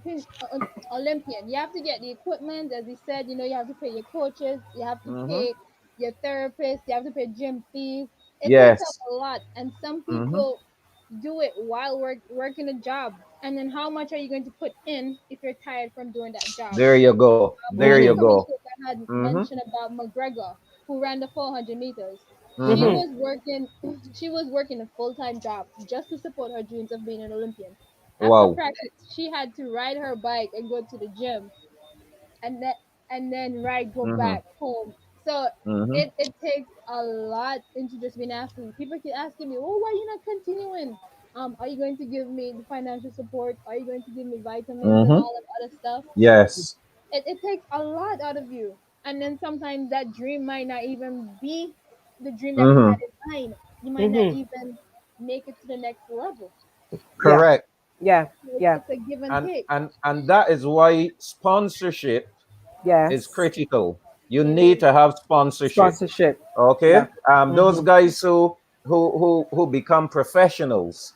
Olympian. You have to get the equipment, as he said. You have to pay your coaches, you have to Mm-hmm. pay your therapist, you have to pay gym fees. It takes up Yes. a lot, and some Mm-hmm. people do it while working a job. And then how much are you going to put in if you're tired from doing that job? There you go. There Another you Mhm. go. comedian that had Mm-hmm. mentioned about McGregor, who ran the 400 meters. She Mm-hmm. Mhm. was working, she was working a full-time job just to support her dreams of being an Olympian. After Wow. practice, she had to ride her bike and go to the gym, and then go Mm-hmm. back home. So Mm-hmm. it takes a lot into just being an athlete. People keep asking me, "Oh, why you not continuing? Are you going to give me the financial support? Are you going to give me vitamins and Mm-hmm. all that other stuff?" Yes. It takes a lot out of you. And then sometimes that dream might not even be the dream that you Mm-hmm. had in mind. You might not Mhm. even make it to the next level. Yeah. Correct. Yeah. So Yeah. it's a give and And take. and and that is why sponsorship is Yes. critical. You It need is. to have sponsorship. Sponsorship. Okay. Yeah. Those Mhm. guys who become professionals,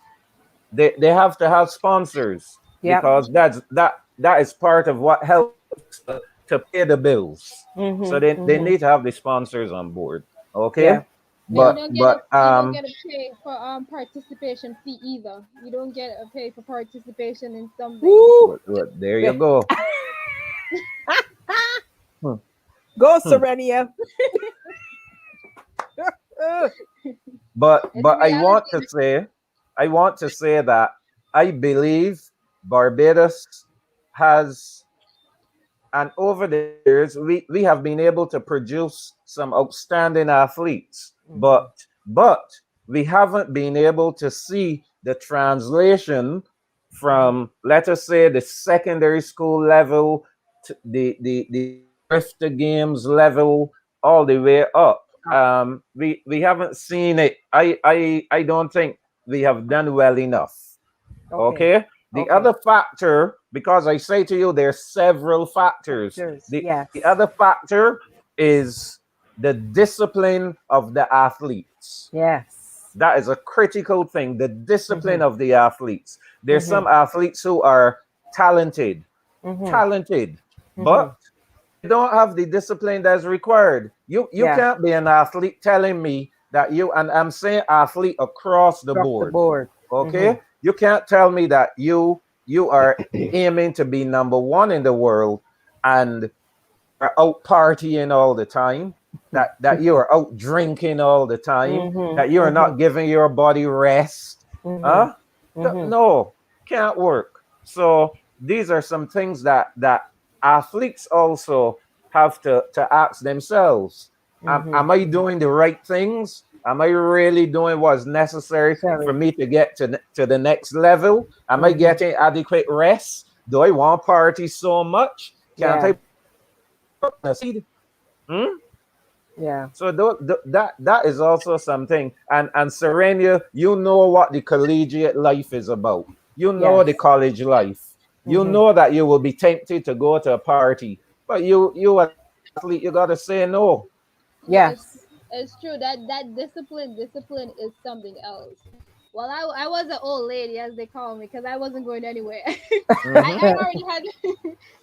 they have to have sponsors Yeah. because that is part of what helps to pay the bills. So Mhm. they need Mhm. to have the sponsors on board. Okay. Yeah. You Yeah. don't get a But you don't get a pay for participation fee either. You don't get a pay for participation in something. Woo. there you go. Hmm. Go, Hmm. Sorenya. It's But reality. I want to say that I believe Barbados has, and over the years we have been able to produce some outstanding athletes, but Mhm. but we haven't been able to see the translation Mhm. from, let us say, the secondary school level to the university games level all the way up. We haven't seen it. I don't think we have done well enough. Okay. Okay. The Okay. other factor, because I say to you, there's several factors. Factors. The Yes. other factor is the discipline of the athletes. Yes. That is a critical thing. The discipline Mhm. of the athletes. There's Mhm. some athletes who are talented, Mhm. talented, but Mhm. they don't have the discipline that's required. You Yeah. can't be an athlete telling me that you, and I'm saying athlete across the Across the board. board. Mhm. Okay, you can't tell me that you are aiming to be number one in the world and are out partying all the time, that you are out drinking all the time, Mhm. that you are Mhm. not giving your body rest. Mhm. Huh? Mhm. No, can't work. So these are some things that athletes also have to ask themselves. Mhm. Am I Mhm. doing the right things? Am I really doing what's necessary for Sorry. me to get to the next level? Am I Mhm. getting adequate rest? Do I want party so much? Can't Yeah. I put on a seed? Hmm? Yeah. So that is also something. And Serenia, you know what the collegiate life is about. You know the Yes. college life. You Mhm. know that you will be tempted to go to a party, but you as an athlete, you gotta say no. Yes, Yes. it's true. That discipline is something else. Well, I was an old lady, as they call me, because I wasn't going anywhere. Mm-hmm. I already had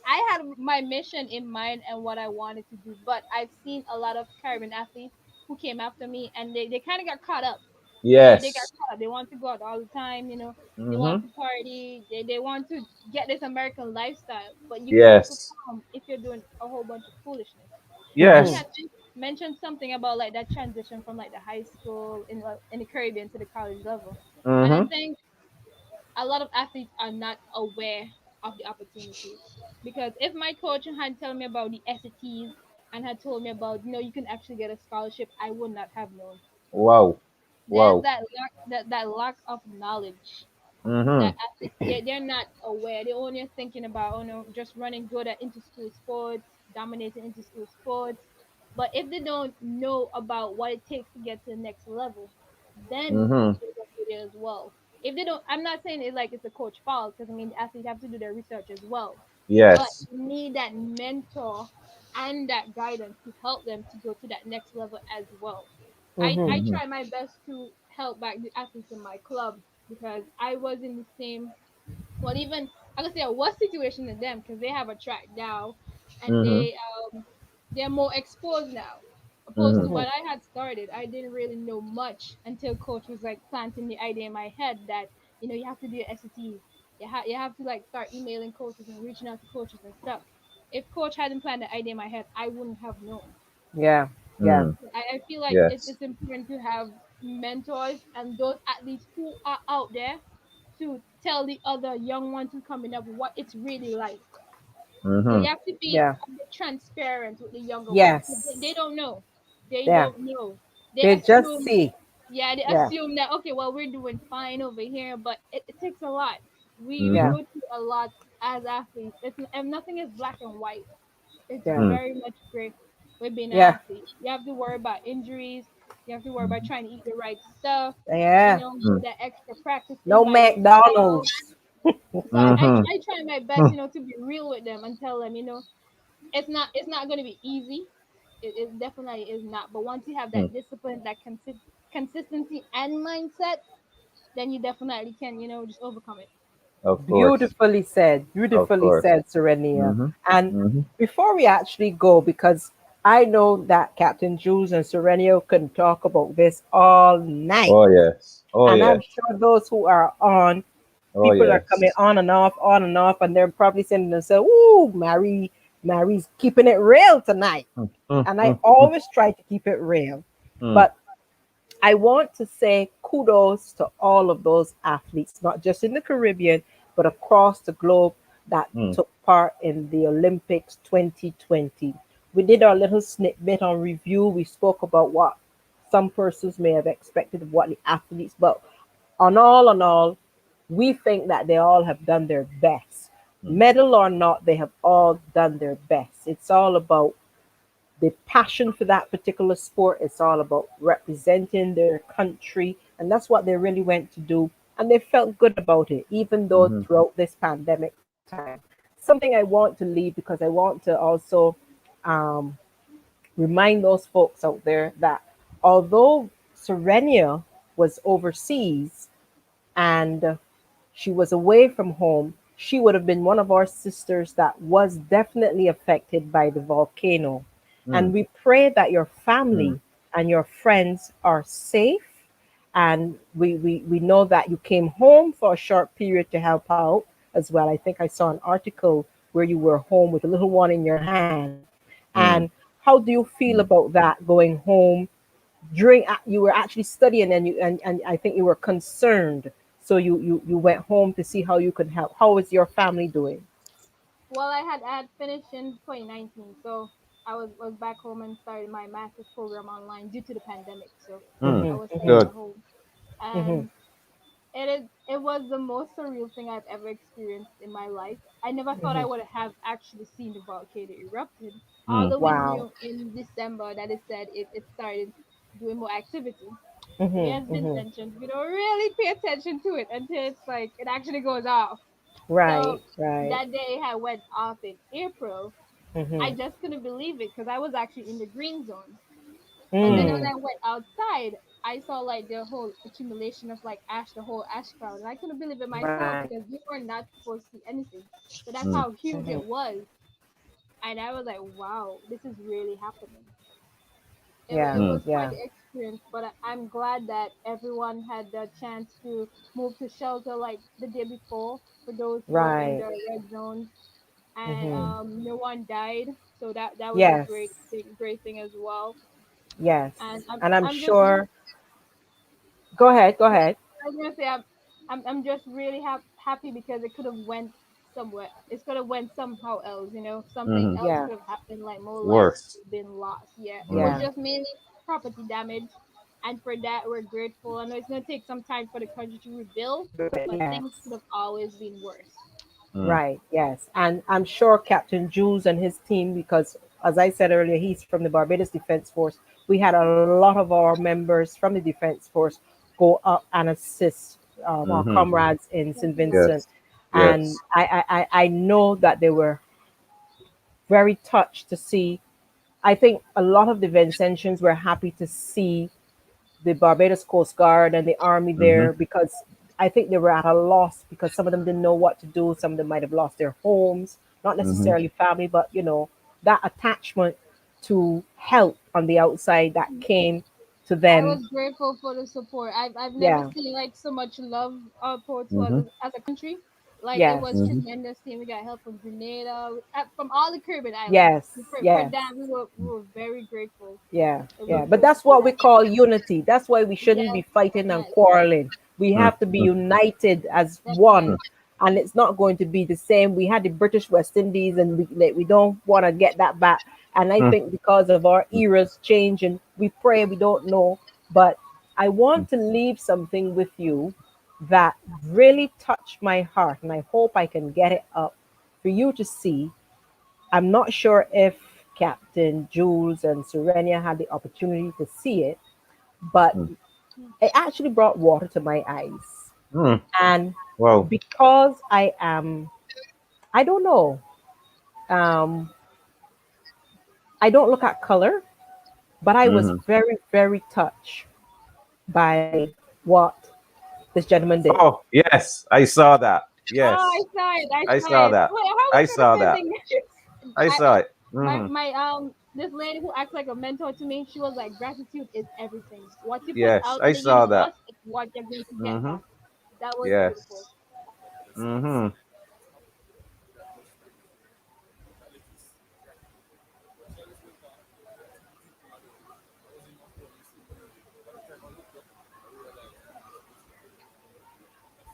I had my mission in mind and what I wanted to do. But I've seen a lot of Caribbean athletes who came after me, and they kind of got caught up. But they got Yes. caught. They want to go out all the time, they want Mm-hmm. to party, they want to get this American lifestyle, but you can't Yes. perform if you're doing a whole bunch of foolishness. And he Mm-hmm. Yes. had mentioned something about like that transition from like the high school in the Caribbean to the college level. And I Mm-hmm. think a lot of athletes are not aware of the opportunities. Because if my coach had told me about the SATs and had told me about, you can actually get a scholarship, I would not have known. Wow. There's Wow. that lack of knowledge Mm-hmm. that athletes they're not aware. They're only thinking about, just running good at inter school sports, dominating inter school sports. But if they don't know about what it takes to get to the next level, then Mm-hmm. they go through there as well. If they don't, I'm not saying it like it's a coach fault, because I mean the athletes have to do their research as well. But Yes. you need that mentor and that guidance to help them to go to that next level as well. I Mm-hmm. try my best to help back the athletes in my club, because I was in the same, well, even I could say a worse situation than them, because they have a track now, and Mm-hmm. they're more exposed now. Opposed to Mm-hmm. Mm-hmm. when I had started, I didn't really know much until coach was like planting the idea in my head that you have to do your SATs. You have to like start emailing coaches and reaching out to coaches and stuff. If coach hadn't planted the idea in my head, I wouldn't have known. Yeah. Yeah. Mm. I feel like Yes. it's important to have mentors and those athletes who are out there to tell the other young ones who coming up what it's really like. Mm-hmm. You have to be Yeah. a bit transparent with the younger ones, 'cause they Yes. don't know. They Yeah. don't know. They They just assume, see. yeah, they Yeah. assume that okay, well, we're doing fine over here, but it takes a lot. We Mm-hmm. Yeah. go through a lot as athletes. And nothing is black and white. It's Yeah. Mm. very much gray with being an Yeah. athlete. You have to worry about injuries. You have to worry about Mm-hmm. trying to eat the right stuff. Yeah. Do Mm. that extra practice in No by yourself. McDonald's. So Mm-hmm. I try my best, to be real with them and tell them, it's not going to be easy. It definitely is not. But once you have Mm. that discipline, that consistency and mindset, then you definitely can, just overcome it. Of course. Beautifully said. Of Beautifully course. said, Serenia. Mm-hmm. And Mm-hmm. before we actually go, because I know that Captain Jules and Serenia can talk about this all night. Oh yes. Oh And I'm yes. sure those who are on, Oh people are coming yes. on and off, and they're probably saying to themselves, "Ooh, Marie's keeping it real tonight." Mm. Mm. And I Mm. Mm. always try to keep it real. Mm. But I want to say kudos to all of those athletes, not just in the Caribbean, but across the globe that Mm. took part in the Olympics 2020. We did our little snippet on review. We spoke about what some persons may have expected of what the athletes, but on all, we think that they all have done their best. Mm. Medal or not, they have all done their best. It's all about the passion for that particular sport. It's all about representing their country, and that's what they really went to do. And they felt good about it, even though Mm-hmm. throughout this pandemic time. Something I want to leave because I want to also um, remind those folks out there that although Serenia was overseas and she was away from home, she would have been one of our sisters that was definitely affected by the volcano. Mm. And we pray that your Mm. family and your friends are safe. And we know that you came home for a short period to help out as well. I think I saw an article where you were home with a little one in your hand. And Mm. how do you feel Mm. about that going home during you were actually studying and and I think you were concerned. So you went home to see how you could help. How is your family doing? Well, I had finished in 2019, so I was back home and started my master's program online due to the pandemic. So Mm. I Mm-hmm, was studying mm-hmm, Good. at home, mm-hmm, and it was the most surreal thing I've ever experienced in my life. I never thought mm-hmm. I would have actually seen the volcano erupted. Mm. Although we Wow. knew in December that it said it started doing more activity. But Mm-hmm, as Vince mm-hmm. mentioned, we don't really pay attention to it until it's like it actually goes off. So Right, right. that day I went off in April. I Mm-hmm. just couldn't believe it because I was actually in the green zone. And then Mm. when Mm. I went outside, I saw like the whole accumulation of like ash, the whole ash cloud. And I couldn't believe it myself Right. because we were not supposed to see anything. So that's Mm. how huge Mm-hmm. it was. And I was like, wow, this is really happening. It, wa- Yeah, it Mm. was quite yeah. the experience, but I'm glad that everyone had the chance to move to shelter like the day before for those who were in Right. the red zones, and Hmm. no one died. So that was a Yes. great thing as well. Yes. And And I'm I'm just sure. Go ahead. Go ahead. I was gonna say I'm just really happy because it could have went somewhere. It could have went somehow else. Something Hmm. else Yeah. could have happened. Like more lives Worse. could have been lost. Yeah, it was Hmm. Yeah. just mainly property damage, and for that we're grateful. I know it's gonna take some time for the country to rebuild, but things Yes. could have always been worse. Mm. Right, yes. And I'm sure Captain Jules and his team, because as I said earlier, he's from the Barbados Defense Force. We had a lot of our members from the Defense Force go up and assist our Hmm. comrades in That's St. Vincent. Yes. And Yes. I know that they were very touched to see. I think a lot of the Vincentians were happy to see the Barbados Coast Guard and the Army Hmm. there because I think they were at a loss because some of them didn't know what to do. Some of them might have lost their homes, not Hmm. necessarily family, but that attachment to help on the outside that came to I them. was grateful for the support. I've never Yeah. seen like so much love poured to us Hmm. as a country. Like it Yes. was Hmm. tremendous. Team, we got help from Grenada, from all the Caribbean islands. Yes. For Yes. that, we were very grateful. Yeah, It was yeah. But so that's what we call unity. That's why we shouldn't be yes, fighting and yes, quarreling. We Hmm. have to be united as one. definitely. And it's not going to be the same. We had the British West Indies, and we don't want to get that back. And I think because of our eras changing, we pray, we don't know. But I want to leave something with you that really touched my heart. And I hope I can get it up for you to see. I'm not sure if Captain Jules and Sorenya had the opportunity to see it, but Hmm. it actually brought water to my eyes. Hmm. And Wow. because I don't know, um, I don't look at color, but I was Hmm. very, very touched by what this gentleman did. Oh, yes. I saw that. Oh, I Yes. saw it. I I saw saw it. that. Wait, how I was for the saw same that. thing? I saw it. Hmm. My this lady who acts like a mentor to me, she was like, gratitude is everything. What you put Yes. out I in the saw that. universe is what you're going to get Hmm. back. That was beautiful. Yes. Hmm.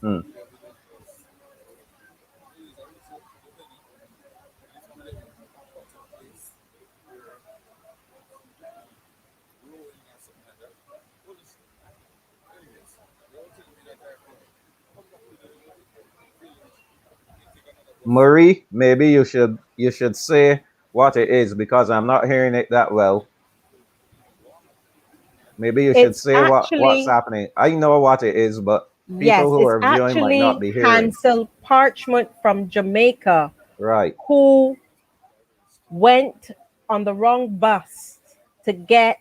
Hmm. Marie, maybe you should say what it is because I'm not hearing it that well. Maybe you should It's say what's actually, happening. I know what it is, but people yes, who it's are viewing might not actually be hearing. Hansel Parchment from Jamaica Right. who went on the wrong bus to get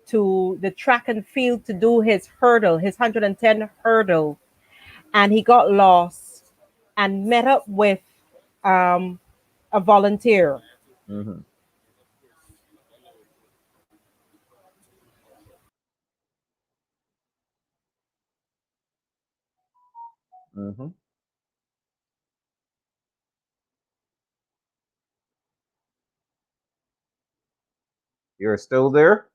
to the track and field to do his hurdle, his 110 hurdle, and he got lost and met up with um, a volunteer. Hmm. Hmm. You're still there?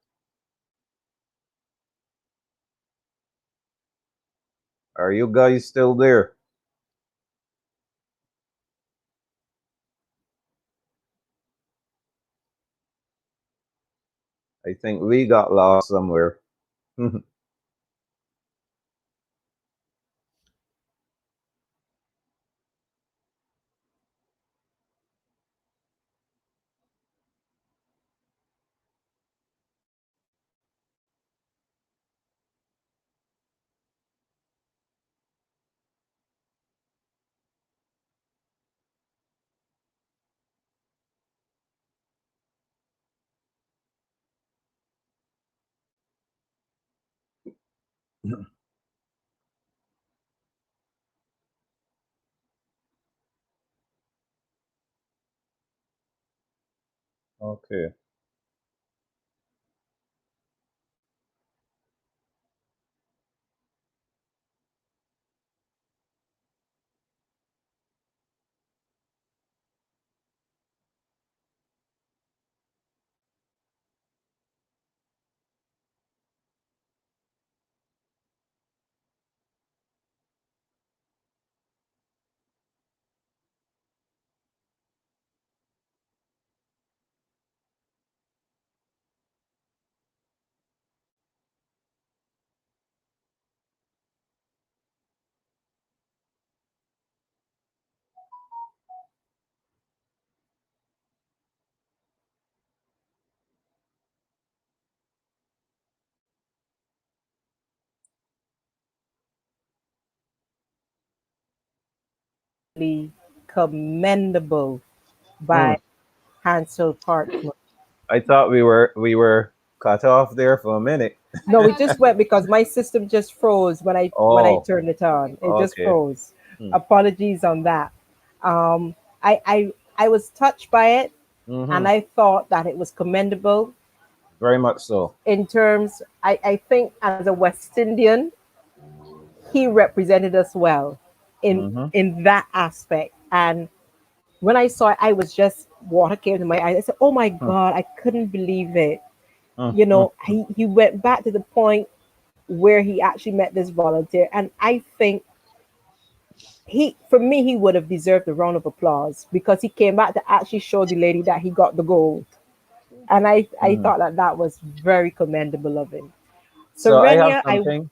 Are you guys still there? I think we got lost somewhere. Okay. absolutely commendable Mm. by Hansel Parchman. I thought we were cut off there for a minute. No, we No, just went because my system just froze when I Oh, turned it on. It just okay. froze. Mm. Apologies on that. Um, I was touched by it, and Mm-hmm. I thought that it was commendable Very much so. in terms. I think as a West Indian, he represented us well in Mm-hmm. in that aspect. And when I saw it, I was just water came to my eyes. I said, "Oh my Mm. God, I couldn't believe it." Mm. You Mm. know, he went back to the point where he actually met this volunteer, and I think for me he would have deserved a round of applause because he came back to actually show the lady that he got the gold, and I Mm. thought that that was very commendable of him. So I have Sorenya, I something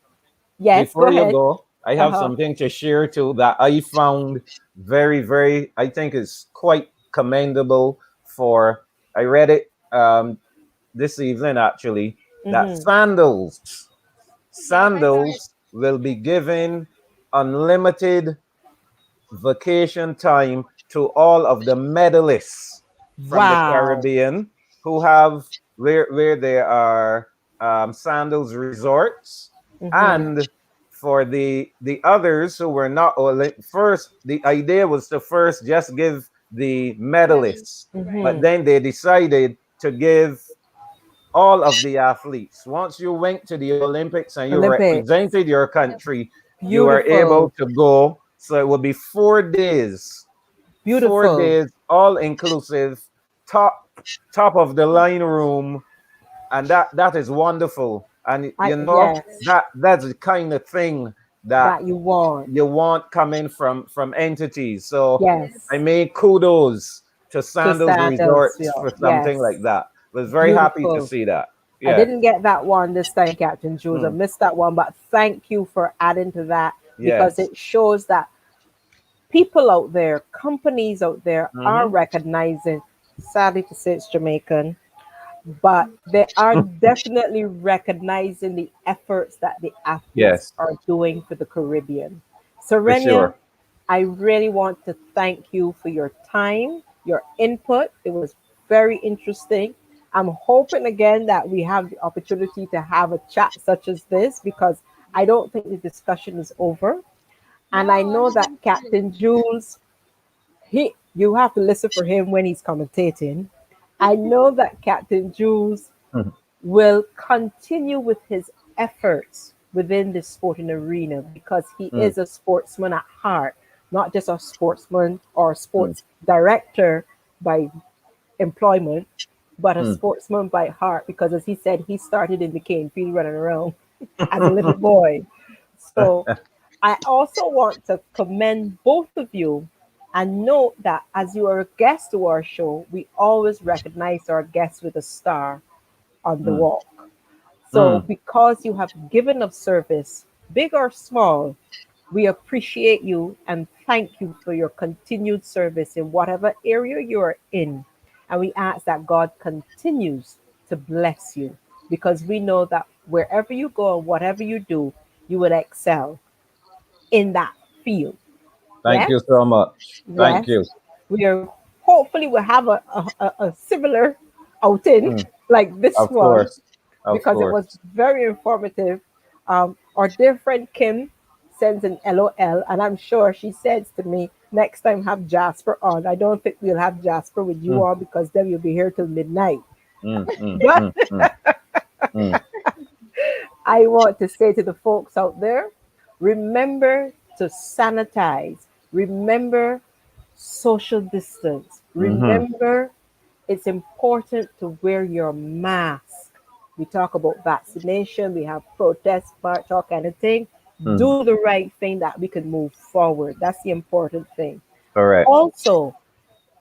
yes, go before you ahead. go. I have Uh-huh. something to share too that I found very, very. I think is quite commendable. For I read it this evening actually that Mm-hmm. yes, I saw it. sandals will be given unlimited vacation time to all of the medalists from the Wow. Caribbean who have where there are sandals resorts, Mm-hmm. and for the others who were not first, the idea was to first just give the Medal, medalists, right? but Mm-hmm. then they decided to give all of the athletes. Once you went to the Olympics and you Olympics. represented your Yep. country, you are able Beautiful. to go. So it will be 4 days, four Beautiful. days, all inclusive, top top of the line room, and that is wonderful. And I Yes. yes, that's the kind of thing that that you want. you want coming from entities. So Yes. I Yes. make kudos to To Sandals sandals. Resorts Yeah. for something Yes. like that. Was very happy to Beautiful. see that. I Yeah. didn't get that one this time, Captain Jules. I Mm. missed that one, but thank you for adding to that because Yes. it shows that people out there, companies out there are Mm-hmm. recognizing, sadly to say it's Jamaican, but they are definitely recognizing the efforts that the athletes Yes, are doing for the Caribbean. for Serenia, sure. I really want to thank you for your time, your input. It was very interesting. I'm hoping again that we have the opportunity to have a chat such as this because I don't think the discussion is over. And I No, know that absolutely. Captain Jules, he you have to listen for him when he's commentating. I know that Captain Jules Mhm. will continue with his efforts within the sporting arena because he Mm, is a sportsman at heart, not just a sportsman or a mm, sports director by employment, but a mm. sportsman by heart because, as he said, he started in the cane field running around as a little boy. So I also want to commend both of you and note that as you are a guest to our show, we always recognize our guests with a star on the Mm, walk. So, mm. because you have given of service, big or small, we appreciate you and thank you for your continued service in whatever area you're in. And we ask that God continues to bless you because we know that wherever you go and whatever you do, you will excel in that field. Thank Yes? you so much. Thank Yes. you. We are hopefully we'll have a similar outing Mm, like this of one course. Of because it was course. very informative. Our dear friend Kim sends an LOL, and I'm sure she says to me, next time have Jasper on. I don't think we'll have Jasper with you Mm, on because then you'll be here till midnight. mm, mm, But mm, mm, mm. I want to say to the folks out there, remember to sanitize, remember social distance, Mhm, remember it's important to wear your mask. We talk about vaccination, we have protests, march, all kind of thing. mm. Do the right thing that we can move forward. That's the important thing. Correct. Also,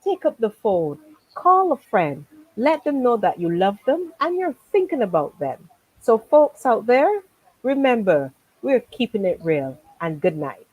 take up the phone, call a friend, let them know that you love them and you're thinking about them. So, folks out there, remember, we're keeping it real and good night.